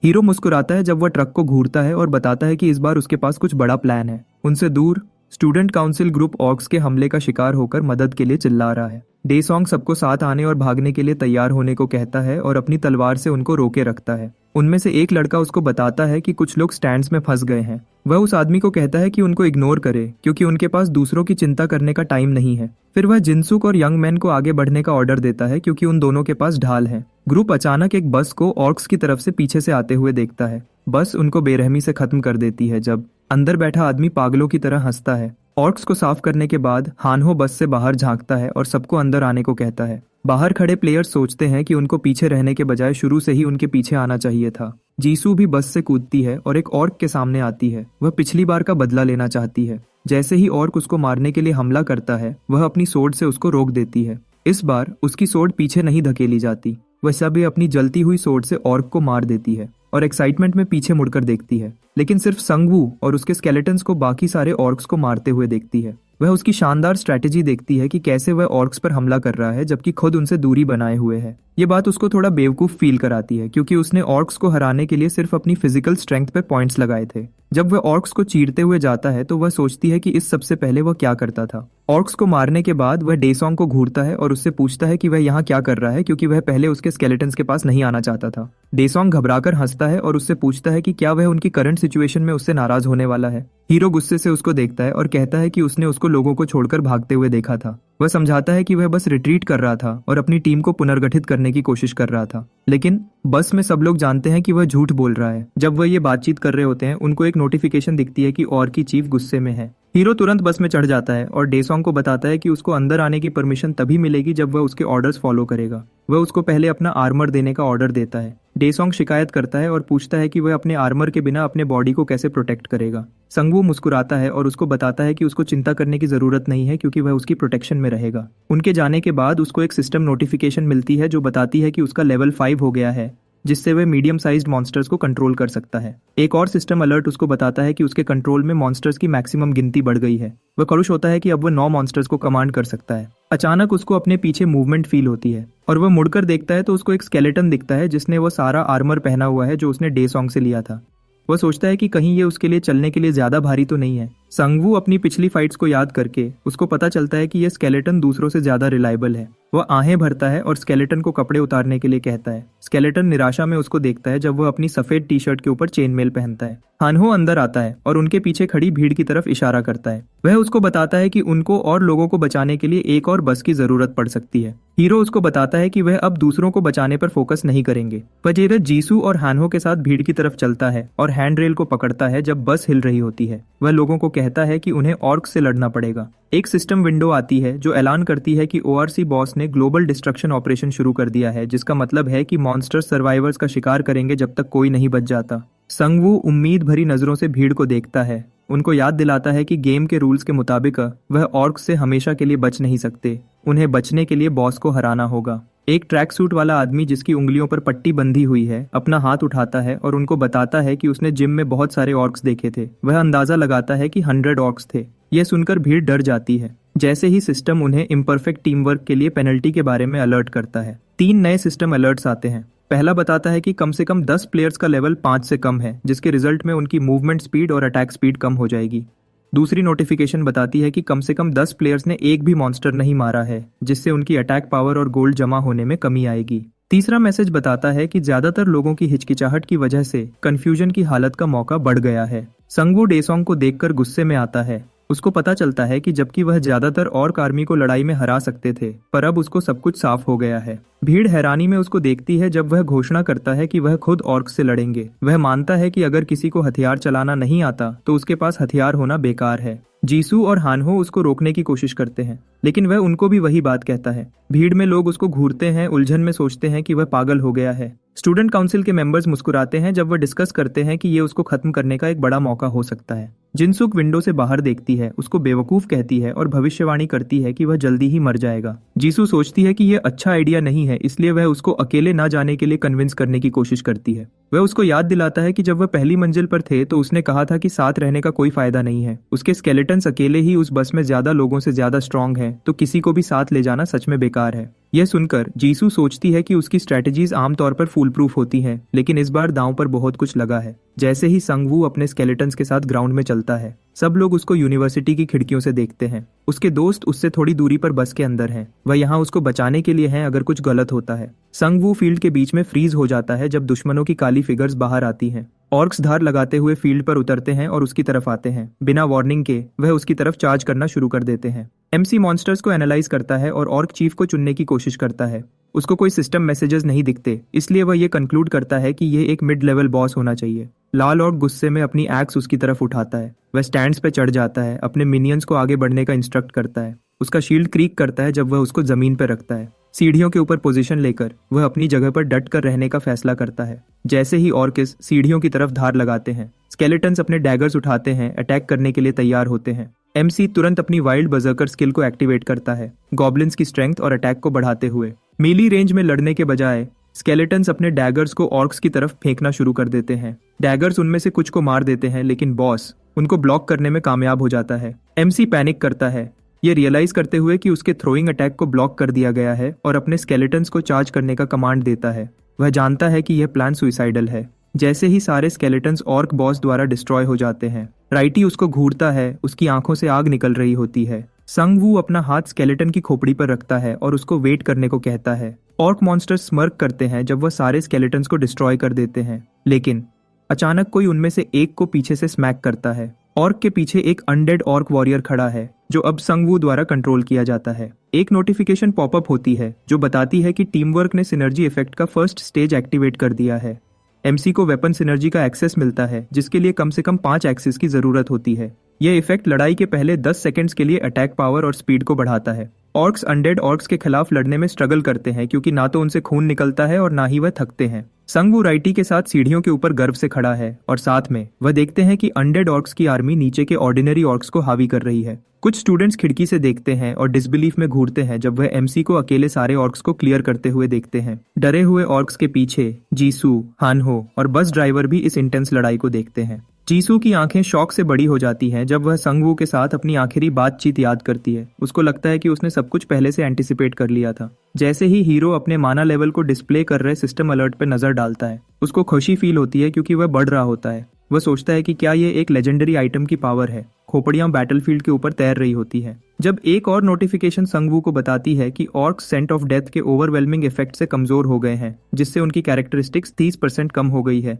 हीरो मुस्कुराता है जब वह ट्रक को घूरता है और बताता है कि इस बार उसके पास कुछ बड़ा प्लान है। उनसे दूर स्टूडेंट काउंसिल ग्रुप ऑर्क्स के हमले का शिकार होकर मदद के लिए चिल्ला रहा है। डेसोंग सबको साथ आने और भागने के लिए तैयार होने को कहता है और अपनी तलवार से उनको रोके रखता है। उनमें से एक लड़का उसको बताता है कि कुछ लोग स्टैंड्स में फंस गए हैं। वह उस आदमी को कहता है कि उनको इग्नोर करे क्योंकि उनके पास दूसरों की चिंता करने का टाइम नहीं है। फिर वह जिनसुक और यंग मैन को आगे बढ़ने का ऑर्डर देता है क्योंकि उन दोनों के पास ढाल है। ग्रुप अचानक एक बस को ऑर्क्स की तरफ से पीछे से आते हुए देखता है। बस उनको बेरहमी से खत्म कर देती है जब अंदर बैठा आदमी पागलों की तरह हंसता है। ऑर्क्स को साफ करने के बाद हानहो बस से बाहर झांकता है और सबको अंदर आने को कहता है। बाहर खड़े प्लेयर्स सोचते हैं कि उनको पीछे रहने के बजाय शुरू से ही उनके पीछे आना चाहिए था। जीसू भी बस से कूदती है और एक ऑर्क के सामने आती है। वह पिछली बार का बदला लेना चाहती है। जैसे ही ऑर्क उसको मारने के लिए हमला करता है, वह अपनी सोर्ड से उसको रोक देती है। इस बार उसकी सोर्ड पीछे नहीं धकेली जाती। वह सभी अपनी जलती हुई सोर्ड से ऑर्क को मार देती है और एक्साइटमेंट में पीछे मुड़कर देखती है, लेकिन सिर्फ संगवू और उसके स्केलेटन्स को बाकी सारे ऑर्क्स को मारते हुए देखती है। वह उसकी शानदार स्ट्रैटेजी देखती है कि कैसे वह ऑर्क्स पर हमला कर रहा है जबकि खुद उनसे दूरी बनाए हुए है। ये बात उसको थोड़ा बेवकूफ फील कराती है क्योंकि उसने ऑर्क्स को हराने के लिए सिर्फ अपनी फिजिकल स्ट्रेंथ पे पॉइंट्स लगाए थे। जब वह ऑर्क्स को चीरते हुए जाता है तो वह सोचती है कि इस सबसे पहले वह क्या करता था। ऑर्क्स को मारने के बाद वह डेसोंग को घूरता है और उससे पूछता है कि वह यहाँ क्या कर रहा है क्योंकि वह पहले उसके स्केलेटन्स के पास नहीं आना चाहता था। डेसोंग घबराकर हंसता है और उससे पूछता है कि क्या वह उनकी करंट सिचुएशन में उससे नाराज होने वाला है। हीरो गुस्से से उसको देखता है और कहता है कि उसने उसको लोगों को छोड़कर भागते हुए देखा था। वह समझाता है कि वह बस रिट्रीट कर रहा था और अपनी टीम को पुनर्गठित करने की कोशिश कर रहा था, लेकिन बस में सब लोग जानते हैं कि वह झूठ बोल रहा है। जब वह ये बातचीत कर रहे होते हैं, उनको एक नोटिफिकेशन दिखती है कि और की चीफ गुस्से में है। हीरो तुरंत बस में चढ़ जाता है और डेसोंग को बताता है कि उसको अंदर आने की परमिशन तभी मिलेगी जब वह उसके ऑर्डर्स फॉलो करेगा। वह उसको पहले अपना आर्मर देने का ऑर्डर देता है। डेसोंग शिकायत करता है और पूछता है कि वह अपने आर्मर के बिना अपने बॉडी को कैसे प्रोटेक्ट करेगा। संगवू मुस्कुराता है और उसको बताता है कि उसको चिंता करने की जरूरत नहीं है क्योंकि वह उसकी प्रोटेक्शन में रहेगा। उनके जाने के बाद उसको एक सिस्टम नोटिफिकेशन मिलती है जो बताती है कि उसका लेवल 5 हो गया है, जिससे वह मीडियम साइज्ड मॉन्स्टर्स को कंट्रोल कर सकता है। एक और सिस्टम अलर्ट उसको बताता है कि उसके कंट्रोल में मॉन्स्टर्स की मैक्सिमम गिनती बढ़ गई है। वह खुश होता है कि अब वह 9 मॉन्स्टर्स को कमांड कर सकता है। अचानक उसको अपने पीछे मूवमेंट फील होती है और वह मुड़कर देखता है तो उसको एक स्केलेटन दिखता है जिसने वो सारा आर्मर पहना हुआ है जो उसने डेसोंग से लिया था। वह सोचता है कि कहीं ये उसके लिए चलने के लिए ज्यादा भारी तो नहीं है। संगवू अपनी पिछली फाइट्स को याद करके उसको पता चलता है कि यह स्केलेटन दूसरों से ज्यादा रिलायबल है। वह आहें भरता है और स्केलेटन को कपड़े उतारने के लिए कहता है। स्केलेटन निराशा में उसको देखता है जब वह अपनी सफेद टी शर्ट के ऊपर चेन मेल पहनता है। हानहो अंदर आता है और उनके पीछे खड़ी भीड़ की तरफ इशारा करता है। वह उसको बताता है कि उनको और लोगों को बचाने के लिए एक और बस की जरूरत पड़ सकती है। हीरो उसको बताता है कि वह अब दूसरों को बचाने पर फोकस नहीं करेंगे। वह जीसू और हानहो के साथ भीड़ की तरफ चलता है और हैंड रेल को पकड़ता है जब बस हिल रही होती है। वह लोगों को कहता है कि उन्हें ऑर्क से लड़ना पड़ेगा। एक सिस्टम विंडो आती है जो ऐलान करती है कि ओआरसी बॉस ने ग्लोबल डिस्ट्रक्शन ऑपरेशन शुरू कर दिया है, जिसका मतलब है कि मॉन्स्टर सर्वाइवर्स का शिकार करेंगे जब तक कोई नहीं बच जाता। संगवू उम्मीद भरी नजरों से भीड़ को देखता है, उनको याद दिलाता है कि गेम के रूल्स के मुताबिक वह ऑर्क्स से हमेशा के लिए बच नहीं सकते, उन्हें बचने के लिए बॉस को हराना होगा। एक ट्रैक सूट वाला आदमी जिसकी उंगलियों पर पट्टी बंधी हुई है अपना हाथ उठाता है और उनको बताता है कि उसने जिम में बहुत सारे ऑर्क्स देखे थे। वह अंदाजा लगाता है कि 100 ऑर्क्स थे। यह सुनकर भीड़ डर जाती है। जैसे ही सिस्टम उन्हें इम्परफेक्ट टीम वर्क के लिए पेनल्टी के बारे में अलर्ट करता है। 3 नए सिस्टम अलर्ट्स आते हैं। पहला बताता है कि कम से कम 10 प्लेयर्स का लेवल 5 से कम है, जिसके रिजल्ट में उनकी मूवमेंट स्पीड और अटैक स्पीड कम हो जाएगी। दूसरी नोटिफिकेशन बताती है कि कम से कम 10 प्लेयर्स ने एक भी मॉन्स्टर नहीं मारा है, जिससे उनकी अटैक पावर और गोल्ड जमा होने में कमी आएगी। तीसरा मैसेज बताता है कि ज्यादातर लोगों की हिचकिचाहट की वजह से कंफ्यूजन की हालत का मौका बढ़ गया है। संगवू डेसोंग को देखकर गुस्से में आता है। उसको पता चलता है कि जबकि वह ज्यादातर ऑर्क आर्मी को लड़ाई में हरा सकते थे, पर अब उसको सब कुछ साफ हो गया है। भीड़ हैरानी में उसको देखती है जब वह घोषणा करता है कि वह खुद ऑर्क से लड़ेंगे। वह मानता है कि अगर किसी को हथियार चलाना नहीं आता तो उसके पास हथियार होना बेकार है। जीसू और हानहो उसको रोकने की कोशिश करते हैं, लेकिन वह उनको भी वही बात कहता है। भीड़ में लोग उसको घूरते हैं, उलझन में सोचते हैं कि वह पागल हो गया है। स्टूडेंट काउंसिल के मेंबर्स मुस्कुराते हैं जब वह डिस्कस करते हैं कि ये उसको खत्म करने का एक बड़ा मौका हो सकता है। जिनसुक विंडो से बाहर देखती है, उसको बेवकूफ कहती है और भविष्यवाणी करती है कि वह जल्दी ही मर जाएगा। जीसू सोचती है कि यह अच्छा आइडिया नहीं है, इसलिए वह उसको अकेले ना जाने के लिए कन्विंस करने की कोशिश करती है। वह उसको याद दिलाता है कि जब वह पहली मंजिल पर थे तो उसने कहा था कि साथ रहने का कोई फायदा नहीं है। उसके स्केलेटन्स अकेले ही उस बस में ज्यादा लोगों से ज्यादा स्ट्रांग हैं, तो किसी को भी साथ ले जाना सच में बेकार है। यह सुनकर जीसू सोचती है कि उसकी स्ट्रेटजीज आमतौर पर फूल प्रूफ होती हैं, लेकिन इस बार दांव पर बहुत कुछ लगा है। जैसे ही संगवू अपने स्केलेटन्स के साथ ग्राउंड में चलता है, सब लोग उसको यूनिवर्सिटी की खिड़कियों से देखते हैं। उसके दोस्त उससे थोड़ी दूरी पर बस के अंदर हैं। वह यहाँ उसको बचाने के लिए हैं अगर कुछ गलत होता है। संगवू फील्ड के बीच में फ्रीज हो जाता है जब दुश्मनों की काली फिगर्स बाहर आती हैं। ऑर्क्स धार लगाते हुए फील्ड पर उतरते हैं और उसकी तरफ आते हैं। बिना वार्निंग के वह उसकी तरफ चार्ज करना शुरू कर देते हैं। एमसी मॉन्स्टर्स को एनालाइज करता है और ऑर्क चीफ को चुनने की कोशिश करता है। उसको कोई सिस्टम मैसेजेस नहीं दिखते, इसलिए वह ये कंक्लूड करता है कि यह एक मिड लेवल बॉस होना चाहिए। लाल ऑर्क गुस्से में अपनी एक्स उसकी तरफ उठाता है। वह स्टैंड्स पे चढ़ जाता है, अपने मिनियंस को आगे बढ़ने का इंस्ट्रक्ट करता है। उसका शील्ड क्रीक करता है जब वह उसको जमीन पर रखता है। सीढ़ियों के ऊपर पोजीशन लेकर वह अपनी जगह पर डट कर रहने का फैसला करता है। जैसे ही ऑर्किस सीढ़ियों की तरफ धार लगाते हैं, स्केलेटन्स अपने डैगर्स उठाते हैं, अटैक करने के लिए तैयार होते हैं। एमसी तुरंत अपनी वाइल्ड बजर्कर स्किल को एक्टिवेट करता है, गॉब्लिन्स की स्ट्रेंथ और अटैक को बढ़ाते हुए। मीली रेंज में लड़ने के बजाय स्केलेटन्स अपने डैगर्स को ऑर्क्स की तरफ फेंकना शुरू कर देते हैं। डैगर्स उनमें से कुछ को मार देते हैं, लेकिन बॉस उनको ब्लॉक करने में कामयाब हो जाता है। एमसी पैनिक करता है, ये रियलाइज करते हुए कि उसके थ्रोइंग अटैक को ब्लॉक कर दिया गया है, और अपने स्केलेटन्स को चार्ज करने का कमांड देता है। वह जानता है कि यह प्लान सुइसाइडल है। जैसे ही सारे स्केलेटन्स ऑर्क बॉस द्वारा डिस्ट्रॉय हो जाते हैं, राइटी उसको घूरता है, उसकी आंखों से आग निकल रही होती है। संगवू अपना हाथ स्केलेटन की खोपड़ी पर रखता है और उसको वेट करने को कहता है। ऑर्क मॉन्स्टर स्मर्क करते हैं जब वह सारे स्केलेटन्स को डिस्ट्रॉय कर देते हैं, लेकिन अचानक कोई उनमें से एक को पीछे से स्मैक करता है। ऑर्क के पीछे एक अनडेड ऑर्क वॉरियर खड़ा है, जो अब संगवू द्वारा कंट्रोल किया जाता है। एक नोटिफिकेशन पॉपअप होती है जो बताती है कि टीम वर्क ने सिनर्जी इफेक्ट का फर्स्ट स्टेज एक्टिवेट कर दिया है। एमसी को वेपन सिनर्जी का एक्सेस मिलता है, जिसके लिए कम से कम 5 एक्सेस की जरूरत होती है। यह इफेक्ट लड़ाई के पहले 10 सेकंड्स के लिए अटैक पावर और स्पीड को बढ़ाता है। ऑर्क्स अनडेड ऑर्क्स के खिलाफ लड़ने में स्ट्रगल करते हैं, क्योंकि ना तो उनसे खून निकलता है और ना ही वह थकते हैं। संगवू राइटी के साथ सीढ़ियों के ऊपर गर्व से खड़ा है, और साथ में वह देखते हैं कि अनडेड ऑर्क्स की आर्मी नीचे के ऑर्डिनरी ऑर्क्स को हावी कर रही है। कुछ स्टूडेंट्स खिड़की से देखते हैं और डिसबिलीफ में घूरते हैं जब वह एमसी को अकेले सारे ऑर्क्स को क्लियर करते हुए देखते हैं। डरे हुए ऑर्क्स के पीछे जीसू, हानहो और बस ड्राइवर भी इस इंटेंस लड़ाई को देखते हैं। जीसू की आंखें शौक से बड़ी हो जाती हैं जब वह संगवू के साथ अपनी आखिरी बातचीत याद करती है। उसको लगता है कि उसने सब कुछ पहले से एंटिसिपेट कर लिया था। जैसे ही हीरो अपने माना लेवल को डिस्प्ले कर रहे सिस्टम अलर्ट पर नजर डालता है, उसको खुशी फील होती है, क्योंकि वह बढ़ रहा होता है। वह सोचता है कि क्या ये एक लेजेंडरी आइटम की पावर है। खोपड़ियां बैटलफील्ड के ऊपर तैर रही होती है, जब एक और नोटिफिकेशन संगवू को बताती है कि ऑर्क्स सेंट ऑफ डेथ के ओवरवेलमिंग इफेक्ट से कमजोर हो गए हैं, जिससे उनकी कैरेक्टरिस्टिक्स 30% कम हो गई है।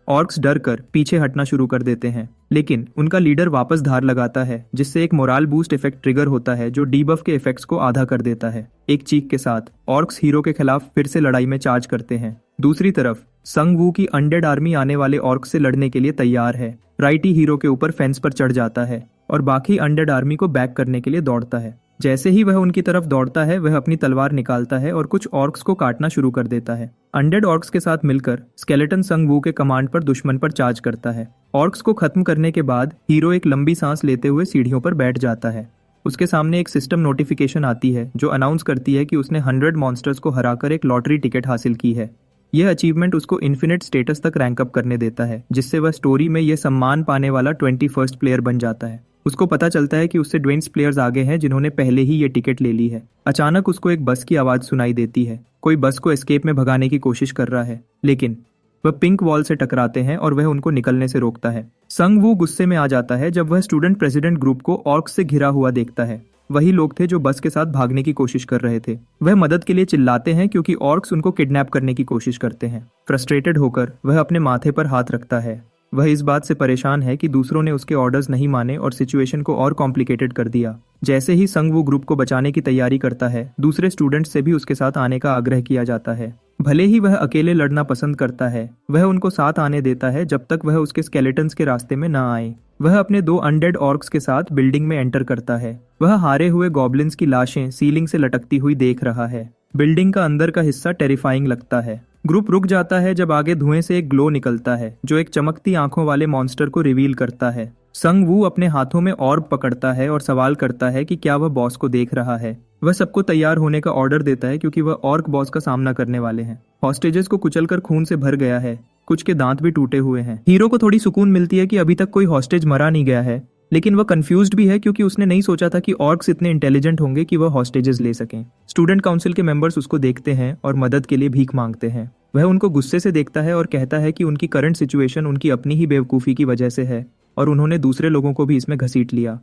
ऑर्क्स डर कर पीछे हटना शुरू कर देते हैं, लेकिन उनका लीडर वापस धार लगाता है, जिससे एक मोराल बूस्ट इफेक्ट ट्रिगर होता है जो डीबफ के इफेक्ट्स को आधा कर देता है। एक चीख के साथ ऑर्क्स हीरो के खिलाफ फिर से लड़ाई में चार्ज करते हैं। दूसरी तरफ संगवू की अनडेड आर्मी आने वाले ऑर्क्स से लड़ने के लिए तैयार है। राइटी हीरो के ऊपर फेंस पर चढ़ जाता है और बाकी अनडेड आर्मी को बैक करने के लिए दौड़ता है। जैसे ही वह उनकी तरफ दौड़ता है वह अपनी तलवार निकालता है और कुछ ऑर्क्स को काटना शुरू कर देता है। अनडेड ऑर्क्स के साथ मिलकर स्केलेटन संग वू के कमांड पर दुश्मन पर चार्ज करता है। ऑर्क्स को खत्म करने के बाद हीरो एक लंबी सांस लेते हुए सीढ़ियों पर बैठ जाता है। उसके सामने एक सिस्टम नोटिफिकेशन आती है जो अनाउंस करती है कि उसने 100 मॉन्स्टर्स को हराकर एक लॉटरी टिकट हासिल की है। यह अचीवमेंट उसको इन्फिनिट स्टेटस तक रैंक अप करने देता है, जिससे वह स्टोरी में यह सम्मान पाने वाला 21st प्लेयर बन जाता है। उसको पता चलता है कि उससे 20 प्लेयर्स आगे हैं जिन्होंने पहले ही ये टिकट ले ली है। अचानक उसको एक बस की आवाज सुनाई देती है। कोई बस को एस्केप में भगाने की कोशिश कर रहा है, लेकिन वह पिंक वॉल से टकराते हैं और वह उनको निकलने से रोकता है। संग वू गुस्से में आ जाता है जब वह स्टूडेंट प्रेसिडेंट ग्रुप को ऑर्क्स से घिरा हुआ देखता है। वही लोग थे जो बस के साथ भागने की कोशिश कर रहे थे। वह मदद के लिए चिल्लाते हैं क्योंकि ऑर्क्स उनको किडनैप करने की कोशिश करते हैं। फ्रस्ट्रेटेड होकर वह अपने माथे पर हाथ रखता है। वह इस बात से परेशान है कि दूसरों ने उसके ऑर्डर्स नहीं माने और सिचुएशन को और कॉम्प्लिकेटेड कर दिया। जैसे ही संग वू ग्रुप को बचाने की तैयारी करता है, दूसरे स्टूडेंट्स से भी उसके साथ आने का आग्रह किया जाता है। भले ही वह अकेले लड़ना पसंद करता है, वह उनको साथ आने देता है जब तक वह उसके स्केलेटन्स के रास्ते में न आए। वह अपने 2 अनडेड ऑर्क्स के साथ बिल्डिंग में एंटर करता है। वह हारे हुए गॉब्लिन्स की लाशें सीलिंग से लटकती हुई देख रहा है। बिल्डिंग का अंदर का हिस्सा टेरिफाइंग लगता है। ग्रुप रुक जाता है जब आगे धुएं से एक ग्लो निकलता है जो एक चमकती आंखों वाले मॉन्स्टर को रिवील करता है। संग वू अपने हाथों में ऑर्ब पकड़ता है और सवाल करता है कि क्या वह बॉस को देख रहा है। वह सबको तैयार होने का ऑर्डर देता है क्योंकि वह ऑर्क बॉस का सामना करने वाले हैं। हॉस्टेजेस को कुचलकर खून से भर गया है, कुछ के दांत भी टूटे हुए हैं। हीरो को थोड़ी सुकून मिलती है कि अभी तक कोई हॉस्टेज मरा नहीं गया है, लेकिन वह कंफ्यूज्ड भी है क्योंकि उसने नहीं सोचा था कि ऑर्क्स इतने इंटेलिजेंट होंगे कि वह हॉस्टेजेस ले सकें। स्टूडेंट काउंसिल के मेंबर्स उसको देखते हैं और मदद के लिए भीख मांगते हैं। वह उनको गुस्से से देखता है और कहता है कि उनकी करंट सिचुएशन उनकी अपनी ही बेवकूफ़ी की वजह से है और उन्होंने दूसरे लोगों को भी इसमें घसीट लिया।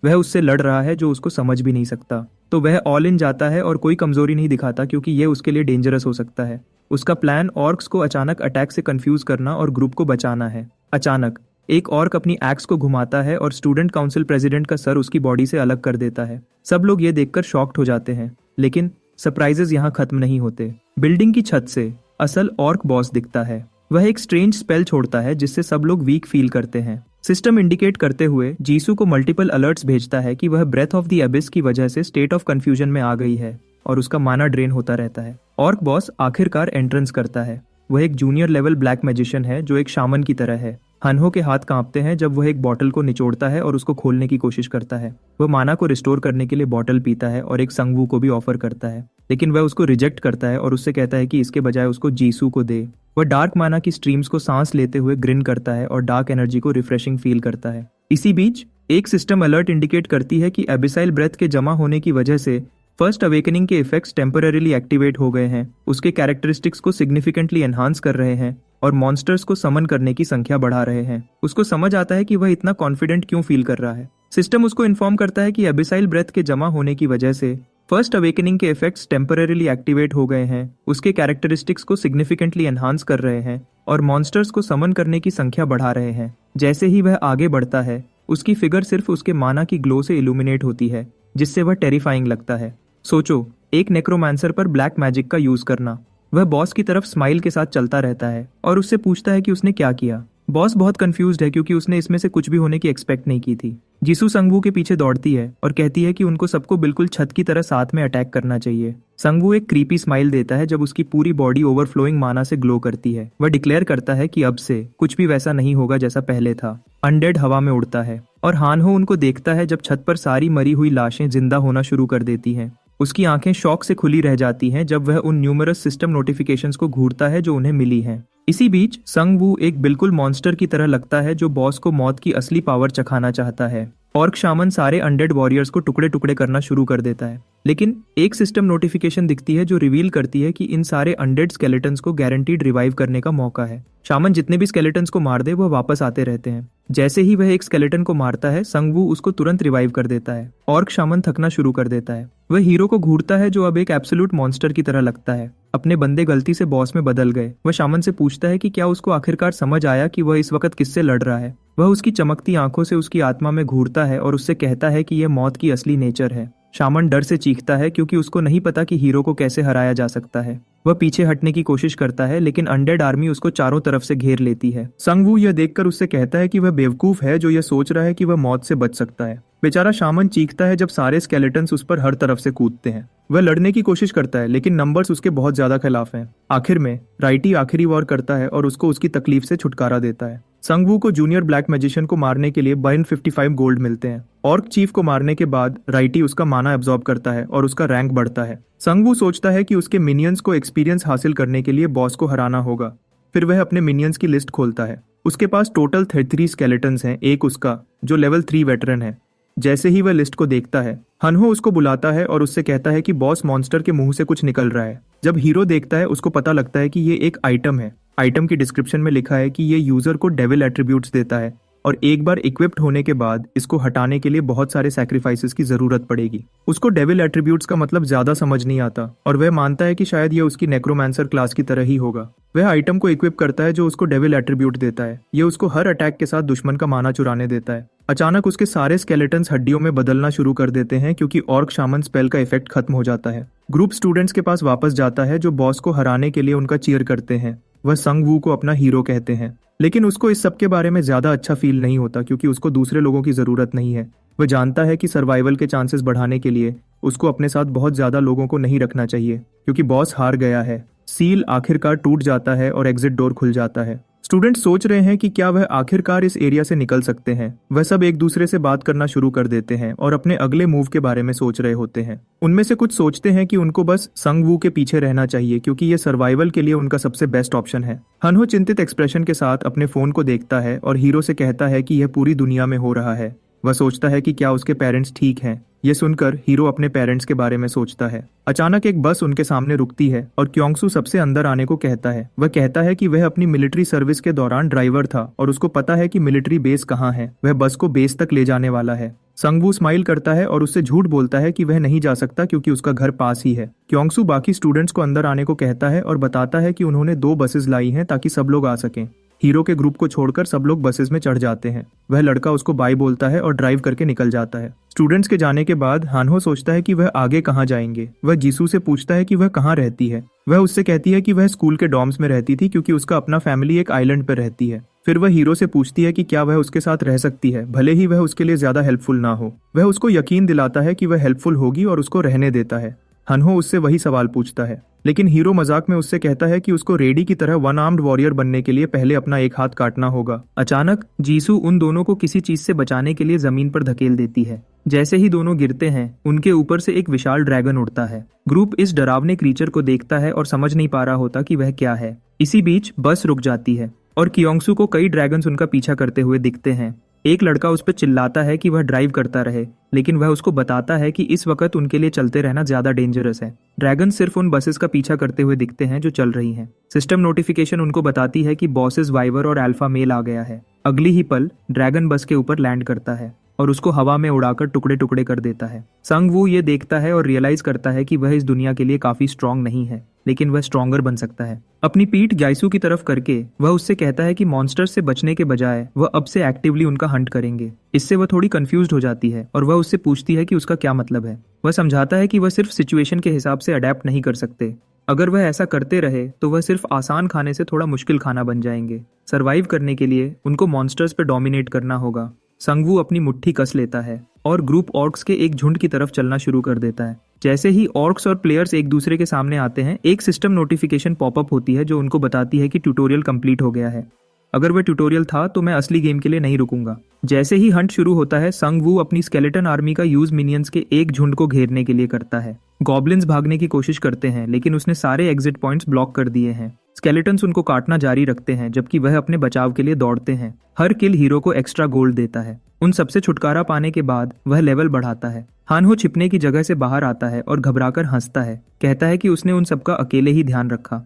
वह उससे लड़ रहा है जो उसको समझ भी नहीं सकता, तो वह ऑल इन जाता है और कोई कमजोरी नहीं दिखाता क्योंकि यह उसके लिए डेंजरस हो सकता है। उसका प्लान ऑर्क्स को अचानक अटैक से कंफ्यूज करना और ग्रुप को बचाना है। अचानक एक ऑर्क अपनी एक्स को घुमाता है और स्टूडेंट काउंसिल प्रेसिडेंट का सर उसकी बॉडी से अलग कर देता है। सब लोग ये देखकर शॉक्ड हो जाते हैं, लेकिन सरप्राइजेस यहाँ खत्म नहीं होते। बिल्डिंग की छत से असल ऑर्क बॉस दिखता है। वह एक स्ट्रेंज स्पेल छोड़ता है जिससे सब लोग वीक फील करते हैं। सिस्टम इंडिकेट करते हुए जीसू को मल्टीपल अलर्ट्स भेजता है कि वह ब्रेथ ऑफ द एबिस की वजह से स्टेट ऑफ कंफ्यूजन में आ गई है और उसका माना ड्रेन होता रहता है। ऑर्क बॉस आखिरकार एंट्रेंस करता है। वह एक जूनियर लेवल ब्लैक मैजिशियन है जो एक शामन की तरह है। हनहो के हाथ कांपते हैं जब वह एक बॉटल को निचोड़ता है और उसको खोलने की कोशिश करता है। वह माना को रिस्टोर करने के लिए बॉटल पीता है और एक संगवू को भी ऑफर करता है, लेकिन वह उसको रिजेक्ट करता है और उससे कहता है कि इसके बजाय उसको जीसू को दे। वह डार्क माना की स्ट्रीम्स को सांस लेते हुए ग्रिन करता है और डार्क एनर्जी को रिफ्रेशिंग फील करता है। इसी बीच एक सिस्टम अलर्ट इंडिकेट करती है कि एबिसाइल ब्रेथ के जमा होने की वजह से फर्स्ट अवेकनिंग के इफेक्ट्स टेम्पररीली एक्टिवेट हो गए हैं, उसके कैरेक्टरिस्टिक्स को सिग्निफिकेंटली एनहांस कर रहे हैं और मॉन्स्टर्स को समन करने की संख्या बढ़ा रहे हैं। उसको समझ आता है कि वह इतना कॉन्फिडेंट क्यों फील कर रहा है। सिस्टम उसको इन्फॉर्म करता है कि एबिसाइल ब्रेथ के जमा होने की वजह से फर्स्ट अवेकनिंग के इफेक्ट्स टेम्पररीली एक्टिवेट हो गए हैं, उसके कैरेक्टरिस्टिक्स को सिग्निफिकेंटली एनहांस कर रहे हैं और मॉन्स्टर्स को समन करने की संख्या बढ़ा रहे हैं। जैसे ही वह आगे बढ़ता है, उसकी फिगर सिर्फ उसके माना की ग्लो से इल्यूमिनेट होती है, जिससे वह टेरिफाइंग लगता है। सोचो, एक नेक्रोमांसर पर ब्लैक मैजिक का यूज करना। वह बॉस की तरफ स्माइल के साथ चलता रहता है और उससे पूछता है कि उसने क्या किया। बॉस बहुत कंफ्यूज्ड है क्योंकि उसने इसमें से कुछ भी होने की एक्सपेक्ट नहीं की थी। जीसू संगवू के पीछे दौड़ती है और कहती है कि उनको सबको बिल्कुल छत की तरह साथ में अटैक करना चाहिए। संगवू एक क्रीपी स्माइल देता है जब उसकी पूरी बॉडी ओवरफ्लोइंग माना से ग्लो करती है। वह डिक्लेयर करता है कि अब से कुछ भी वैसा नहीं होगा जैसा पहले था। अनडेड हवा में उड़ता है और हानहो उनको देखता है जब छत पर सारी मरी हुई लाशें जिंदा होना शुरू कर देती हैं। उसकी आंखें शॉक से खुली रह जाती हैं जब वह उन न्यूमरस सिस्टम नोटिफिकेशंस को घूरता है जो उन्हें मिली हैं। इसी बीच संगवू एक बिल्कुल मॉन्स्टर की तरह लगता है जो बॉस को मौत की असली पावर चखाना चाहता है। ऑर्क शामन सारे अनडेड वॉरियर्स को टुकड़े टुकड़े करना शुरू कर देता है, लेकिन एक सिस्टम नोटिफिकेशन दिखती है जो रिवील करती है कि इन सारे अनडेड स्केलेटन्स को गारंटीड रिवाइव करने का मौका है। शामन जितने भी स्केलेटन्स को मार दे वह वापस आते रहते हैं। जैसे ही वह एक स्केलेटन को मारता है, संगवू उसको तुरंत रिवाइव कर देता है। ऑर्क शामन थकना शुरू कर देता है। वह हीरो को घूरता है जो अब एक एब्सोल्यूट मॉन्स्टर की तरह लगता है। अपने बंदे गलती से बॉस में बदल गए। वह शामन से पूछता है कि क्या उसको आखिरकार समझ आया कि वह इस वक्त किससे लड़ रहा है। वह उसकी चमकती आंखों से उसकी आत्मा में घूरता है और उससे कहता है कि यह मौत की असली नेचर है। शामन डर से चीखता है क्योंकि उसको नहीं पता कि हीरो को कैसे हराया जा सकता है। वह पीछे हटने की कोशिश करता है लेकिन अनडेड आर्मी उसको चारों तरफ से घेर लेती है। संगवू यह देखकर उससे कहता है कि वह बेवकूफ है जो यह सोच रहा है कि वह मौत से बच सकता है। बेचारा शामन चीखता है जब सारे स्केलेटन्स उस पर हर तरफ से कूदते हैं। वह लड़ने की कोशिश करता है लेकिन नंबर्स उसके बहुत ज्यादा खिलाफ हैं। आखिर में राइटी आखिरी वार करता है और उसको उसकी तकलीफ से छुटकारा देता है। संगवू को जूनियर ब्लैक मैजिशियन को मारने के लिए 155 गोल्ड मिलते हैं। ऑर्क चीफ को मारने के बाद राइटी उसका माना एब्जॉर्ब करता है और उसका रैंक बढ़ता है। संगवू सोचता है कि उसके मिनियंस को एक्सपीरियंस हासिल करने के लिए बॉस को हराना होगा। फिर वह अपने मिनियंस की लिस्ट खोलता है। उसके पास टोटल 33 स्केलेटन्स हैं, एक उसका जो लेवल 3 वेटरन है। जैसे ही वह लिस्ट को देखता है, हनहो उसको बुलाता है और उससे कहता है कि बॉस मॉन्स्टर के मुंह से कुछ निकल रहा है। जब हीरो देखता है उसको पता लगता है कि ये एक आइटम है। आइटम की डिस्क्रिप्शन में लिखा है कि ये यूजर को डेविल एट्रीब्यूट्स देता है और एक बार इक्विप्ड होने के बाद इसको हटाने के लिए बहुत सारे सैक्रिफाइसेस की जरूरत पड़ेगी। उसको डेविल एट्रीब्यूट्स का मतलब ज्यादा समझ नहीं आता और वह मानता है कि शायद यह उसकी नेक्रोमैंसर क्लास की तरह ही होगा। वह आइटम को इक्विप करता है जो उसको डेविल एट्रीब्यूट देता है। यह उसको हर अटैक के साथ दुश्मन का माना चुराने देता है। अचानक उसके सारे स्केलेटन्स हड्डियों में बदलना शुरू कर देते हैं क्योंकि ऑर्क शामन स्पेल का इफेक्ट खत्म हो जाता है। ग्रुप स्टूडेंट्स के पास वापस जाता है जो बॉस को हराने के लिए उनका चीयर करते हैं। वह संगवू को अपना हीरो कहते हैं लेकिन उसको इस सब के बारे में ज्यादा अच्छा फील नहीं होता क्योंकि उसको दूसरे लोगों की जरूरत नहीं है। वह जानता है कि सर्वाइवल के चांसेस बढ़ाने के लिए उसको अपने साथ बहुत ज्यादा लोगों को नहीं रखना चाहिए क्योंकि बॉस हार गया है। सील आखिरकार टूट जाता है और एग्जिट डोर खुल जाता है। स्टूडेंट सोच रहे हैं कि क्या वह आखिरकार इस एरिया से निकल सकते हैं। वह सब एक दूसरे से बात करना शुरू कर देते हैं और अपने अगले मूव के बारे में सोच रहे होते हैं। उनमें से कुछ सोचते हैं कि उनको बस संगवू के पीछे रहना चाहिए क्योंकि ये सर्वाइवल के लिए उनका सबसे बेस्ट ऑप्शन है। हनहो चिंतित एक्सप्रेशन के साथ अपने फोन को देखता है और हीरो से कहता है कि यह पूरी दुनिया में हो रहा है। वह सोचता है कि क्या उसके पेरेंट्स ठीक हैं। यह सुनकर हीरो अपने पेरेंट्स के बारे में सोचता है। अचानक एक बस उनके सामने रुकती है और क्योंगसू सबसे अंदर आने को कहता है। वह कहता है कि वह अपनी मिलिट्री सर्विस के दौरान ड्राइवर था और उसको पता है कि मिलिट्री बेस कहाँ है। वह बस को बेस तक ले जाने वाला है। संगवू स्माइल करता है और उससे झूठ बोलता है कि वह नहीं जा सकता क्योंकि उसका घर पास ही है। क्योंगसू बाकी स्टूडेंट्स को अंदर आने को कहता है और बताता है कि उन्होंने 2 बसेस लाई हैं ताकि सब लोग आ सकें। हीरो के ग्रुप को छोड़कर सब लोग बसेस में चढ़ जाते हैं। वह लड़का उसको बाय बोलता है और ड्राइव करके निकल जाता है। स्टूडेंट्स के जाने के बाद हानहो सोचता है कि वह आगे कहाँ जाएंगे। वह जीसू से पूछता है कि वह कहाँ रहती है। वह उससे कहती है कि वह स्कूल के डॉर्म्स में रहती थी क्योंकि उसका अपना फैमिली एक आइलैंड पर रहती है। फिर वह हीरो से पूछती है कि क्या वह उसके साथ रह सकती है भले ही वह उसके लिए ज्यादा हेल्पफुल ना हो। वह उसको यकीन दिलाता है कि वह हेल्पफुल होगी और उसको रहने देता है। हनहो उससे वही सवाल पूछता है लेकिन हीरो मजाक में उससे कहता है कि उसको रेडी की तरह 1 आर्म्ड वॉरियर बनने के लिए पहले अपना एक हाथ काटना होगा। अचानक जीसू उन दोनों को किसी चीज से बचाने के लिए जमीन पर धकेल देती है। जैसे ही दोनों गिरते हैं उनके ऊपर से एक विशाल ड्रैगन उड़ता है। ग्रुप इस डरावने क्रीचर को देखता है और समझ नहीं पा रहा होता कि वह क्या है। इसी बीच बस रुक जाती है और क्योंगसू को कई ड्रैगन्स उनका पीछा करते हुए दिखते हैं। एक लड़का उस पर चिल्लाता है कि वह ड्राइव करता रहे लेकिन वह उसको बताता है कि इस वक्त उनके लिए चलते रहना ज्यादा डेंजरस है। ड्रैगन सिर्फ उन बसेस का पीछा करते हुए दिखते हैं जो चल रही हैं। सिस्टम नोटिफिकेशन उनको बताती है कि बॉसेस वाइवर और अल्फा मेल आ गया है। अगली ही पल ड्रैगन बस के ऊपर लैंड करता है और उसको हवा में उड़ाकर टुकड़े टुकड़े कर देता है। संगवू ये देखता है और रियलाइज करता है कि वह इस दुनिया के लिए काफी स्ट्रांग नहीं है लेकिन वह स्ट्रॉन्गर बन सकता है। अपनी पीठ जाइसू की तरफ करके वह उससे कहता है कि मॉन्स्टर्स से बचने के बजाय वह अब से एक्टिवली उनका हंट करेंगे। इससे वह थोड़ी कंफ्यूज्ड हो जाती है और वह उससे पूछती है कि उसका क्या मतलब है। वह समझाता है कि वह सिर्फ सिचुएशन के हिसाब से अडेप्ट नहीं कर सकते। अगर वह ऐसा करते रहे तो वह सिर्फ आसान खाने से थोड़ा मुश्किल खाना बन जाएंगे। सर्वाइव करने के लिए उनको मॉन्स्टर्स पर डोमिनेट करना होगा। संगवू अपनी मुट्ठी कस लेता है और ग्रुप ऑर्क्स के एक झुंड की तरफ चलना शुरू कर देता है। जैसे ही ऑर्क्स और प्लेयर्स एक दूसरे के सामने आते हैं एक सिस्टम नोटिफिकेशन पॉपअप होती है जो उनको बताती है कि ट्यूटोरियल कंप्लीट हो गया है। अगर वह ट्यूटोरियल था तो मैं असली गेम के लिए नहीं रुकूंगा। जैसे ही हंट शुरू होता है संगवू अपनी स्केलेटन आर्मी का यूज मिनियंस के एक झुंड को घेरने के लिए करता है। गॉब्लिन्स भागने की कोशिश करते हैं लेकिन उसने सारे एग्जिट पॉइंट्स ब्लॉक कर दिए हैं। स्केलेटन्स उनको काटना जारी रखते हैं जबकि वह अपने बचाव के लिए दौड़ते हैं। हर किल हीरो को एक्स्ट्रा गोल्ड देता है। उन सबसे छुटकारा पाने के बाद वह लेवल बढ़ाता है। हानहो छिपने की जगह से बाहर आता है और घबराकर हंसता है। कहता है कि उसने उन सबका अकेले ही ध्यान रखा।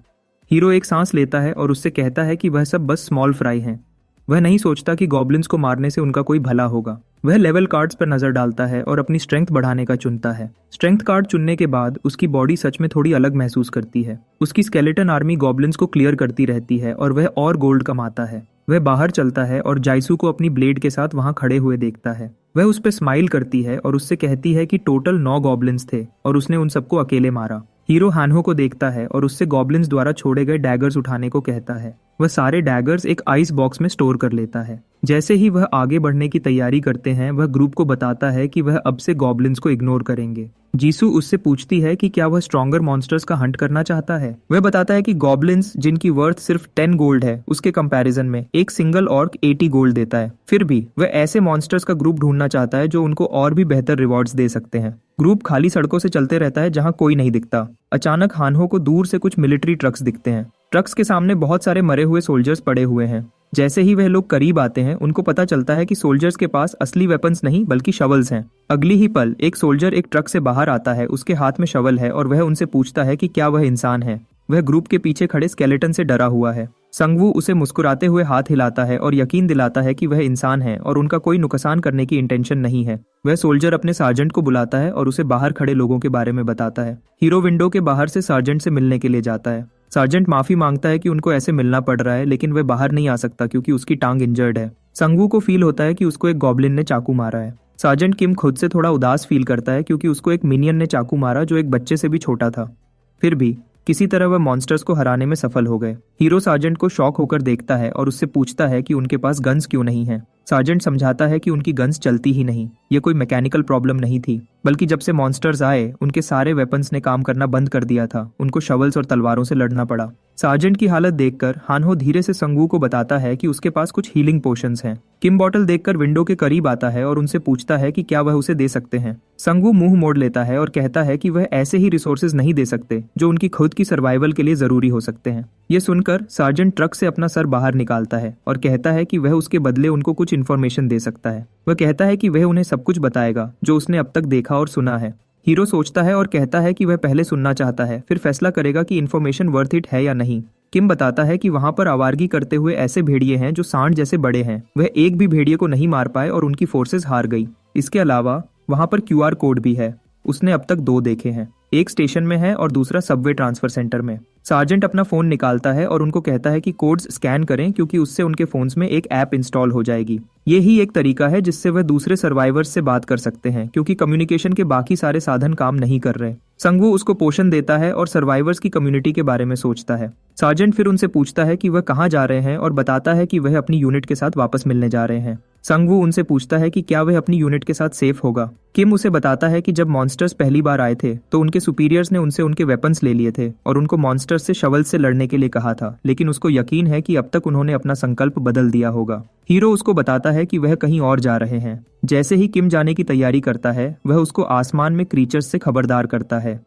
हीरो एक सांस लेता है और उससे कहता है कि वह सब बस स्मॉल फ्राई हैं। वह नहीं सोचता कि गॉब्लिन्स को मारने से उनका कोई भला होगा। वह लेवल कार्ड्स पर नजर डालता है और अपनी स्ट्रेंथ बढ़ाने का चुनता है। स्ट्रेंथ कार्ड चुनने के बाद उसकी बॉडी सच में थोड़ी अलग महसूस करती है। उसकी स्केलेटन आर्मी गॉब्लिन्स को क्लियर करती रहती है और वह और गोल्ड कमाता है। वह बाहर चलता है और जाइसू को अपनी ब्लेड के साथ वहां खड़े हुए देखता है। वह उस पर स्माइल करती है और उससे कहती है कि टोटल 9 गॉब्लिन्स थे और उसने उन सबको अकेले मारा। हीरो हानहो को देखता है और उससे गॉब्लिन्स द्वारा छोड़े गए डैगर्स उठाने को कहता है। वह सारे डैगर्स एक आइस बॉक्स में स्टोर कर लेता है। जैसे ही वह आगे बढ़ने की तैयारी करते हैं, वह ग्रुप को बताता है कि वह अब से गॉब्लिन्स को इग्नोर करेंगे। जीसू उससे पूछती है कि क्या वह स्ट्रॉन्गर मॉन्स्टर्स का हंट करना चाहता है। वह बताता है कि गॉब्लिन्स जिनकी वर्थ सिर्फ 10 गोल्ड है, उसके कंपैरिजन में एक सिंगल ऑर्क 80 गोल्ड देता है। फिर भी वह ऐसे मॉन्स्टर्स का ग्रुप ढूंढना चाहता है जो उनको और भी बेहतर रिवॉर्ड्स दे सकते हैं। ग्रुप खाली सड़कों से चलते रहता है जहां कोई नहीं दिखता। अचानक हानहो को दूर से कुछ मिलिट्री ट्रक्स दिखते हैं। ट्रक्स के सामने बहुत सारे मरे हुए सोल्जर्स पड़े हुए हैं। जैसे ही वह लोग करीब आते हैं, उनको पता चलता है कि सोल्जर्स के पास असली वेपन्स नहीं बल्कि शवल्स हैं। अगली ही पल एक सोल्जर एक ट्रक से बाहर आता है। उसके हाथ में शवल है और वह उनसे पूछता है कि क्या वह इंसान है। वह ग्रुप के पीछे खड़े स्केलेटन से डरा हुआ है। संगवू उसे मुस्कुराते हुए हाथ हिलाता है और यकीन दिलाता है कि वह इंसान है और उनका कोई नुकसान करने की इंटेंशन नहीं है। वह सोल्जर अपने सार्जेंट को बुलाता है और उसे बाहर खड़े लोगों के बारे में बताता है। हीरो विंडो के बाहर से सार्जेंट से मिलने के लिए जाता है। सार्जेंट माफी मांगता है कि उनको ऐसे मिलना पड़ रहा है, लेकिन वह बाहर नहीं आ सकता क्योंकि उसकी टांग इंजर्ड है। संगवू को फील होता है कि उसको एक गॉब्लिन ने चाकू मारा है। सार्जेंट किम खुद से थोड़ा उदास फील करता है क्योंकि उसको एक मिनियन ने चाकू मारा जो एक बच्चे से भी छोटा था। फिर भी किसी तरह वह मॉन्स्टर्स को हराने में सफल हो गए। हीरो सार्जेंट को शॉक होकर देखता है और उससे पूछता है कि उनके पास गन्स क्यों नहीं है। सार्जेंट समझाता है कि उनकी गन्स चलती ही नहीं। ये कोई मैकेनिकल प्रॉब्लम नहीं थी, बल्कि जब से मॉन्स्टर्स आए उनके सारे वेपन्स ने काम करना बंद कर दिया था। उनको शवल्स और तलवारों से लड़ना पड़ा। सार्जेंट की हालत देखकर हानहो धीरे से संगवू को बताता है कि उसके पास कुछ हीलिंग पोशंस हैं। किम बॉटल देखकर विंडो के करीब आता है और उनसे पूछता है कि क्या वह उसे दे सकते हैं। संगवू मुंह मोड़ लेता है और कहता है कि वह ऐसे ही रिसोर्सेज नहीं दे सकते जो उनकी खुद की सर्वाइवल के लिए जरूरी हो सकते हैं। ये सुनकर सार्जेंट ट्रक से अपना सर बाहर निकालता है और कहता है कि वह उसके बदले उनको कुछ इन्फॉर्मेशन दे सकता है। वह कहता है कि वह उन्हें सब कुछ बताएगा जो उसने अब तक देखा और सुना है। हीरो सोचता है और कहता है कि वह पहले सुनना चाहता है, फिर फैसला करेगा कि इन्फॉर्मेशन वर्थ इट है या नहीं। किम बताता है कि वहां पर आवारगी करते हुए ऐसे भेड़िए हैं जो सांड जैसे बड़े हैं। वह एक भी भेड़िए को नहीं मार पाए और उनकी फोर्सेस हार गई। इसके अलावा वहां पर QR कोड भी है। उसने अब तक 2 देखे हैं, एक स्टेशन में है और दूसरा सबवे ट्रांसफर सेंटर में। सार्जेंट अपना फोन निकालता है और उनको कहता है कि कोड्स स्कैन करें क्योंकि उससे उनके फोन्स में एक ऐप इंस्टॉल हो जाएगी। ये ही एक तरीका है जिससे वह दूसरे सर्वाइवर्स से बात कर सकते हैं क्योंकि कम्युनिकेशन के बाकी सारे साधन काम नहीं कर रहे। संगवू उसको पोषण देता है और सर्वाइवर्स की कम्युनिटी के बारे में सोचता है। सार्जेंट फिर उनसे पूछता है कि वह कहाँ जा रहे हैं और बताता है कि वह अपनी यूनिट के साथ वापस मिलने जा रहे हैं। संगवू उनसे पूछता है कि क्या वह अपनी यूनिट के साथ सेफ होगा। किम उसे बताता है कि जब मॉन्स्टर्स पहली बार आए थे तो उनके सुपीरियर्स ने उनसे उनके वेपन्स ले लिए थे और उनको मॉन्स्टर्स से शवल्स से लड़ने के लिए कहा था, लेकिन उसको यकीन है कि अब तक उन्होंने अपना संकल्प बदल दिया होगा। हीरो उसको बताता है कि वह कहीं और जा रहे हैं। जैसे ही किम जाने की तैयारी करता है, वह उसको आसमान में क्रीचर्स से खबरदार करता है।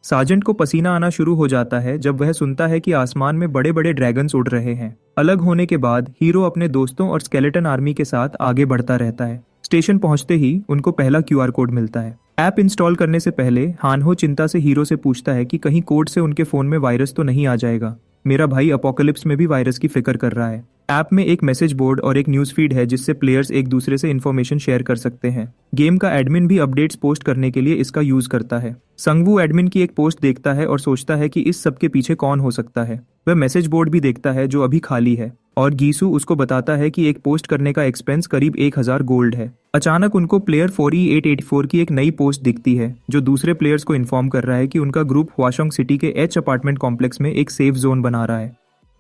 सार्जेंट को पसीना आना शुरू हो जाता है जब वह सुनता है कि आसमान में बड़े बड़े ड्रैगन्स उड़ रहे हैं। अलग होने के बाद हीरो अपने दोस्तों और स्केलेटन आर्मी के साथ आगे बढ़ता रहता है। स्टेशन पहुंचते ही उनको पहला QR कोड मिलता है। ऐप इंस्टॉल करने से पहले हानहो चिंता से हीरो से पूछता है कि कहीं कोड से उनके फोन में वायरस तो नहीं आ जाएगा। मेरा भाई अपोकलिप्स में भी वायरस की फिक्र कर रहा है। ऐप में एक मैसेज बोर्ड और एक न्यूज फीड है जिससे प्लेयर्स एक दूसरे से इन्फॉर्मेशन शेयर कर सकते हैं। गेम का एडमिन भी अपडेट्स पोस्ट करने के लिए इसका यूज करता है। संगवू एडमिन की एक पोस्ट देखता है और सोचता है कि इस सब के पीछे कौन हो सकता है। वह मैसेज बोर्ड भी देखता है जो अभी खाली है और गीसू उसको बताता है कि एक पोस्ट करने का एक्सपेंस करीब 1000 गोल्ड है। अचानक उनको प्लेयर 4884 की एक नई पोस्ट दिखती है जो दूसरे प्लेयर्स को इन्फॉर्म कर रहा है कि उनका ग्रुप हुआशोंग सिटी के H अपार्टमेंट कॉम्प्लेक्स में एक सेफ जोन बना रहा है।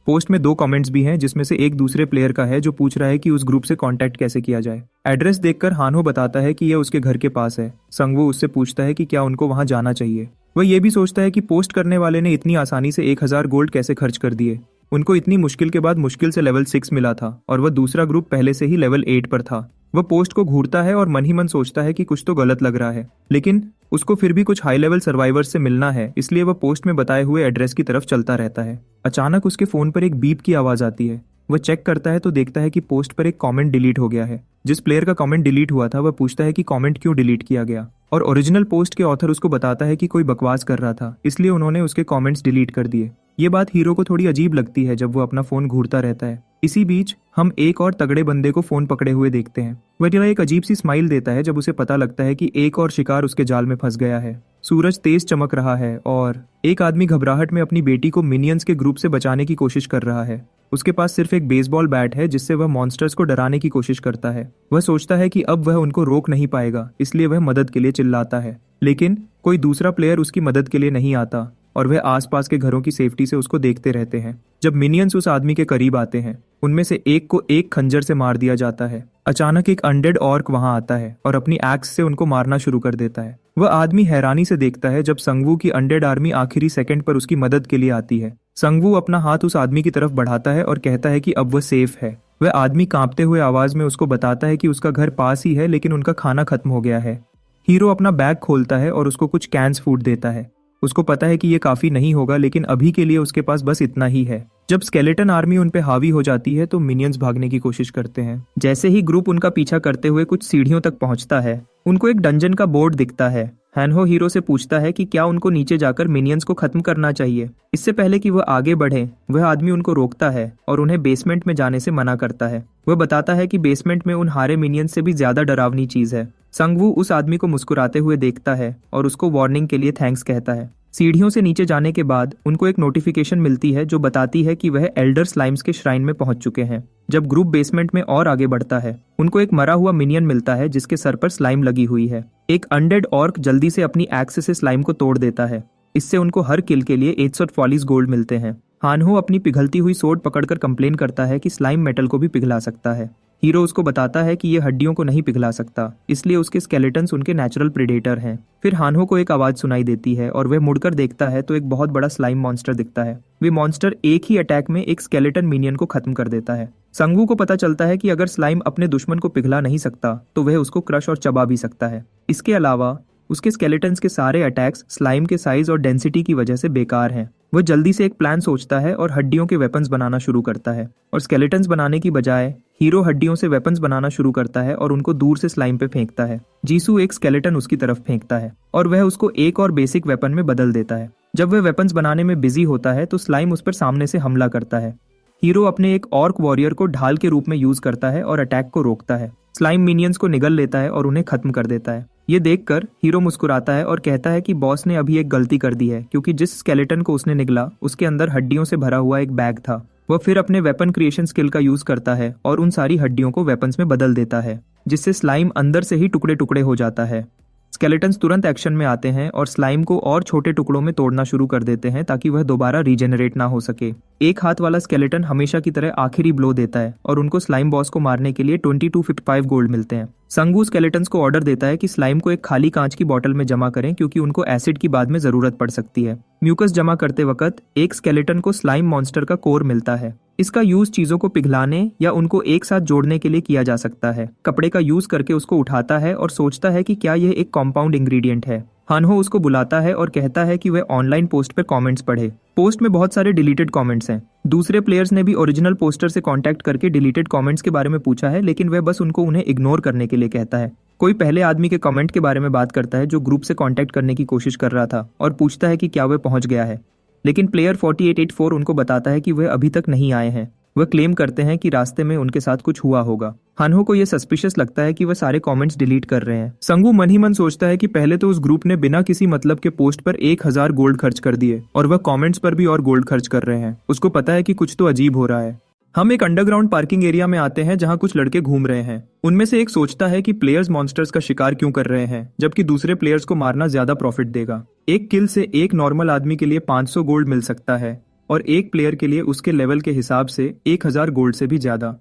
पोस्ट में 2 कमेंट्स भी हैं जिसमें से एक दूसरे प्लेयर का है जो पूछ रहा है कि उस ग्रुप से कांटेक्ट कैसे किया जाए। एड्रेस देखकर हानहो बताता है कि यह उसके घर के पास है। संगवू उससे पूछता है कि क्या उनको वहां जाना चाहिए। वह यह भी सोचता है कि पोस्ट करने वाले ने इतनी आसानी से 1000 गोल्ड कैसे खर्च कर दिए। उनको इतनी मुश्किल के बाद मुश्किल से लेवल 6 मिला था और वह दूसरा ग्रुप पहले से ही लेवल 8 पर था। वह पोस्ट को घूरता है और मन ही मन सोचता है कि कुछ तो गलत लग रहा है, लेकिन उसको फिर भी कुछ हाई लेवल सर्वाइवर्स से मिलना है, इसलिए वह पोस्ट में बताए हुए एड्रेस की तरफ चलता रहता है। अचानक उसके फोन पर एक बीप की आवाज आती है। वह चेक करता है तो देखता है कि पोस्ट पर एक कमेंट डिलीट हो गया है। जिस प्लेयर का कमेंट डिलीट हुआ था वह पूछता है कि कमेंट क्यों डिलीट किया गया, और ओरिजिनल पोस्ट के ऑथर उसको बताता है कि कोई बकवास कर रहा था, इसलिए उन्होंने उसके कमेंट्स डिलीट कर दिए। ये बात हीरो को थोड़ी अजीब लगती है जब वो अपना फोन घूरता रहता है। इसी बीच हम एक और तगड़े बंदे को फोन पकड़े हुए देखते हैं। वह एक अजीब सी स्माइल देता है जब उसे पता लगता है कि एक और शिकार उसके जाल में फंस गया है। सूरज तेज चमक रहा है और एक आदमी घबराहट में अपनी बेटी को मिनियंस के ग्रुप से बचाने की कोशिश कर रहा है। उसके पास सिर्फ एक बेसबॉल बैट है जिससे वह मॉन्स्टर्स को डराने की कोशिश करता है। वह सोचता है कि अब वह उनको रोक नहीं पाएगा, इसलिए वह मदद के लिए चिल्लाता है। लेकिन कोई दूसरा प्लेयर उसकी मदद के लिए नहीं आता और वह आसपास के घरों की सेफ्टी से उसको देखते रहते हैं। जब मिनियंस उस आदमी के करीब आते हैं, उनमें से एक को एक खंजर से मार दिया जाता है। अचानक एक अनडेड ऑर्क वहां आता है और अपनी एक्स से उनको मारना शुरू कर देता है। वह आदमी हैरानी से देखता है जब संगवू की अनडेड आर्मी आखिरी सेकंड पर उसकी मदद के लिए आती है। संगवू अपना हाथ उस आदमी की तरफ बढ़ाता है और कहता है कि अब वह सेफ है। वह आदमी कांपते हुए आवाज में उसको बताता है कि उसका घर पास ही है, लेकिन उनका खाना खत्म हो गया है। हीरो अपना बैग खोलता है और उसको कुछ कैंस फूड देता है। उसको पता है कि ये काफी नहीं होगा, लेकिन अभी के लिए उसके पास बस इतना ही है। जब स्केलेटन आर्मी उन पे हावी हो जाती है तो मिनियंस भागने की कोशिश करते हैं। जैसे ही ग्रुप उनका पीछा करते हुए कुछ सीढ़ियों तक पहुंचता है, उनको एक डंजन का बोर्ड दिखता है। हैनहो हीरो से पूछता है कि क्या उनको नीचे जाकर मिनियंस को खत्म करना चाहिए। इससे पहले कि वह आगे बढ़े, वह आदमी उनको रोकता है और उन्हें बेसमेंट में जाने से मना करता है। वह बताता है कि बेसमेंट में उन हारे मिनियंस से भी ज्यादा डरावनी चीज है। संगवू उस आदमी को मुस्कुराते हुए देखता है और उसको वार्निंग के लिए थैंक्स कहता है। सीढ़ियों से नीचे जाने के बाद उनको एक नोटिफिकेशन मिलती है जो बताती है कि वह एल्डर स्लाइम्स के श्राइन में पहुंच चुके हैं। जब ग्रुप बेसमेंट में और आगे बढ़ता है, उनको एक मरा हुआ मिनियन मिलता है जिसके सर पर स्लाइम लगी हुई है। एक अनडेड ऑर्क जल्दी से अपनी एक्स से स्लाइम को तोड़ देता है। इससे उनको हर किल के लिए 800 फॉलीज गोल्ड मिलते हैं। हानहो अपनी पिघलती हुई सोड पकड़कर कंप्लेन करता है कि स्लाइम मेटल को भी पिघला सकता है। हीरो उसको बताता है कि ये हड्डियों को नहीं पिघला सकता, इसलिए उसके स्केलेटन्स उनके नेचुरल प्रेडेटर हैं। फिर हानहो को एक आवाज सुनाई देती है और वह मुड़कर देखता है तो एक बहुत बड़ा स्लाइम मॉन्स्टर दिखता है। वे मॉन्स्टर एक ही अटैक में एक स्केलेटन मिनियन को खत्म कर देता है। संगवू को पता चलता है कि अगर स्लाइम अपने दुश्मन को पिघला नहीं सकता तो वह उसको क्रश और चबा भी सकता है। इसके अलावा उसके स्केलेटन्स के सारे अटैक्स स्लाइम के साइज और डेंसिटी की वजह से बेकार हैं। वह जल्दी से एक प्लान सोचता है और हड्डियों के वेपन्स बनाना शुरू करता है। और स्केलेटन्स बनाने की बजाय हीरो हड्डियों से वेपन्स बनाना शुरू करता है और उनको दूर से स्लाइम पे फेंकता है। जीसू एक स्केलेटन उसकी तरफ फेंकता है और वह उसको एक और बेसिक वेपन में बदल देता है। जब वह वेपन्स बनाने में बिजी होता है तो स्लाइम उस पर सामने से हमला करता है। हीरो अपने एक ऑर्क वॉरियर को ढाल के रूप में यूज करता है और अटैक को रोकता है। स्लाइम मिनियंस को निगल लेता है और उन्हें खत्म कर देता है। ये देखकर हीरो मुस्कुराता है और कहता है कि बॉस ने अभी एक गलती कर दी है, क्योंकि जिस स्केलेटन को उसने निगला उसके अंदर हड्डियों से भरा हुआ एक बैग था। वह फिर अपने वेपन क्रिएशन स्किल का यूज करता है और उन सारी हड्डियों को वेपन्स में बदल देता है, जिससे स्लाइम अंदर से ही टुकड़े टुकड़े हो जाता है। स्केलेटन्स तुरंत एक्शन में आते हैं और स्लाइम को और छोटे टुकड़ों में तोड़ना शुरू कर देते हैं ताकि वह दोबारा रीजेनरेट ना हो सके। एक हाथ वाला स्केलेटन हमेशा की तरह आखिरी ब्लो देता है और उनको स्लाइम बॉस को मारने के लिए 2255 गोल्ड मिलते हैं। संगू स्केलेटन्स को ऑर्डर देता है कि स्लाइम को एक खाली कांच की बोतल में जमा करें, क्योंकि उनको एसिड की बाद में जरूरत पड़ सकती है। म्यूकस जमा करते वक्त एक स्केलेटन को स्लाइम मॉन्स्टर का कोर मिलता है। इसका यूज चीजों को पिघलाने या उनको एक साथ जोड़ने के लिए किया जा सकता है। कपड़े का यूज करके उसको उठाता है और सोचता है कि क्या यह एक कॉम्पाउंड इंग्रेडिएंट है। हानहो उसको बुलाता है और कहता है कि वह ऑनलाइन पोस्ट पे कमेंट्स पढ़े। पोस्ट में बहुत सारे डिलीटेड कमेंट्स हैं। दूसरे प्लेयर्स ने भी ओरिजिनल पोस्टर से कांटेक्ट करके डिलीटेड कमेंट्स के बारे में पूछा है, लेकिन वह बस उनको उन्हें इग्नोर करने के लिए कहता है। कोई पहले आदमी के कमेंट के बारे में बात करता है जो ग्रुप से कांटेक्ट करने की कोशिश कर रहा था और पूछता है कि क्या वह पहुंच गया है, लेकिन प्लेयर 4884 उनको बताता है कि वह अभी तक नहीं आए हैं। वह क्लेम करते हैं कि रास्ते में उनके साथ कुछ हुआ होगा। हानहो को यह सस्पिशियस लगता है कि वह सारे कमेंट्स डिलीट कर रहे हैं। संगू मन ही मन सोचता है कि पहले तो उस ग्रुप ने बिना किसी मतलब के पोस्ट पर 1000 गोल्ड खर्च कर दिए और वह कमेंट्स पर भी और गोल्ड खर्च कर रहे हैं। उसको पता है कि कुछ तो अजीब हो रहा है। हम एक अंडरग्राउंड पार्किंग एरिया में आते हैं जहां कुछ लड़के घूम रहे हैं। उनमें से एक सोचता है कि प्लेयर्स मॉन्स्टर्स का शिकार क्यों कर रहे हैं, जबकि दूसरे प्लेयर्स को मारना ज्यादा प्रॉफिट देगा। एक किल से एक नॉर्मल आदमी के लिए 500 गोल्ड मिल सकता है और एक प्लेयर के लिए उसके लेवल के हिसाब से 1000 गोल्ड से भी ज्यादा।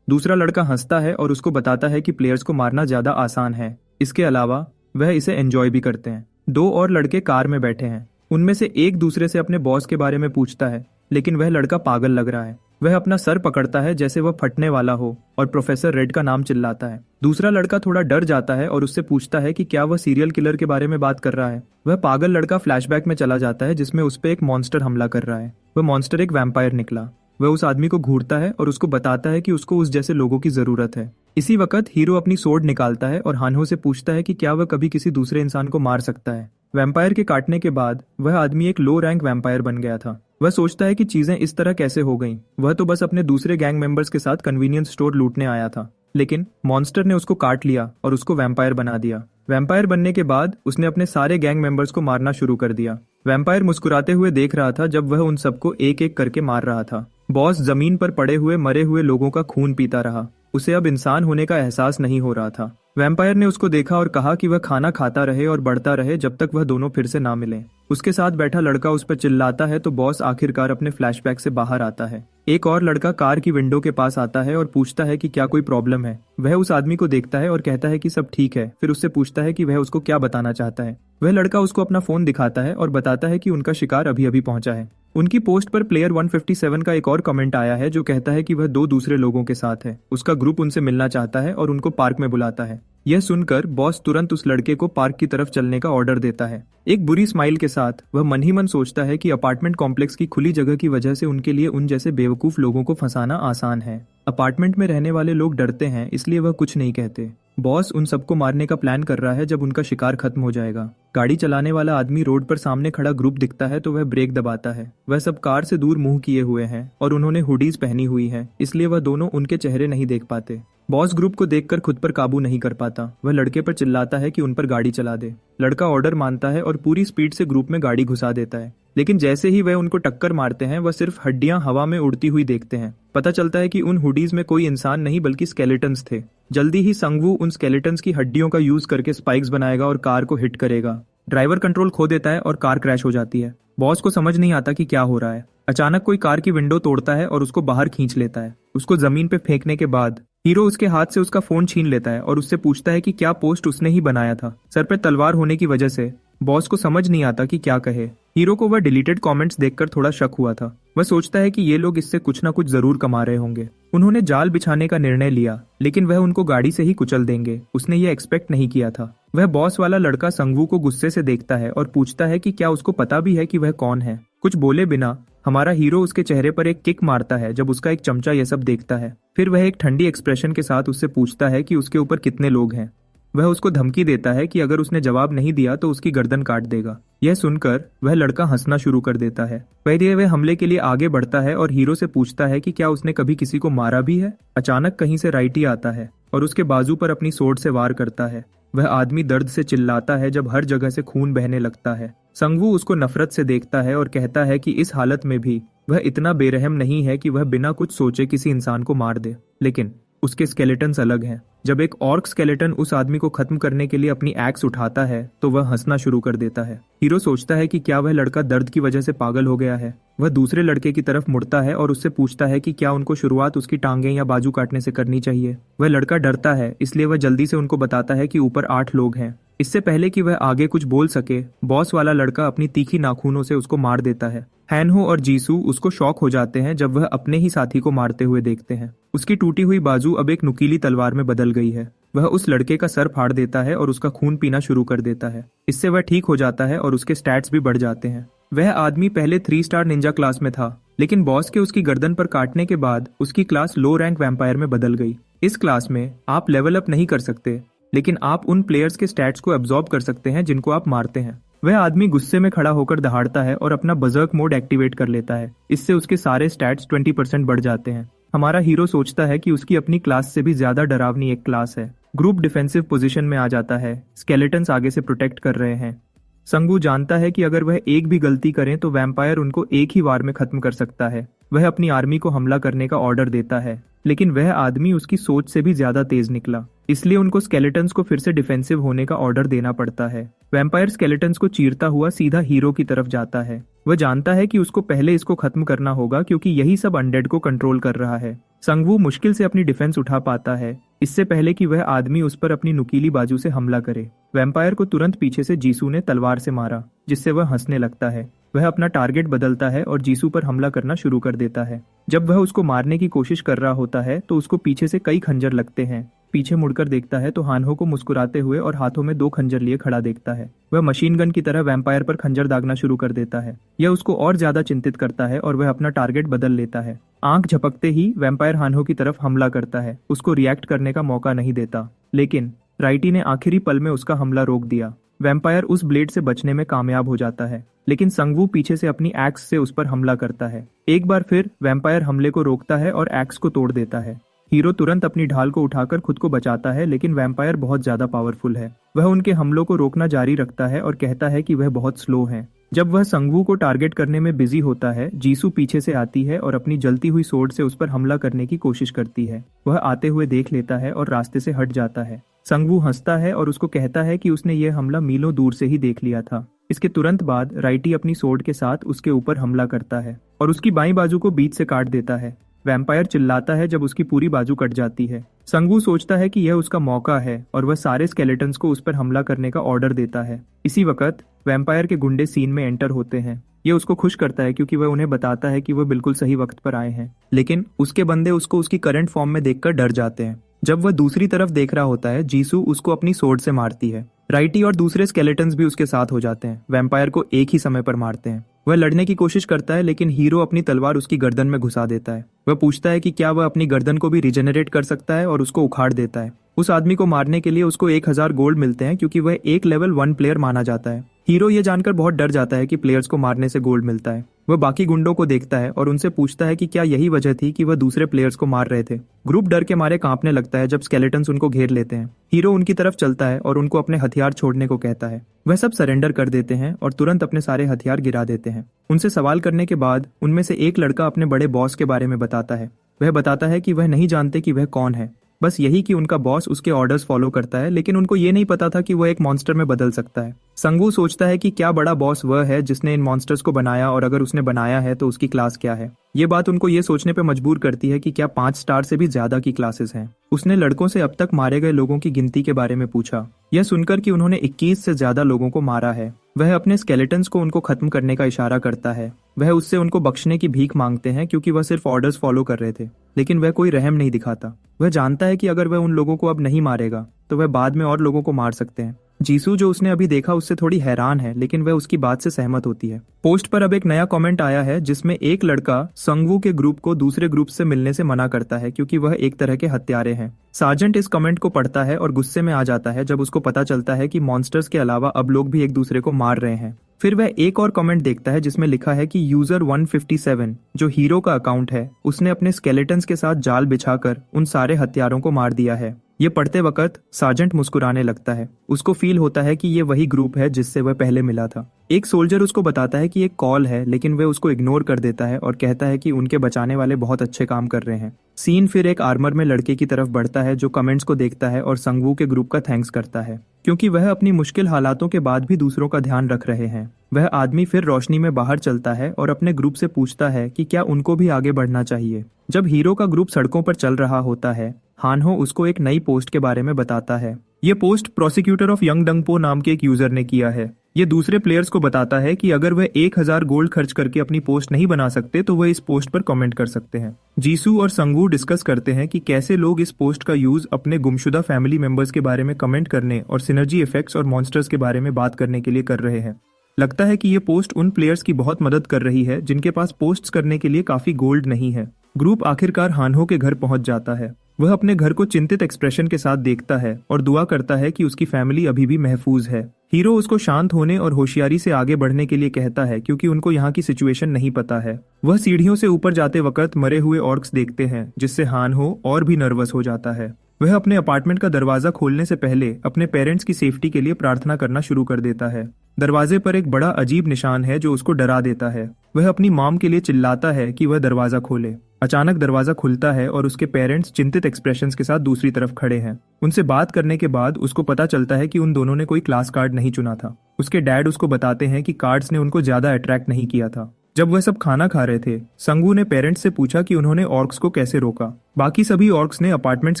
दूसरा लड़का हंसता है और उसको बताता है कि प्लेयर्स को मारना ज्यादा आसान है। इसके अलावा वह इसे एंजॉय भी करते हैं। दो और लड़के कार में बैठे हैं। उनमें से एक दूसरे से अपने बॉस के बारे में पूछता है, लेकिन वह लड़का पागल लग रहा है। वह अपना सर पकड़ता है जैसे वह फटने वाला हो और प्रोफेसर रेड का नाम चिल्लाता है। दूसरा लड़का थोड़ा डर जाता है और उससे पूछता है कि क्या वह सीरियल किलर के बारे में बात कर रहा है। वह पागल लड़का फ्लैशबैक में चला जाता है जिसमें उस पर एक मॉन्स्टर हमला कर रहा है। वह मॉन्स्टर एक वैम्पायर निकला। वह उस आदमी को घूरता है और उसको बताता है कि उसको उस जैसे लोगों की जरूरत है। इसी वक्त हीरो अपनी सोर्ड निकालता है और हानहो से पूछता है कि क्या वह कभी किसी दूसरे इंसान को मार सकता है। वैम्पायर के काटने के बाद वह आदमी एक लो रैंक वैम्पायर बन गया था। वह सोचता है कि चीजें इस तरह कैसे हो गईं। वह तो बस अपने दूसरे गैंग मेंबर्स के साथ कन्वीनियंस स्टोर लूटने आया था, लेकिन मॉन्स्टर ने उसको काट लिया और उसको वैम्पायर बना दिया। वैम्पायर बनने के बाद उसने अपने सारे गैंग मेंबर्स को मारना शुरू कर दिया। वैम्पायर मुस्कुराते हुए देख रहा था जब वह उन सबको एक एक करके मार रहा था। बॉस जमीन पर पड़े हुए मरे हुए लोगों का खून पीता रहा। उसे अब इंसान होने का एहसास नहीं हो रहा था। वैम्पायर ने उसको देखा और कहा कि वह खाना खाता रहे और बढ़ता रहे जब तक वह दोनों फिर से ना मिलें। उसके साथ बैठा लड़का उस पर चिल्लाता है तो बॉस आखिरकार अपने फ्लैशबैक से बाहर आता है। एक और लड़का कार की विंडो के पास आता है और पूछता है कि क्या कोई प्रॉब्लम है। वह उस आदमी को देखता है और कहता है कि सब ठीक है। फिर उससे पूछता है कि वह उसको क्या बताना चाहता है। वह लड़का उसको अपना फोन दिखाता है और बताता है कि उनका शिकार अभी अभी पहुंचा है। उनकी पोस्ट पर प्लेयर 157 का एक और कमेंट आया है जो कहता है कि वह दो दूसरे लोगों के साथ है। उसका ग्रुप उनसे मिलना चाहता है और उनको पार्क में बुलाता है। यह सुनकर बॉस तुरंत उस लड़के को पार्क की तरफ चलने का ऑर्डर देता है। एक बुरी स्माइल के साथ वह मन ही मन सोचता है कि अपार्टमेंट कॉम्प्लेक्स की खुली जगह की वजह से उनके लिए उन जैसे बेवकूफ लोगों को फंसाना आसान है। अपार्टमेंट में रहने वाले लोग डरते हैं, इसलिए वह कुछ नहीं कहते। बॉस उन सबको मारने का प्लान कर रहा है जब उनका शिकार खत्म हो जाएगा। गाड़ी चलाने वाला आदमी रोड पर सामने खड़ा ग्रुप दिखता है तो वह ब्रेक दबाता है। वह सब कार से दूर मुंह किए हुए हैं और उन्होंने हुडीज पहनी हुई है, इसलिए वह दोनों उनके चेहरे नहीं देख पाते। बॉस ग्रुप को देखकर खुद पर काबू नहीं कर पाता। वह लड़के पर चिल्लाता है कि उन पर गाड़ी चला दे। लड़का ऑर्डर मानता है और पूरी स्पीड से ग्रुप में गाड़ी घुसा देता है, लेकिन जैसे ही वह उनको टक्कर मारते हैं वह सिर्फ हड्डियां हवा में उड़ती हुई देखते हैं। पता चलता है कि उन हुडीज में कोई इंसान नहीं बल्कि स्केलेटन्स थे। जल्दी ही संगवू उन स्केलेटन्स की हड्डियों का यूज करके स्पाइक्स बनाएगा और कार को हिट करेगा। ड्राइवर कंट्रोल खो देता है और कार क्रैश हो जाती है। बॉस को समझ नहीं आता कि क्या हो रहा है। अचानक कोई कार की विंडो तोड़ता है और उसको बाहर खींच लेता है। उसको जमीन पे फेंकने के बाद हीरो उसके हाथ से उसका फोन छीन लेता है और उससे पूछता है कि क्या पोस्ट उसने ही बनाया था। सर पे तलवार होने की वजह से बॉस को समझ नहीं आता कि क्या कहे। हीरो को वह डिलीटेड कमेंट्स देखकर थोड़ा शक हुआ था। वह सोचता है कि ये लोग इससे कुछ ना कुछ जरूर कमा रहे होंगे। उन्होंने जाल बिछाने का निर्णय लिया, लेकिन वह उनको गाड़ी से ही कुचल देंगे। उसने ये एक्सपेक्ट नहीं किया था। वह बॉस वाला लड़का संगवू को गुस्से से देखता है और पूछता है कि क्या उसको पता भी है कि वह कौन है। कुछ बोले बिना हमारा हीरो उसके चेहरे पर एक किक मारता है जब उसका एक चमचा यह सब देखता है। फिर वह एक ठंडी एक्सप्रेशन के साथ उससे पूछता है कि उसके ऊपर कितने लोग हैं। वह उसको धमकी देता है कि अगर उसने जवाब नहीं दिया तो उसकी गर्दन काट देगा। यह सुनकर वह लड़का हंसना शुरू कर देता है। पहले वह हमले के लिए आगे बढ़ता है और हीरो से पूछता है कि क्या उसने कभी किसी को मारा भी है। अचानक कहीं से राइटी आता है और उसके बाजू पर अपनी सोर्ड से वार करता है। वह आदमी दर्द से चिल्लाता है जब हर जगह से खून बहने लगता है। संगवू उसको नफरत से देखता है और कहता है कि इस हालत में भी वह इतना बेरहम नहीं है कि वह बिना कुछ सोचे किसी इंसान को मार दे, लेकिन उसके स्केलेटन्स अलग हैं। जब एक ऑर्क स्केलेटन उस आदमी को खत्म करने के लिए अपनी एक्स उठाता है तो वह हंसना शुरू कर देता है। हीरो सोचता है कि क्या वह लड़का दर्द की वजह से पागल हो गया है। वह दूसरे लड़के की तरफ मुड़ता है और उससे पूछता है कि क्या उनको शुरुआत उसकी टांगें या बाजू काटने से करनी चाहिए। वह लड़का डरता है, इसलिए वह जल्दी से उनको बताता है कि ऊपर 8 लोग हैं। इससे पहले कि वह आगे कुछ बोल सके, बॉस वाला लड़का अपनी तीखी नाखूनों से उसको मार देता है। हैनहो और जीसू उसको शॉक हो जाते हैं जब वह अपने ही साथी को मारते हुए देखते हैं। उसकी टूटी हुई बाजू अब एक नुकीली तलवार में बदल गई है। वह उस लड़के का सर फाड़ देता है और उसका खून पीना शुरू कर देता है। इससे वह ठीक हो जाता है और उसके स्टैट्स भी बढ़ जाते हैं। वह आदमी पहले 3 स्टार निंजा क्लास में था, लेकिन बॉस के उसकी गर्दन पर काटने के बाद उसकी क्लास लो रैंक वैम्पायर में बदल गई। इस क्लास में आप लेवल अप नहीं कर सकते, लेकिन आप उन प्लेयर्स के स्टैट्स को एब्जॉर्ब कर सकते हैं जिनको आप मारते हैं। वह आदमी गुस्से में खड़ा होकर दहाड़ता है और अपना बजर्क मोड एक्टिवेट कर लेता है। इससे उसके सारे स्टैट्स 20% बढ़ जाते हैं। हमारा हीरो सोचता है कि उसकी अपनी क्लास से भी ज्यादा डरावनी एक क्लास है। ग्रुप डिफेंसिव पोजीशन में आ जाता है। स्केलेटन्स आगे से प्रोटेक्ट कर रहे हैं। संगू जानता है कि अगर वह एक भी गलती करें तो वैम्पायर उनको एक ही वार में खत्म कर सकता है। वह अपनी आर्मी को हमला करने का ऑर्डर देता है, लेकिन वह आदमी उसकी सोच से भी ज्यादा तेज निकला, इसलिए उनको स्केलेटन्स को फिर से डिफेंसिव होने का ऑर्डर देना पड़ता है। वैम्पायर स्केलेटन्स को चीरता हुआ सीधा हीरो की तरफ जाता है। वह जानता है कि उसको पहले इसको खत्म करना होगा क्योंकि यही सब अनडेड को कंट्रोल कर रहा है। संगवू मुश्किल से अपनी डिफेंस उठा पाता है, इससे पहले कि वह आदमी उस पर अपनी नुकीली बाजू से हमला करे। वैम्पायर को तुरंत पीछे से जीसू ने तलवार से मारा, जिससे वह हंसने लगता है। वह अपना टारगेट बदलता है और जीसू पर हमला करना शुरू कर देता है। जब वह उसको मारने की कोशिश कर रहा होता है तो उसको पीछे से कई खंजर लगते हैं। पीछे मुड़कर देखता है तो हानहो को मुस्कुराते हुए और हाथों में 2 खंजर लिए खड़ा देखता है। वह मशीन गन की तरह वैम्पायर पर खंजर दागना शुरू कर देता है। यह उसको और ज्यादा चिंतित करता है और वह अपना टारगेट बदल लेता है। आंख झपकते ही वैम्पायर हानहो की तरफ हमला करता है, उसको रिएक्ट करने का मौका नहीं देता, लेकिन राइटी ने आखिरी पल में उसका हमला रोक दिया। वैम्पायर उस ब्लेड से बचने में कामयाब हो जाता है। लेकिन संगवू पीछे से अपनी एक्स से उस पर हमला करता है। एक बार फिर वैम्पायर हमले को रोकता है और एक्स को तोड़ देता है। हीरो तुरंत अपनी ढाल को उठाकर खुद को बचाता है, लेकिन वैम्पायर बहुत ज्यादा पावरफुल है। वह उनके हमलों को रोकना जारी रखता है और कहता है कि वह बहुत स्लो हैं। जब वह संगवू को टारगेट करने में बिजी होता है, जीसू पीछे से आती है और अपनी जलती हुई सोर्ड से उस पर हमला करने की कोशिश करती है। वह आते हुए देख लेता है और रास्ते से हट जाता है। संगवू हंसता है और उसको कहता है कि उसने यह हमला मीलों दूर से ही देख लिया था। इसके तुरंत बाद राइटी अपनी सोर्ड के साथ उसके ऊपर हमला करता है और उसकी बाईं बाजू को बीच से काट देता है। वैम्पायर चिल्लाता है जब उसकी पूरी बाजू कट जाती है। संगवू सोचता है कि यह उसका मौका है और वह सारे स्केलेटन्स को उस पर हमला करने का ऑर्डर देता है। इसी वक्त वैम्पायर के गुंडे सीन में एंटर होते हैं। ये उसको खुश करता है क्योंकि वह उन्हें बताता है कि वह बिल्कुल सही वक्त पर आए हैं, लेकिन उसके बंदे उसको उसकी करंट फॉर्म में देखकर डर जाते हैं। जब वह दूसरी तरफ देख रहा होता है, जीसू उसको अपनी सोर्ड से मारती है। राइटी और दूसरे स्केलेटन्स भी उसके साथ हो जाते हैं। वैम्पायर को एक ही समय पर मारते हैं। वह लड़ने की कोशिश करता है, लेकिन हीरो अपनी तलवार उसकी गर्दन में घुसा देता है। वह पूछता है कि क्या वह अपनी गर्दन को भी रिजेनरेट कर सकता है और उसको उखाड़ देता है। उस आदमी को मारने के लिए उसको 1000 गोल्ड मिलते हैं क्योंकि वह एक लेवल 1 प्लेयर माना जाता है। हीरो ये जानकर बहुत डर जाता है कि प्लेयर्स को मारने से गोल्ड मिलता है। वह बाकी गुंडों को देखता है और उनसे पूछता है कि क्या यही वजह थी कि वह दूसरे प्लेयर्स को मार रहे थे। ग्रुप डर के मारे कांपने लगता है जब स्केलेटन्स उनको घेर लेते हैं। हीरो उनकी तरफ चलता है और उनको अपने हथियार छोड़ने को कहता है। वह सब सरेंडर कर देते हैं और तुरंत अपने सारे हथियार गिरा देते हैं। उनसे सवाल करने के बाद उनमें से एक लड़का अपने बड़े बॉस के बारे में बताता है। वह बताता है कि वह नहीं जानते कि वह कौन है, बस यही कि उनका बॉस उसके ऑर्डर्स फॉलो करता है, लेकिन उनको ये नहीं पता था कि वह एक मॉन्स्टर में बदल सकता है। संगवू सोचता है कि क्या बड़ा बॉस वह है जिसने इन मॉन्स्टर्स को बनाया, और अगर उसने बनाया है तो उसकी क्लास क्या है। ये बात उनको ये सोचने पे मजबूर करती है कि क्या 5 स्टार से भी ज्यादा की क्लासेस हैं। उसने लड़कों से अब तक मारे गए लोगों की गिनती के बारे में पूछा। यह सुनकर कि उन्होंने 21 से ज्यादा लोगों को मारा है, वह अपने स्केलेटन्स को उनको खत्म करने का इशारा करता है। वह उससे उनको बख्शने की भीख मांगते हैं क्योंकि वह सिर्फ ऑर्डर्स फॉलो कर रहे थे, लेकिन वह कोई रहम नहीं दिखाता। वह जानता है कि अगर वह उन लोगों को अब नहीं मारेगा तो वह बाद में और लोगों को मार सकते हैं। जीसू जो उसने अभी देखा उससे थोड़ी हैरान है, लेकिन वह उसकी बात से सहमत होती है। पोस्ट पर अब एक नया कमेंट आया है जिसमें एक लड़का संगवू के ग्रुप को दूसरे ग्रुप से मिलने से मना करता है क्योंकि वह एक तरह के हत्यारे हैं। सार्जेंट इस कमेंट को पढ़ता है और गुस्से में आ जाता है जब उसको पता चलता है कि मॉन्स्टर्स के अलावा अब लोग भी एक दूसरे को मार रहे हैं। फिर वह एक और कमेंट देखता है जिसमें लिखा है कि यूजर 157 जो हीरो का अकाउंट है, उसने अपने स्केलेटन्स के साथ जाल बिछाकर उन सारे हत्यारों को मार दिया है। ये पढ़ते वक्त सार्जेंट मुस्कुराने लगता है। उसको फील होता है कि ये वही ग्रुप है जिससे वह पहले मिला था। एक सोल्जर उसको बताता है कि एक कॉल है, लेकिन वह उसको इग्नोर कर देता है और कहता है कि उनके बचाने वाले बहुत अच्छे काम कर रहे हैं। सीन फिर एक आर्मर में लड़के की तरफ बढ़ता है जो कमेंट्स को देखता है और संगवू के ग्रुप का थैंक्स करता है क्योंकि वह अपनी मुश्किल हालातों के बाद भी दूसरों का ध्यान रख रहे हैं। वह आदमी फिर रोशनी में बाहर चलता है और अपने ग्रुप से पूछता है कि क्या उनको भी आगे बढ़ना चाहिए। जब हीरो का ग्रुप सड़कों पर चल रहा होता है, हानहो उसको एक नई पोस्ट के बारे में बताता है। ये पोस्ट प्रोसिक्यूटर ऑफ यंग डंगपो नाम के एक यूजर ने किया है। ये दूसरे प्लेयर्स को बताता है कि अगर वह 1000 गोल्ड खर्च करके अपनी पोस्ट नहीं बना सकते तो वह इस पोस्ट पर कमेंट कर सकते हैं। जीसू और संगवू डिस्कस करते हैं कि कैसे लोग इस पोस्ट का यूज अपने गुमशुदा फैमिली मेंबर्स के बारे में कमेंट करने और सिनर्जी इफेक्ट्स और मॉन्स्टर्स के बारे में बात करने के लिए कर रहे हैं। लगता है कि ये पोस्ट उन प्लेयर्स की बहुत मदद कर रही है जिनके पास पोस्ट्स करने के लिए काफी गोल्ड नहीं है। ग्रुप आखिरकार हानहो के घर पहुंच जाता है। वह अपने घर को चिंतित एक्सप्रेशन के साथ देखता है और दुआ करता है कि उसकी फैमिली अभी भी महफूज है। हीरो उसको शांत होने और होशियारी से आगे बढ़ने के लिए कहता है क्योंकि उनको यहाँ की सिचुएशन नहीं पता है। वह सीढ़ियों से ऊपर जाते वक्त मरे हुए ऑर्क्स देखते हैं जिससे हानहो और भी नर्वस हो जाता है। वह अपने अपार्टमेंट का दरवाजा खोलने से पहले अपने पेरेंट्स की सेफ्टी के लिए प्रार्थना करना शुरू कर देता है। दरवाजे पर एक बड़ा अजीब निशान है जो उसको डरा देता है। वह अपनी मॉम के लिए चिल्लाता है कि वह दरवाजा खोले। अचानक दरवाजा खुलता है और उसके पेरेंट्स चिंतित एक्सप्रेशंस के साथ दूसरी तरफ खड़े हैं। उनसे बात करने के बाद उसको पता चलता है कि उन दोनों ने कोई क्लास कार्ड नहीं चुना था। उसके डैड उसको बताते हैं कि कार्ड्स ने उनको ज्यादा अट्रैक्ट नहीं किया था। जब वह सब खाना खा रहे थे, संगवू ने पेरेंट्स से पूछा कि उन्होंने ऑर्क्स को कैसे रोका। बाकी सभी ऑर्क्स ने अपार्टमेंट्स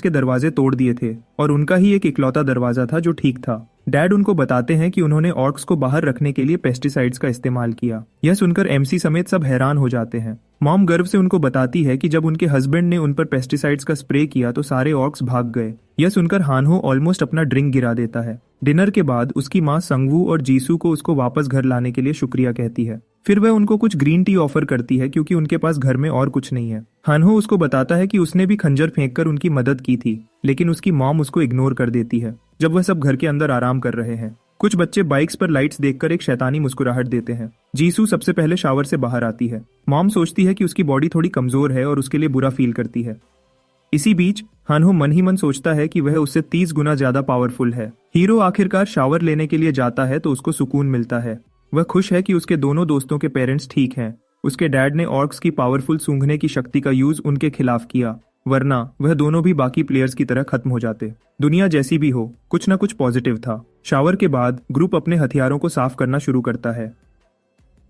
के दरवाजे तोड़ दिए थे और उनका ही एक इकलौता दरवाजा था जो ठीक था। डैड उनको बताते हैं कि उन्होंने ऑर्क्स को बाहर रखने के लिए पेस्टिसाइड्स का इस्तेमाल किया। यह सुनकर एमसी समेत सब हैरान हो जाते हैं। मॉम गर्व से उनको बताती है कि जब उनके हस्बैंड ने उन पर पेस्टिसाइड्स का स्प्रे किया तो सारे ऑर्क्स भाग गए। यह सुनकर हानहो ऑलमोस्ट अपना ड्रिंक गिरा देता है। डिनर के बाद उसकी माँ संगवू और जीसू को उसको वापस घर लाने के लिए शुक्रिया कहती है। फिर वह उनको कुछ ग्रीन टी ऑफर करती है क्योंकि उनके पास घर में और कुछ नहीं है। हानहो उसको बताता है कि उसने भी खंजर फेंककर उनकी मदद की थी, लेकिन उसकी मॉम उसको इग्नोर कर देती है। जब वह सब घर के अंदर आराम कर रहे हैं, कुछ बच्चे बाइक्स पर लाइट्स देखकर एक शैतानी मुस्कुराहट देते हैं। जीसू सबसे पहले शावर से बाहर आती है। मॉम सोचती है कि उसकी बॉडी थोड़ी कमजोर है और उसके लिए बुरा फील करती है। इसी बीच हानहो मन ही मन सोचता है कि वह उससे 30 गुना ज्यादा पावरफुल है। हीरो आखिरकार शावर लेने के लिए जाता है तो उसको सुकून मिलता है। वह खुश है कि उसके दोनों दोस्तों के पेरेंट्स ठीक हैं। उसके डैड ने ऑर्क्स की पावरफुल सूंघने की शक्ति का यूज उनके खिलाफ किया, वरना वह दोनों भी बाकी प्लेयर्स की तरह खत्म हो जाते। दुनिया जैसी भी हो, कुछ ना कुछ पॉजिटिव था। शावर के बाद ग्रुप अपने हथियारों को साफ करना शुरू करता है।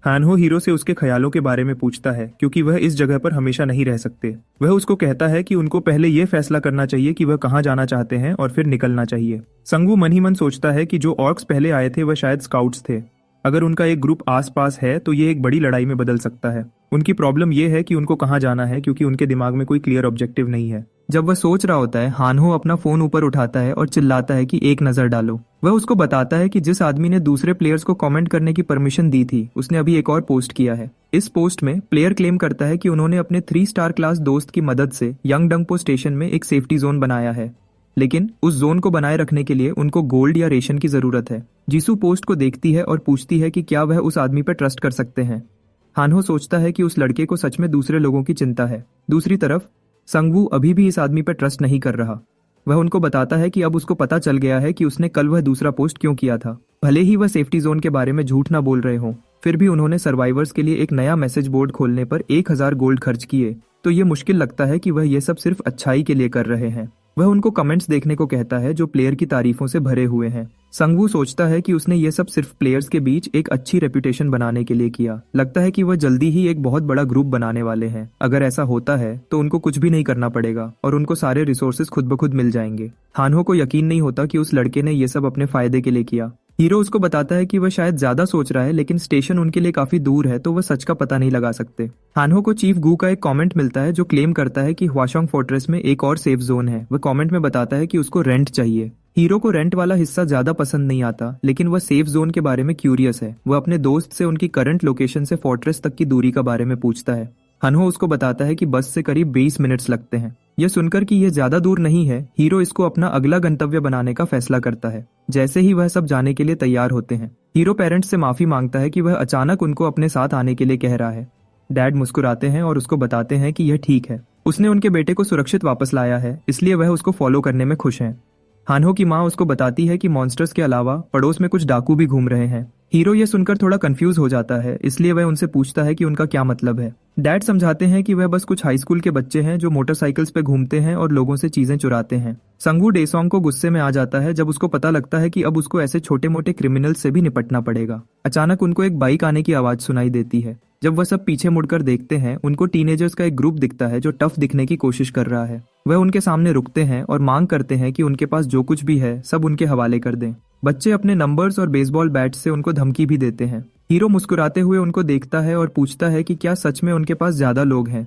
हानहो हीरो से उसके ख्यालों के बारे में पूछता है क्योंकि वह इस जगह पर हमेशा नहीं रह सकते। वह उसको कहता है कि उनको पहले यह फैसला करना चाहिए कि वह कहाँ जाना चाहते हैं और फिर निकलना चाहिए। संगू मन ही मन सोचता है कि जो ऑर्क्स पहले आए थे वह शायद स्काउट्स थे। अगर उनका एक ग्रुप आसपास है तो ये एक बड़ी लड़ाई में बदल सकता है। उनकी प्रॉब्लम यह है कि उनको कहाँ जाना है क्योंकि उनके दिमाग में कोई क्लियर ऑब्जेक्टिव नहीं है। जब वह सोच रहा होता है, हानहो अपना फोन ऊपर उठाता है और चिल्लाता है कि एक नजर डालो। वह उसको बताता है कि जिस आदमी ने दूसरे प्लेयर्स को कमेंट करने की परमिशन दी थी उसने अभी एक और पोस्ट किया है। इस पोस्ट में प्लेयर क्लेम करता है कि उन्होंने अपने 3 स्टार क्लास दोस्त की मदद से यंगडंगपो स्टेशन में एक सेफ्टी जोन बनाया है, लेकिन उस जोन को बनाए रखने के लिए उनको गोल्ड या रेशन की जरूरत है। जीसू पोस्ट को देखती है और पूछती है कि क्या वह उस आदमी पर ट्रस्ट कर सकते हैं। हानहो सोचता है कि उस लड़के को सच में दूसरे लोगों की चिंता है। दूसरी तरफ संगवू अभी भी इस आदमी पर ट्रस्ट नहीं कर रहा। वह उनको बताता है कि अब उसको पता चल गया है कि उसने कल वह दूसरा पोस्ट क्यों किया था। भले ही वह सेफ्टी जोन के बारे में झूठ ना बोल रहे हों, फिर भी उन्होंने सर्वाइवर्स के लिए एक नया मैसेज बोर्ड खोलने पर 1000 गोल्ड खर्च किए, तो ये मुश्किल लगता है कि वह ये सब सिर्फ अच्छाई के लिए कर रहे हैं। वह उनको कमेंट्स देखने को कहता है जो प्लेयर की तारीफों से भरे हुए हैं। संगवू सोचता है कि उसने ये सब सिर्फ प्लेयर्स के बीच एक अच्छी रेपुटेशन बनाने के लिए किया। लगता है कि वह जल्दी ही एक बहुत बड़ा ग्रुप बनाने वाले हैं। अगर ऐसा होता है तो उनको कुछ भी नहीं करना पड़ेगा और उनको सारे रिसोर्सेज खुद ब खुद मिल जाएंगे। हानहो को यकीन नहीं होता कि उस लड़के ने ये सब अपने फायदे के लिए किया। हीरो उसको बताता है कि वह शायद ज्यादा सोच रहा है, लेकिन स्टेशन उनके लिए काफी दूर है तो वह सच का पता नहीं लगा सकते। हानहो को चीफ गू का एक कमेंट मिलता है जो क्लेम करता है कि ह्वाशोंग फोर्ट्रेस में एक और सेफ जोन है। वह कमेंट में बताता है कि उसको रेंट चाहिए। हीरो को रेंट वाला हिस्सा ज्यादा पसंद नहीं आता, लेकिन वह सेफ जोन के बारे में क्यूरियस है। वह अपने दोस्त से उनकी करंट लोकेशन से फोर्ट्रेस तक की दूरी का बारे में पूछता है। हानहो उसको बताता है कि बस से करीब 20 मिनट्स लगते हैं। यह सुनकर कि यह ज्यादा दूर नहीं है, हीरो इसको अपना अगला गंतव्य बनाने का फैसला करता है। जैसे ही वह सब जाने के लिए तैयार होते हैं, हीरो पेरेंट्स से माफी मांगता है कि वह अचानक उनको अपने साथ आने के लिए कह रहा है। डैड मुस्कुराते हैं और उसको बताते हैं कि यह ठीक है, उसने उनके बेटे को सुरक्षित वापस लाया है, इसलिए वह उसको फॉलो करने में खुश हैं। हानहो की माँ उसको बताती है कि मॉन्स्टर्स के अलावा पड़ोस में कुछ डाकू भी घूम रहे हैं। हीरो ये सुनकर थोड़ा कंफ्यूज हो जाता है, इसलिए वह उनसे पूछता है कि उनका क्या मतलब है। डैड समझाते हैं कि वह बस कुछ हाई स्कूल के बच्चे हैं जो मोटरसाइकिल्स पे घूमते हैं और लोगों से चीजें चुराते हैं। संगू डेसोंग को गुस्से में आ जाता है जब उसको पता लगता है कि अब उसको ऐसे छोटे मोटे क्रिमिनल से भी निपटना पड़ेगा। अचानक उनको एक बाइक आने की आवाज सुनाई देती है। जब वह सब पीछे मुड़कर देखते हैं, उनको टीनेजर्स का एक ग्रुप दिखता है जो टफ दिखने की कोशिश कर रहा है। वह उनके सामने रुकते हैं और मांग करते हैं कि उनके पास जो कुछ भी है सब उनके हवाले कर दें। बच्चे अपने नंबर्स और बेसबॉल बैट से उनको धमकी भी देते हैं। हीरो मुस्कुराते हुए उनको देखता है और पूछता है कि क्या सच में उनके पास ज्यादा लोग हैं।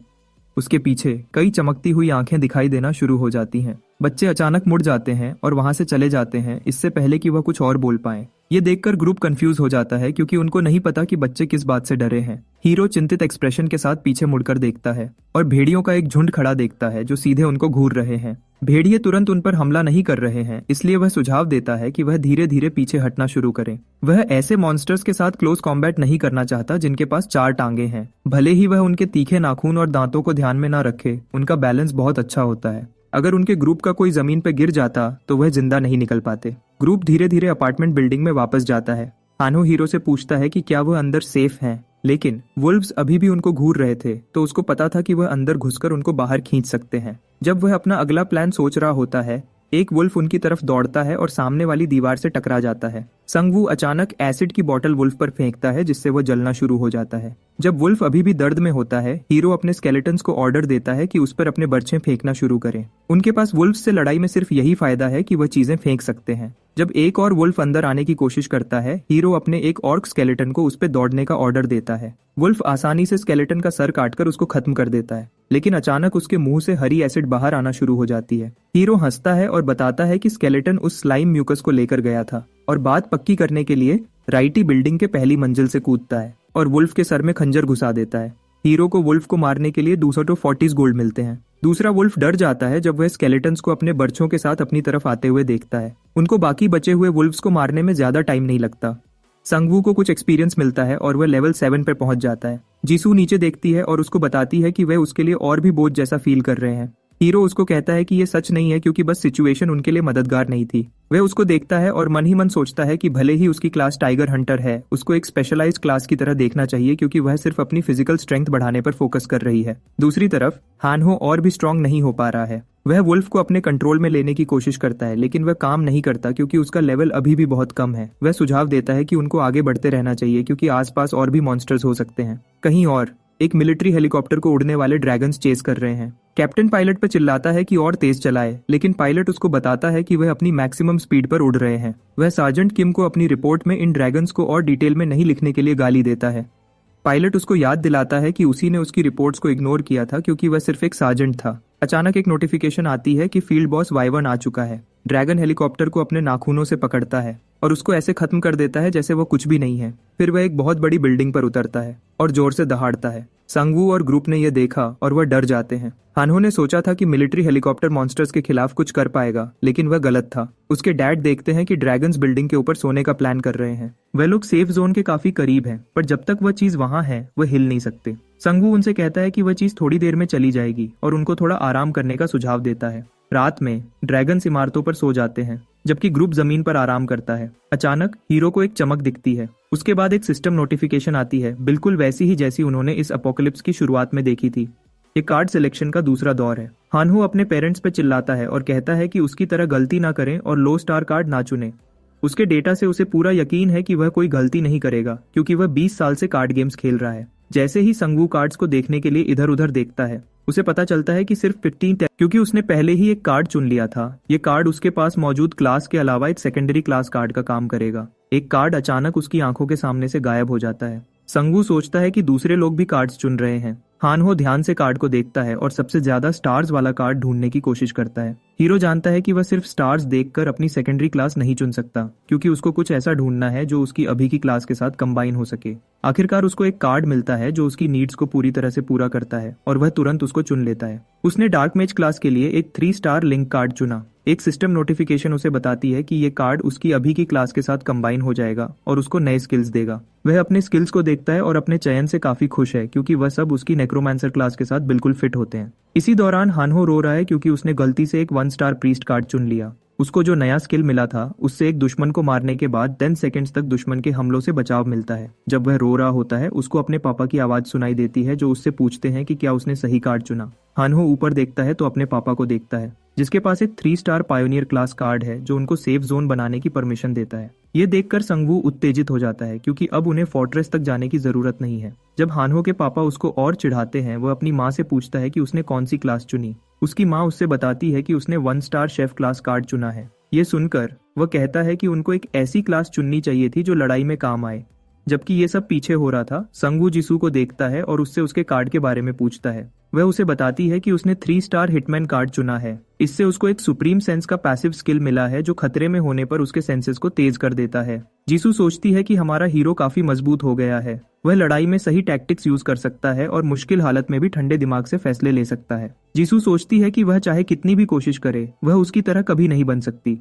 उसके पीछे कई चमकती हुई आंखें दिखाई देना शुरू हो जाती हैं। बच्चे अचानक मुड़ जाते हैं और वहां से चले जाते हैं, इससे पहले कि वह कुछ और बोल पाए। ये देखकर ग्रुप कंफ्यूज हो जाता है क्योंकि उनको नहीं पता कि बच्चे किस बात से डरे हैं। हीरो चिंतित एक्सप्रेशन के साथ पीछे मुड़कर देखता है और भेड़ियों का एक झुंड खड़ा देखता है जो सीधे उनको घूर रहे हैं। भेड़िए तुरंत उन पर हमला नहीं कर रहे हैं, इसलिए वह सुझाव देता है कि वह धीरे धीरे पीछे हटना शुरू करें। वह ऐसे मॉन्स्टर्स के साथ क्लोज कॉम्बैट नहीं करना चाहता जिनके पास 4 टांगे हैं। भले ही वह उनके तीखे नाखून और दांतों को ध्यान में ना रखे, उनका बैलेंस बहुत अच्छा होता है। अगर उनके ग्रुप का कोई जमीन पर गिर जाता तो वह जिंदा नहीं निकल पाते। ग्रुप धीरे धीरे अपार्टमेंट बिल्डिंग में वापस जाता है। हानहो हीरो से पूछता है कि क्या वह अंदर सेफ हैं, लेकिन वुल्व्स अभी भी उनको घूर रहे थे, तो उसको पता था कि वह अंदर घुसकर उनको बाहर खींच सकते हैं। जब वह अपना अगला प्लान सोच रहा होता है, एक वुल्फ उनकी तरफ दौड़ता है और सामने वाली दीवार से टकरा जाता है। संगवू अचानक एसिड की बोतल वुल्फ पर फेंकता है जिससे वह जलना शुरू हो जाता है। जब वुल्फ अभी भी दर्द में होता है, हीरो अपने स्केलेटन्स को ऑर्डर देता है कि उस पर अपने बर्छे फेंकना शुरू करें। उनके पास वुल्फ से लड़ाई में सिर्फ यही फायदा है कि वह चीजें फेंक सकते हैं। जब एक और वुल्फ अंदर आने की कोशिश करता है, हीरो अपने एक ऑर्क स्केलेटन को उस पर दौड़ने का ऑर्डर देता है। वुल्फ आसानी से स्केलेटन का सर काटकर उसको खत्म कर देता है, लेकिन अचानक उसके मुंह से हरी एसिड बाहर आना शुरू हो जाती है। हीरो हंसता है और बताता है कि स्केलेटन उस स्लाइम म्यूकस को लेकर गया था और बात पक्की करने के लिए राइटी बिल्डिंग के पहली मंजिल से कूदता है और वुल्फ के सर में खंजर घुसा देता है। हीरो को वुल्फ को मारने के लिए 240 गोल्ड मिलते हैं। दूसरा वुल्फ डर जाता है जब वह स्केलेटन्स को अपने बर्छों के साथ अपनी तरफ आते हुए देखता है। उनको बाकी बचे हुए वुल्फ्स को मारने में ज्यादा टाइम नहीं लगता। संगवू को कुछ एक्सपीरियंस मिलता है और वह लेवल 7 पर पहुंच जाता है। जीसू नीचे देखती है और उसको बताती है कि वह उसके लिए और भी बोझ जैसा फील कर रहे हैं। हीरो उसको कहता है कि ये सच नहीं है क्योंकि बस सिचुएशन उनके लिए मददगार नहीं थी। वह उसको देखता है और मन ही मन सोचता है कि भले ही उसकी क्लास टाइगर हंटर है, उसको एक स्पेशलाइज्ड क्लास की तरह देखना चाहिए क्योंकि वह सिर्फ अपनी फिजिकल स्ट्रेंथ बढ़ाने पर फोकस कर रही है। दूसरी तरफ हानहो और भी स्ट्रांग नहीं हो पा रहा है। वह वुल्फ को अपने कंट्रोल में लेने की कोशिश करता है लेकिन वह काम नहीं करता क्योंकि उसका लेवल अभी भी बहुत कम है। वह सुझाव देता है कि उनको आगे बढ़ते रहना चाहिए क्योंकि आसपास और भी मॉन्स्टर्स हो सकते हैं। कहीं और एक मिलिट्री हेलीकॉप्टर को उड़ने वाले ड्रैगन्स चेस कर रहे हैं। कैप्टन पायलट पर चिल्लाता है कि और तेज चलाए, लेकिन पायलट उसको बताता है कि वह अपनी मैक्सिमम स्पीड पर उड़ रहे हैं। वह सार्जेंट किम को अपनी रिपोर्ट में इन ड्रैगन्स को और डिटेल में नहीं लिखने के लिए गाली देता है। पायलट उसको याद दिलाता है कि उसी ने उसकी रिपोर्ट्स को इग्नोर किया था क्योंकि वह सिर्फ एक सार्जेंट था। अचानक एक नोटिफिकेशन आती है कि फील्ड बॉस वाइवर्न आ चुका है। ड्रैगन हेलीकॉप्टर को अपने नाखूनों से पकड़ता है और उसको ऐसे खत्म कर देता है जैसे वो कुछ भी नहीं है। फिर वह एक बहुत बड़ी बिल्डिंग पर उतरता है और जोर से दहाड़ता है। संगवू और ग्रुप ने यह देखा और वह डर जाते हैं। हानहो ने सोचा था कि मिलिट्री हेलीकॉप्टर मॉन्स्टर्स के खिलाफ कुछ कर पाएगा, लेकिन वह गलत था। उसके डैड देखते हैं कि ड्रैगन्स बिल्डिंग के ऊपर सोने का प्लान कर रहे हैं। वह लोग सेफ जोन के काफी करीब हैं, पर जब तक वह चीज वहां है वह हिल नहीं सकते। संगवू उनसे कहता है कि वह चीज थोड़ी देर में चली जाएगी और उनको थोड़ा आराम करने का सुझाव देता है। रात में ड्रैगन्स इमारतों पर सो जाते हैं जबकि ग्रुप जमीन पर आराम करता है। अचानक हीरो को एक चमक दिखती है। उसके बाद एक सिस्टम नोटिफिकेशन आती है, बिल्कुल वैसी ही जैसी उन्होंने इस अपोकलिप्स की शुरुआत में देखी थी। ये कार्ड सिलेक्शन का दूसरा दौर है। हानहो अपने पेरेंट्स पे चिल्लाता है और कहता है कि उसकी तरह गलती ना करें और लो स्टार कार्ड ना चुनें। उसके डेटा से उसे पूरा यकीन है कि वह कोई गलती नहीं करेगा क्योंकि वह 20 साल से कार्ड गेम्स खेल रहा है। जैसे ही संगवू कार्ड्स को देखने के लिए इधर उधर देखता है, उसे पता चलता है कि सिर्फ 15 क्योंकि उसने पहले ही एक कार्ड चुन लिया था। ये कार्ड उसके पास मौजूद क्लास के अलावा एक सेकेंडरी क्लास कार्ड का काम करेगा। एक कार्ड अचानक उसकी आंखों के सामने से गायब हो जाता है। संगवू सोचता है कि दूसरे लोग भी कार्ड्स चुन रहे हैं। हानहो ध्यान से कार्ड को देखता है और सबसे ज्यादा स्टार्स वाला कार्ड ढूंढने की कोशिश करता है। हीरो जानता है कि वह सिर्फ स्टार्स देखकर अपनी सेकेंडरी क्लास नहीं चुन सकता क्योंकि उसको कुछ ऐसा ढूंढना है जो उसकी अभी की क्लास के साथ कंबाइन हो सके। आखिरकार उसको एक कार्ड मिलता है जो उसकी नीड्स को पूरी तरह से पूरा करता है और वह तुरंत उसको चुन लेता है। उसने डार्क मेज क्लास के लिए एक 3 स्टार लिंक कार्ड चुना। एक सिस्टम नोटिफिकेशन उसे बताती है कि ये कार्ड उसकी अभी की क्लास के साथ कंबाइन हो जाएगा और उसको नए स्किल्स देगा। वह अपने स्किल्स को देखता है और अपने चयन से काफी खुश है क्योंकि वह सब उसकी नेक्रोमांसर क्लास के साथ बिल्कुल फिट होते हैं। इसी दौरान हानहो रो रहा है क्योंकि उसने गलती से एक 1 स्टार प्रीस्ट कार्ड चुन लिया। उसको जो नया स्किल मिला था उससे एक दुश्मन को मारने के बाद 10 सेकंड्स तक दुश्मन के हमलों से बचाव मिलता है। जब वह रो रहा होता है उसको अपने पापा की आवाज सुनाई देती है जो उससे पूछते हैं कि क्या उसने सही कार्ड चुना। हानहो ऊपर देखता है तो अपने पापा को देखता है जिसके पास एक 3 स्टार पायोनियर क्लास कार्ड है जो उनको सेफ जोन बनाने की परमिशन देता है। ये देखकर संगवू उत्तेजित हो जाता है क्योंकि अब उन्हें फोर्ट्रेस तक जाने की जरूरत नहीं है। जब हानहो के पापा उसको और चिढ़ाते हैं, वह अपनी माँ से पूछता है कि उसने कौन सी क्लास चुनी। उसकी माँ उससे बताती है कि उसने 1 स्टार शेफ क्लास कार्ड चुना है। ये सुनकर वह कहता है कि उनको एक ऐसी क्लास चुननी चाहिए थी जो लड़ाई में काम आए। जबकि ये सब पीछे हो रहा था, संगवू जीसू को देखता है और उससे उसके कार्ड के बारे में पूछता है। वह उसे बताती है कि उसने 3 स्टार हिटमैन कार्ड चुना है। इससे उसको एक सुप्रीम सेंस का पैसिव स्किल मिला है जो खतरे में होने पर उसके सेंसेस को तेज कर देता है। जीसू सोचती है कि हमारा हीरो काफी मजबूत हो गया है। वह लड़ाई में सही टैक्टिक्स यूज कर सकता है और मुश्किल हालत में भी ठंडे दिमाग से फैसले ले सकता है। जीसू सोचती है कि वह चाहे कितनी भी कोशिश करे, वह उसकी तरह कभी नहीं बन सकती,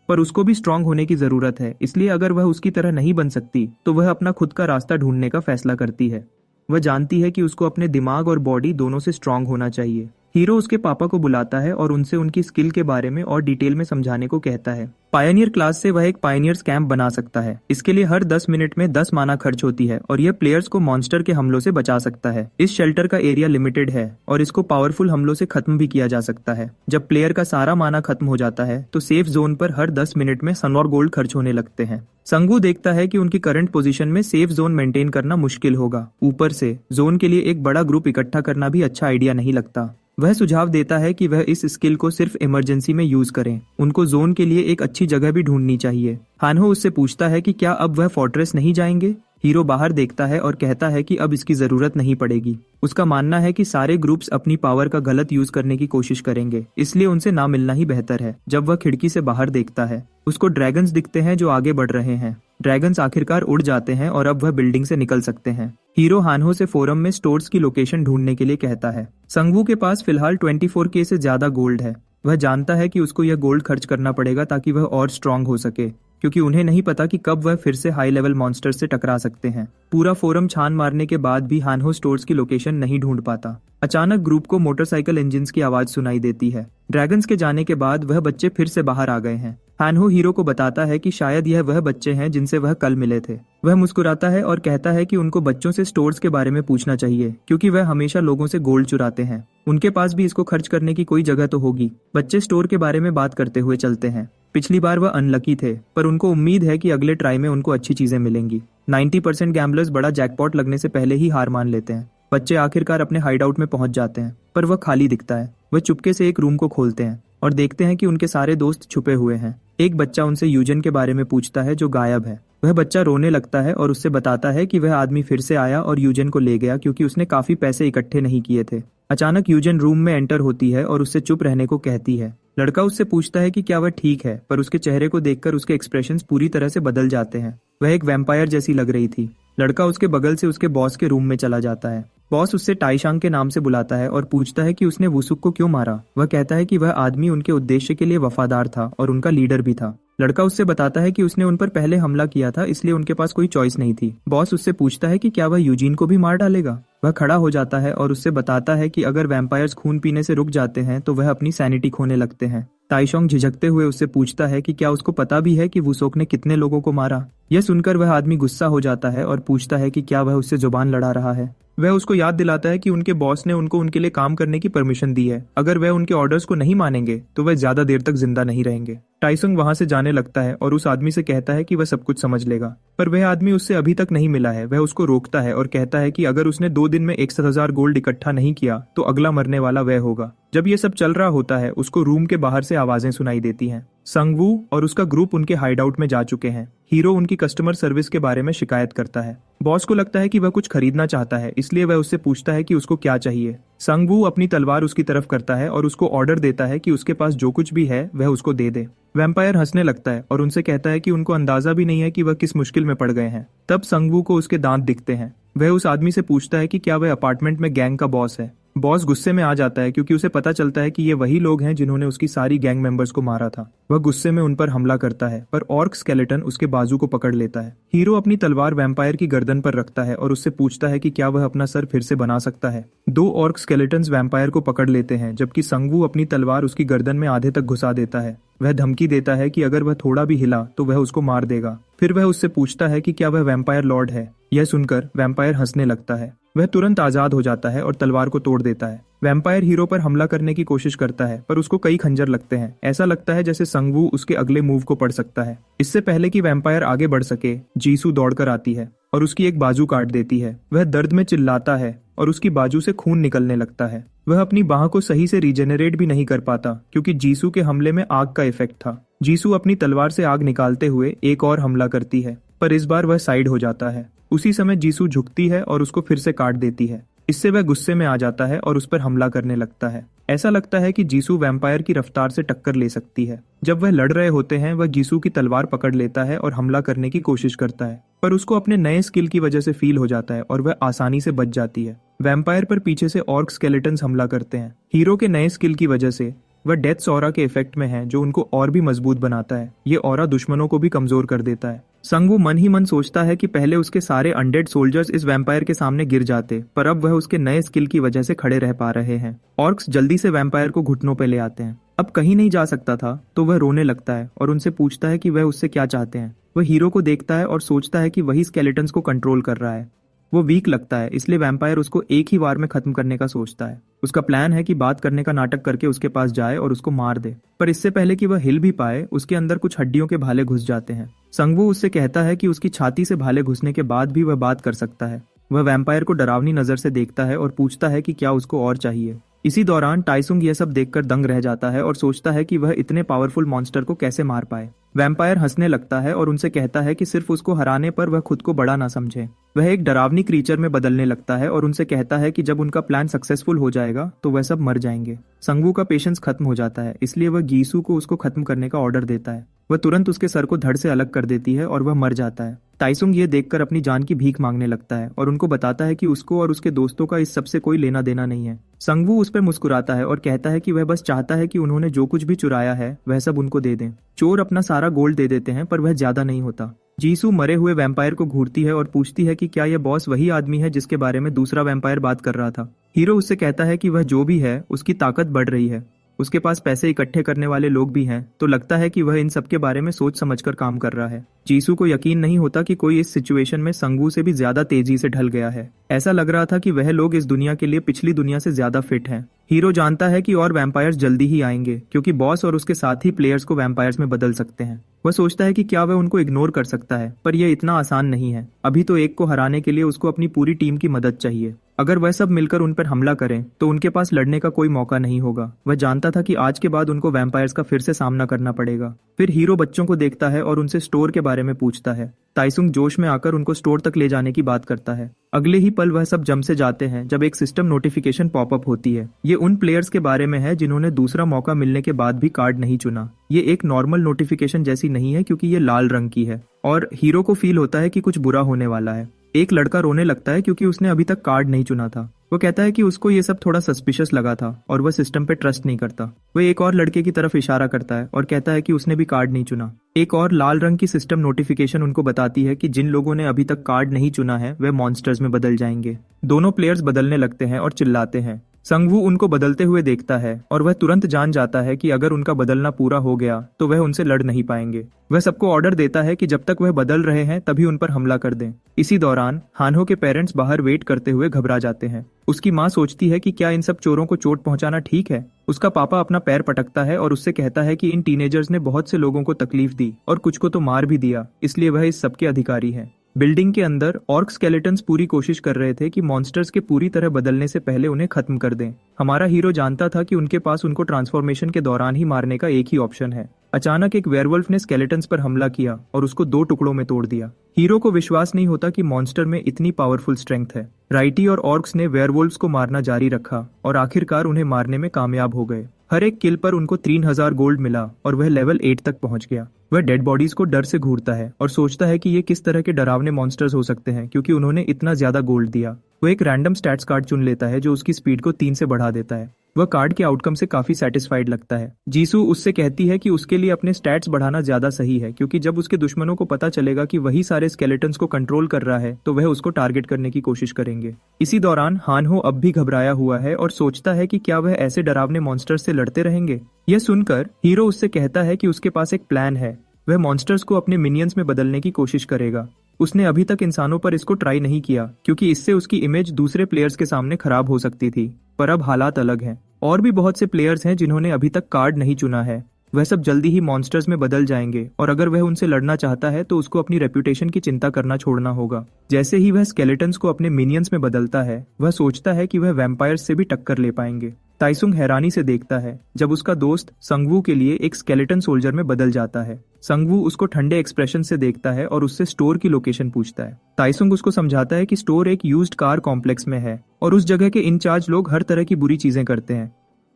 पर उसको भी स्ट्रांग होने की जरूरत है। इसलिए अगर वह उसकी तरह नहीं बन सकती तो वह अपना खुद का रास्ता ढूंढने का फैसला करती है। वह जानती है कि उसको अपने दिमाग और बॉडी दोनों से स्ट्रांग होना चाहिए। हीरो उसके पापा को बुलाता है और उनसे उनकी स्किल के बारे में और डिटेल में समझाने को कहता है। पायनियर क्लास से वह एक पायनियर्स कैंप बना सकता है। इसके लिए हर 10 मिनट में 10 माना खर्च होती है और यह प्लेयर्स को मॉन्स्टर के हमलों से बचा सकता है। इस शेल्टर का एरिया लिमिटेड है और इसको पावरफुल हमलों से खत्म भी किया जा सकता है। जब प्लेयर का सारा माना खत्म हो जाता है तो सेफ जोन पर हर 10 मिनट में सन और गोल्ड खर्च होने लगते हैं। संगू देखता है कि उनकी करंट पोजीशन में सेफ जोन मेंटेन करना मुश्किल होगा। ऊपर से जोन के लिए एक बड़ा ग्रुप इकट्ठा करना भी अच्छा आइडिया नहीं लगता। वह सुझाव देता है कि वह इस स्किल को सिर्फ इमरजेंसी में यूज करें। उनको जोन के लिए एक अच्छी जगह भी ढूंढनी चाहिए। हानहो उससे पूछता है कि क्या अब वह फोर्ट्रेस नहीं जाएंगे। हीरो बाहर देखता है और कहता है कि अब इसकी जरूरत नहीं पड़ेगी। उसका मानना है कि सारे ग्रुप्स अपनी पावर का गलत यूज करने की कोशिश करेंगे, इसलिए उनसे ना मिलना ही बेहतर है। जब वह खिड़की से बाहर देखता है, उसको ड्रैगन्स दिखते हैं जो आगे बढ़ रहे हैं। ड्रैगन्स आखिरकार उड़ जाते हैं और अब वह बिल्डिंग से निकल सकते हैं। हीरो हानहो से फोरम में स्टोर्स की लोकेशन ढूंढने के लिए कहता है। संगवू के पास फिलहाल 24K से ज्यादा गोल्ड है। वह जानता है कि उसको यह गोल्ड खर्च करना पड़ेगा ताकि वह और स्ट्रांग हो सके, क्योंकि उन्हें नहीं पता कि कब वह फिर से हाई लेवल मॉन्स्टर से टकरा सकते हैं। पूरा फोरम छान मारने के बाद भी हानहो स्टोर्स की लोकेशन नहीं ढूंढ पाता। अचानक ग्रुप को मोटरसाइकिल इंजिन्स की आवाज सुनाई देती है। ड्रैगन्स के जाने के बाद वह बच्चे फिर से बाहर आ गए हैं। हानहो हीरो को बताता है कि शायद यह वह बच्चे हैं जिनसे वह कल मिले थे। वह मुस्कुराता है और कहता है कि उनको बच्चों से स्टोर्स के बारे में पूछना चाहिए, क्योंकि वह हमेशा लोगों से गोल्ड चुराते हैं। उनके पास भी इसको खर्च करने की कोई जगह तो होगी। बच्चे स्टोर के बारे में बात करते हुए चलते हैं। पिछली बार वह अनलकी थे, पर उनको उम्मीद है कि अगले ट्राई में उनको अच्छी चीजें मिलेंगी। 90% गैम्बलर्स बड़ा जैकपॉट लगने से पहले ही हार मान लेते हैं। बच्चे आखिरकार अपने हाइडआउट में पहुंच जाते हैं, पर वह खाली दिखता है। वह चुपके से एक रूम को खोलते हैं और देखते हैं कि उनके सारे दोस्त छुपे हुए हैं। एक बच्चा उनसे यूजन के बारे में पूछता है, जो गायब है। वह बच्चा रोने लगता है और उससे बताता है कि वह आदमी फिर से आया और यूजन को ले गया, क्योंकि उसने काफी पैसे इकट्ठे नहीं किए थे। अचानक यूजन रूम में एंटर होती है और उससे चुप रहने को कहती है। लड़का उससे पूछता है कि क्या वह ठीक है, पर उसके चेहरे को देखकर उसके एक्सप्रेशंस पूरी तरह से बदल जाते हैं। वह एक वैम्पायर जैसी लग रही थी। लड़का उसके बगल से उसके बॉस के रूम में चला जाता है। बॉस उससे टाइशांग के नाम से बुलाता है और पूछता है कि उसने वुसुक को क्यों मारा। वह कहता है कि वह आदमी उनके उद्देश्य के लिए वफादार था और उनका लीडर भी था। लड़का उससे बताता है कि उसने उन पर पहले हमला किया था, इसलिए उनके पास कोई चॉइस नहीं थी। बॉस उससे पूछता है कि क्या वह यूजीन को भी मार डालेगा। वह खड़ा हो जाता है और उससे बताता है कि अगर वैम्पायर्स खून पीने से रुक जाते हैं तो वह अपनी सैनिटी खोने लगते हैं। ताइशोंग झिझकते हुए उससे पूछता है कि क्या उसको पता भी है कि वुसोक ने कितने लोगों को मारा। यह सुनकर वह आदमी गुस्सा हो जाता है और पूछता है कि क्या वह उससे जुबान लड़ा रहा है। वह उसको याद दिलाता है कि उनके बॉस ने उनको उनके लिए काम करने की परमिशन दी है। अगर वह उनके ऑर्डर्स को नहीं मानेंगे तो वह ज्यादा देर तक जिंदा नहीं रहेंगे। टाइसुंग वहां से जाने लगता है और उस आदमी से कहता है कि वह सब कुछ समझ लेगा, पर वह आदमी उससे अभी तक नहीं मिला है। वह उसको रोकता है और कहता है कि अगर उसने 2 दिन में 61,000 गोल्ड इकट्ठा नहीं किया तो अगला मरने वाला वह होगा। जब ये सब चल रहा होता है, उसको रूम के बाहर से आवाजें सुनाई देती हैं। संगवू और उसका ग्रुप उनके हाइडआउट में जा चुके हैं। हीरो उनकी कस्टमर सर्विस के बारे में शिकायत करता है। बॉस को लगता है कि वह कुछ खरीदना चाहता है, इसलिए वह उससे पूछता है कि उसको क्या चाहिए। संगवू अपनी तलवार उसकी तरफ करता है और उसको ऑर्डर देता है कि उसके पास जो कुछ भी है वह उसको दे दे। वैम्पायर हंसने लगता है और उनसे कहता है कि उनको अंदाजा भी नहीं है कि वह किस मुश्किल में पड़ गए हैं। तब संगवू को उसके दांत दिखते हैं। वह उस आदमी से पूछता है कि क्या वह अपार्टमेंट में गैंग का बॉस है। बॉस गुस्से में आ जाता है, क्योंकि उसे पता चलता है कि ये वही लोग हैं जिन्होंने उसकी सारी गैंग मेंबर्स को मारा था। वह गुस्से में उन पर हमला करता है, पर ऑर्क स्केलेटन उसके बाजू को पकड़ लेता है। हीरो अपनी तलवार वैम्पायर की गर्दन पर रखता है और उससे पूछता है कि क्या वह अपना सर फिर से बना सकता है। 2 ऑर्क स्केलेटन्स वैम्पायर को पकड़ लेते हैं, जबकि संगवू अपनी तलवार उसकी गर्दन में आधे तक घुसा देता है। वह धमकी देता है कि अगर वह थोड़ा भी हिला तो वह उसको मार देगा। फिर वह उससे पूछता है कि क्या वह वैम्पायर लॉर्ड है। यह सुनकर वैम्पायर हंसने लगता है। वह तुरंत आजाद हो जाता है और तलवार को तोड़ देता है। वैम्पायर हीरो पर हमला करने की कोशिश करता है, पर उसको कई खंजर लगते हैं। ऐसा लगता है जैसे संगवू उसके अगले मूव को पढ़ सकता है। इससे पहले कि वैम्पायर आगे बढ़ सके, जीसू दौड़कर आती है और उसकी एक बाजू काट देती है। वह दर्द में चिल्लाता है और उसकी बाजू से खून निकलने लगता है। वह अपनी बाह को सही से रीजेनरेट भी नहीं कर पाता, क्योंकि जीसू के हमले में आग का इफेक्ट था। जीसू अपनी तलवार से आग निकालते हुए एक और हमला करती है, पर इस बार वह साइड हो जाता है। उसी समय जीसू झुकती है और उसको फिर से काट देती है। इससे वह गुस्से में आ जाता है और उस पर हमला करने लगता है। ऐसा लगता है कि जीसू वैम्पायर की रफ्तार से टक्कर ले सकती है। जब वह लड़ रहे होते हैं, वह जीसू की तलवार पकड़ लेता है और हमला करने की कोशिश करता है, पर उसको अपने नए स्किल की वजह से फील हो जाता है और वह आसानी से बच जाती है। वैम्पायर पर पीछे से ऑर्क स्केलेटन्स हमला करते हैं। हीरो के नए स्किल की वजह से वह डेथ ऑरा के इफेक्ट में है, जो उनको और भी मजबूत बनाता है। ये ऑरा दुश्मनों को भी कमजोर कर देता है। संगवू मन ही मन सोचता है कि पहले उसके सारे अनडेड सोल्जर्स इस वैम्पायर के सामने गिर जाते, पर अब वह उसके नए स्किल की वजह से खड़े रह पा रहे हैं। ऑर्क्स जल्दी से वैम्पायर को घुटनों पे ले आते हैं। अब कहीं नहीं जा सकता था तो वह रोने लगता है और उनसे पूछता है कि वह उससे क्या चाहते हैं। वह हीरो को देखता है और सोचता है कि वही स्केलेटन्स को कंट्रोल कर रहा है। वो वीक लगता है, इसलिए वैम्पायर उसको एक ही बार में खत्म करने का सोचता है। उसका प्लान है कि बात करने का नाटक करके उसके पास जाए और उसको मार दे, पर इससे पहले कि वह हिल भी पाए, उसके अंदर कुछ हड्डियों के भाले घुस जाते हैं। संगवू उससे कहता है कि उसकी छाती से भाले घुसने के बाद भी वह बात कर सकता है। वह वैम्पायर को डरावनी नजर से देखता है और पूछता है कि क्या उसको और चाहिए। इसी दौरान टाइसुंग यह सब देखकर दंग रह जाता है और सोचता है कि वह इतने पावरफुल मॉन्स्टर को कैसे मार पाए। वैम्पायर हंसने लगता है और उनसे कहता है कि सिर्फ उसको हराने पर वह खुद को बड़ा ना समझे। वह एक डरावनी क्रीचर में बदलने लगता है और उनसे कहता है कि जब उनका प्लान सक्सेसफुल हो जाएगा तो वह सब मर जाएंगे। संगवू का पेशेंस खत्म हो जाता है, इसलिए वह गीसू को उसको खत्म करने का ऑर्डर देता है। वह तुरंत उसके सर को धड़ से अलग कर देती है और वह मर जाता है। ताइसुंग ये देखकर अपनी जान की भीख मांगने लगता है और उनको बताता है कि उसको और उसके दोस्तों का इस सब से कोई लेना देना नहीं है। संगवू उस पर मुस्कुराता है और कहता है कि वह बस चाहता है कि उन्होंने जो कुछ भी चुराया है वह सब उनको दे दें। चोर अपना सारा गोल्ड दे देते हैं पर वह ज्यादा नहीं होता। जीसू मरे हुए वैम्पायर को घूरती है और पूछती है कि क्या यह बॉस वही आदमी है जिसके बारे में दूसरा वैम्पायर बात कर रहा था। हीरो उससे कहता है कि वह जो भी है उसकी ताकत बढ़ रही है, उसके पास पैसे इकट्ठे करने वाले लोग भी हैं, तो लगता है कि वह इन सब के बारे में सोच समझकर काम कर रहा है। जीसू को यकीन नहीं होता कि कोई इस सिचुएशन में संगवू से भी ज्यादा तेजी से ढल गया है। ऐसा लग रहा था कि वह लोग इस दुनिया के लिए पिछली दुनिया से ज्यादा फिट हैं। हीरो जानता है कि और वैम्पायर्स जल्दी ही आएंगे क्योंकि बॉस और उसके साथ ही प्लेयर्स को वैम्पायर्स में बदल सकते हैं। वह सोचता है कि क्या वह उनको इग्नोर कर सकता है, पर यह इतना आसान नहीं है। अभी तो एक को हराने के लिए उसको अपनी पूरी टीम की मदद चाहिए। अगर वह सब मिलकर उन पर हमला करें तो उनके पास लड़ने का कोई मौका नहीं होगा। वह जानता था कि आज के बाद उनको वैम्पायर्स का फिर से सामना करना पड़ेगा। फिर हीरो बच्चों को देखता है और उनसे स्टोर के बारे में पूछता है। ताइसुंग जोश में आकर उनको स्टोर तक ले जाने की बात करता है। अगले ही पल वह सब जम से जाते हैं जब एक सिस्टम नोटिफिकेशन पॉपअप होती है। ये उन प्लेयर्स के बारे में है जिन्होंने दूसरा मौका मिलने के बाद भी कार्ड नहीं चुना। ये एक नॉर्मल नोटिफिकेशन जैसी नहीं है क्योंकि ये लाल रंग की है और हीरो को फील होता है कि कुछ बुरा होने वाला है। एक लड़का रोने लगता है क्योंकि उसने अभी तक कार्ड नहीं चुना था। वो कहता है कि उसको ये सब थोड़ा सस्पिशियस लगा था और वह सिस्टम पे ट्रस्ट नहीं करता। वह एक और लड़के की तरफ इशारा करता है और कहता है कि उसने भी कार्ड नहीं चुना। एक और लाल रंग की सिस्टम नोटिफिकेशन उनको बताती है कि जिन लोगों ने अभी तक कार्ड नहीं चुना है वे मॉन्स्टर्स में बदल जाएंगे। दोनों प्लेयर्स बदलने लगते हैं और चिल्लाते हैं। संगवू उनको बदलते हुए देखता है और वह तुरंत जान जाता है कि अगर उनका बदलना पूरा हो गया तो वह उनसे लड़ नहीं पाएंगे। वह सबको ऑर्डर देता है कि जब तक वह बदल रहे हैं तभी उन पर हमला कर दें। इसी दौरान हानहो के पेरेंट्स बाहर वेट करते हुए घबरा जाते हैं। उसकी माँ सोचती है कि क्या इन सब चोरों को चोट पहुंचाना ठीक है। उसका पापा अपना पैर पटकता है और उससे कहता है कि इन टीनेजर्स ने बहुत से लोगों को तकलीफ दी और कुछ को तो मार भी दिया, इसलिए वह इस सब के अधिकारी है। बिल्डिंग के अंदर ऑर्क स्केलेटन्स पूरी कोशिश कर रहे थे कि मॉन्स्टर्स के पूरी तरह बदलने से पहले उन्हें खत्म कर दें। हमारा हीरो जानता था कि उनके पास उनको ट्रांसफॉर्मेशन के दौरान ही मारने का एक ही ऑप्शन है। अचानक एक वेयरवुल्फ ने स्केलेटन्स पर हमला किया और उसको 2 टुकड़ों में तोड़ दिया। हीरो को विश्वास नहीं होता कि मॉन्स्टर में इतनी पावरफुल स्ट्रेंथ है। राइटी और ऑर्क्स ने वेयरवुल्फ्स को मारना जारी रखा और आखिरकार उन्हें मारने में कामयाब हो गए। हर एक किल पर उनको 3000 गोल्ड मिला और वह लेवल 8 तक पहुंच गया। वह डेड बॉडीज को डर से घूरता है और सोचता है कि ये किस तरह के डरावने मॉन्स्टर्स हो सकते हैं क्योंकि उन्होंने इतना ज्यादा गोल्ड दिया। वह एक रैंडम स्टैट्स कार्ड चुन लेता है जो उसकी स्पीड को 3 से बढ़ा देता है। वह कार्ड के आउटकम से काफी सेटिस्फाइड लगता है। जीसू उससे कहती है कि उसके लिए अपने स्टैट्स बढ़ाना ज्यादा सही है क्योंकि जब उसके दुश्मनों को पता चलेगा कि वही सारे स्केलेटन्स को कंट्रोल कर रहा है तो वह उसको टारगेट करने की कोशिश करेंगे। इसी दौरान हानहो अब भी घबराया हुआ है और सोचता है कि क्या वह ऐसे डरावने मॉन्स्टर्स से लड़ते रहेंगे। यह सुनकर हीरो उससे कहता है कि उसके पास एक प्लान है। वह मॉन्स्टर्स को अपने मिनियंस में बदलने की कोशिश करेगा। उसने अभी तक इंसानों पर इसको ट्राई नहीं किया क्योंकि इससे उसकी इमेज दूसरे प्लेयर्स के सामने खराब हो सकती थी, पर अब हालात अलग हैं। और भी बहुत से प्लेयर्स हैं जिन्होंने अभी तक कार्ड नहीं चुना है। वह सब जल्दी ही मॉन्स्टर्स में बदल जाएंगे और अगर वह उनसे लड़ना चाहता है तो उसको अपनी रेपुटेशन की चिंता करना छोड़ना होगा। जैसे ही वह स्केलेटन्स को अपने मिनियंस में बदलता है वह सोचता है कि वह वैम्पायर्स से भी टक्कर ले पाएंगे। ताइसुंग हैरानी से देखता है जब उसका दोस्त संगवू के लिए एक स्केलेटन सोल्जर में बदल जाता है। संगवू उसको ठंडे एक्सप्रेशन से देखता है और उससे स्टोर की लोकेशन पूछता है। ताइसुंग उसको समझाता है कि स्टोर एक यूज्ड कार कॉम्प्लेक्स में है और उस जगह के इंचार्ज लोग हर तरह की बुरी चीजें करते हैं।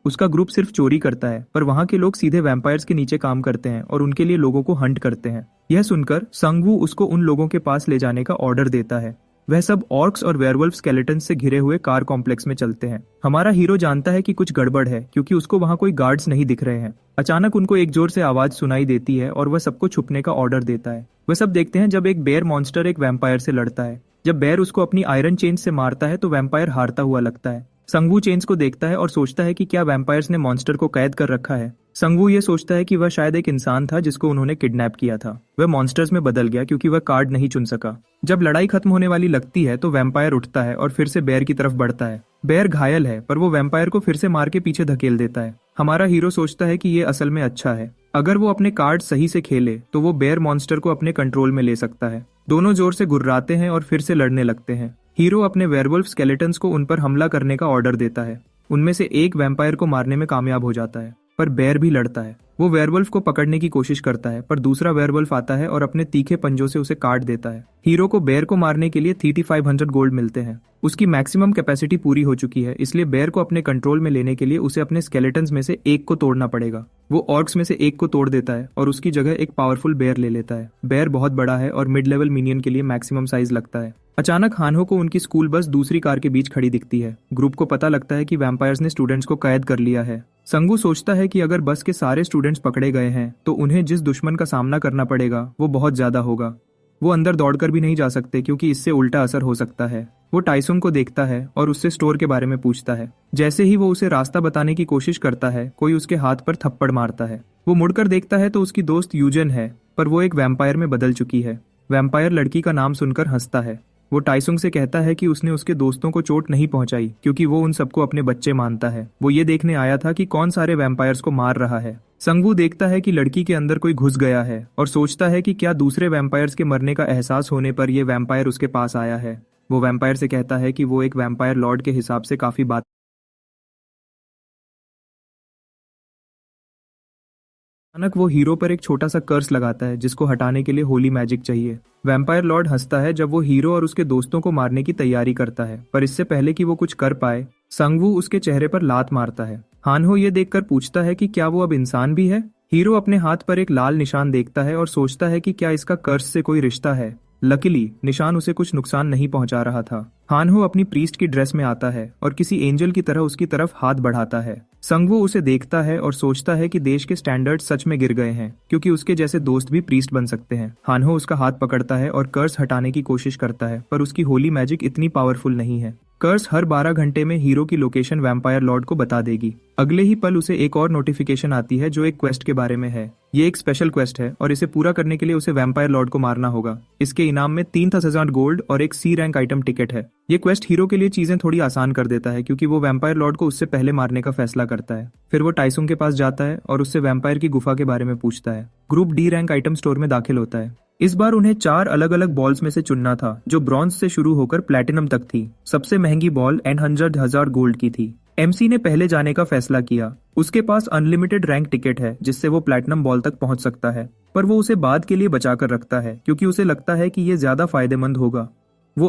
उसका ग्रुप सिर्फ चोरी करता है पर वहाँ के लोग सीधे वैम्पायर्स के नीचे काम करते हैं और उनके लिए लोगों को हंट करते हैं। यह सुनकर संगवू उसको उन लोगों के पास ले जाने का ऑर्डर देता है। वह सब ऑर्क्स और वेयरवुल्फ स्केलेटन्स से घिरे हुए कार कॉम्प्लेक्स में चलते हैं। हमारा हीरो जानता है कि कुछ गड़बड़ है क्योंकि उसको वहाँ कोई गार्ड्स नहीं दिख रहे हैं। अचानक उनको एक जोर से आवाज सुनाई देती है और वह सबको छुपने का ऑर्डर देता है। वह सब देखते हैं जब एक बेयर मॉन्स्टर एक वैम्पायर से लड़ता है। जब बेयर उसको अपनी आयरन चेन से मारता है तो वैम्पायर हारता हुआ लगता है। संगवू चेन्स को देखता है और सोचता है कि क्या वैम्पायर्स ने मॉन्स्टर को कैद कर रखा है। संगवू ये सोचता है कि वह शायद एक इंसान था जिसको उन्होंने किडनैप किया था। वह मॉन्स्टर्स में बदल गया क्योंकि वह कार्ड नहीं चुन सका। जब लड़ाई खत्म होने वाली लगती है तो वैम्पायर उठता है और फिर से बेयर की तरफ बढ़ता है। बेयर घायल है पर वो वैम्पायर को फिर से मार के पीछे धकेल देता है। हमारा हीरो सोचता है कि ये असल में अच्छा है। अगर वो अपने कार्ड सही से खेले तो वो बेयर मॉन्स्टर को अपने कंट्रोल में ले सकता है। दोनों जोर से गुर्राते हैं और फिर से लड़ने लगते हैं। हीरो अपने वेयरवुल्फ स्केलेटन्स को उन पर हमला करने का ऑर्डर देता है। उनमें से एक वैम्पायर को मारने में कामयाब हो जाता है पर बेयर भी लड़ता है। वो वेयरवुल्फ को पकड़ने की कोशिश करता है, पर दूसरा वेयरवुल्फ आता है और अपने तीखे पंजों से उसे काट देता है। हीरो को बेयर को मारने के लिए 3500 गोल्ड मिलते हैं। उसकी मैक्सिमम कैपेसिटी पूरी हो चुकी है, इसलिए बेयर को अपने कंट्रोल में लेने के लिए उसे अपने स्केलेटन्स में से एक को तोड़ना पड़ेगा। वो ऑर्क्स में से एक को तोड़ देता है और उसकी जगह एक पावरफुल बेयर ले लेता है। बेयर बहुत बड़ा है और मिड लेवल मिनियन के लिए मैक्सिमम साइज लगता है। अचानक हानहो को उनकी स्कूल बस दूसरी कार के बीच खड़ी दिखती है। ग्रुप को पता लगता है कि वैम्पायर्स ने स्टूडेंट्स को कैद कर लिया है। संगू सोचता है कि अगर बस के सारे स्टूडेंट्स पकड़े गए हैं तो उन्हें जिस दुश्मन का सामना करना पड़ेगा वो बहुत ज्यादा होगा। वो अंदर दौड़कर भी नहीं जा सकते क्योंकि इससे उल्टा असर हो सकता है। वो टाइसुंग को देखता है और उससे स्टोर के बारे में पूछता है। जैसे ही वो उसे रास्ता बताने की कोशिश करता है, कोई उसके हाथ पर थप्पड़ मारता है। वो मुड़कर देखता है तो उसकी दोस्त यूजन है, पर वो एक वैम्पायर में बदल चुकी है। वैम्पायर लड़की का नाम सुनकर हंसता है। वो टाइसुंग से कहता है कि उसने उसके दोस्तों को चोट नहीं पहुंचाई क्योंकि वो उन सबको अपने बच्चे मानता है। वो ये देखने आया था कि कौन सारे वैम्पायर्स को मार रहा है। संगू देखता है कि लड़की के अंदर कोई घुस गया है और सोचता है कि क्या दूसरे वैम्पायर्स के मरने का एहसास होने पर ये वैम्पायर उसके पास आया है। वो वैम्पायर से कहता है कि वो एक वैम्पायर लॉर्ड के हिसाब से काफी बात। अचानक वो हीरो पर एक छोटा सा कर्स लगाता है जिसको हटाने के लिए होली मैजिक चाहिए। वैम्पायर लॉर्ड हंसता है जब वो हीरो और उसके दोस्तों को मारने की तैयारी करता है, पर इससे पहले कि वो कुछ कर पाए, संगवू उसके चेहरे पर लात मारता है। हानहो ये देखकर पूछता है कि क्या वो अब इंसान भी है। हीरो अपने हाथ पर एक लाल निशान देखता है और सोचता है कि क्या इसका कर्स से कोई रिश्ता है। लकीली निशान उसे कुछ नुकसान नहीं पहुंचा रहा था। हानहो अपनी प्रीस्ट की ड्रेस में आता है और किसी एंजल की तरह उसकी तरफ हाथ बढ़ाता है। संगवू उसे देखता है और सोचता है कि देश के स्टैंडर्ड सच में गिर गए हैं क्योंकि उसके जैसे दोस्त भी प्रीस्ट बन सकते हैं। हानहो उसका हाथ पकड़ता है और कर्स हटाने की कोशिश करता है, पर उसकी होली मैजिक इतनी पावरफुल नहीं है। कर्स हर 12 घंटे में हीरो की लोकेशन वैम्पायर लॉर्ड को बता देगी। अगले ही पल उसे एक और नोटिफिकेशन आती है जो एक क्वेस्ट के बारे में है। ये एक स्पेशल क्वेस्ट है और इसे पूरा करने के लिए उसे वैम्पायर लॉर्ड को मारना होगा। इसके इनाम में 3000 गोल्ड और एक सी रैंक आइटम टिकट है। ये क्वेस्ट हीरो के लिए चीजें थोड़ी आसान कर देता है क्योंकि वो वैम्पायर लॉर्ड को उससे पहले मारने का फैसला करता है। फिर वो टाइसुंग के पास जाता है और उससे वैम्पायर की गुफा के बारे में पूछता है। Group D rank item store में दाखिल होता है। इस बार उन्हें 4 अलग अलग बॉल्स में से चुनना था जो ब्रॉन्ज से शुरू होकर प्लैटिनम तक थी। सबसे महंगी बॉल 100,000 गोल्ड की थी। एमसी ने पहले जाने का फैसला किया। उसके पास अनलिमिटेड रैंक टिकट है जिससे वो प्लैटिनम बॉल तक पहुंच सकता है, पर वो उसे बाद के लिए बचा कर रखता है क्योंकि उसे लगता है कि ये ज्यादा फायदेमंद होगा। वो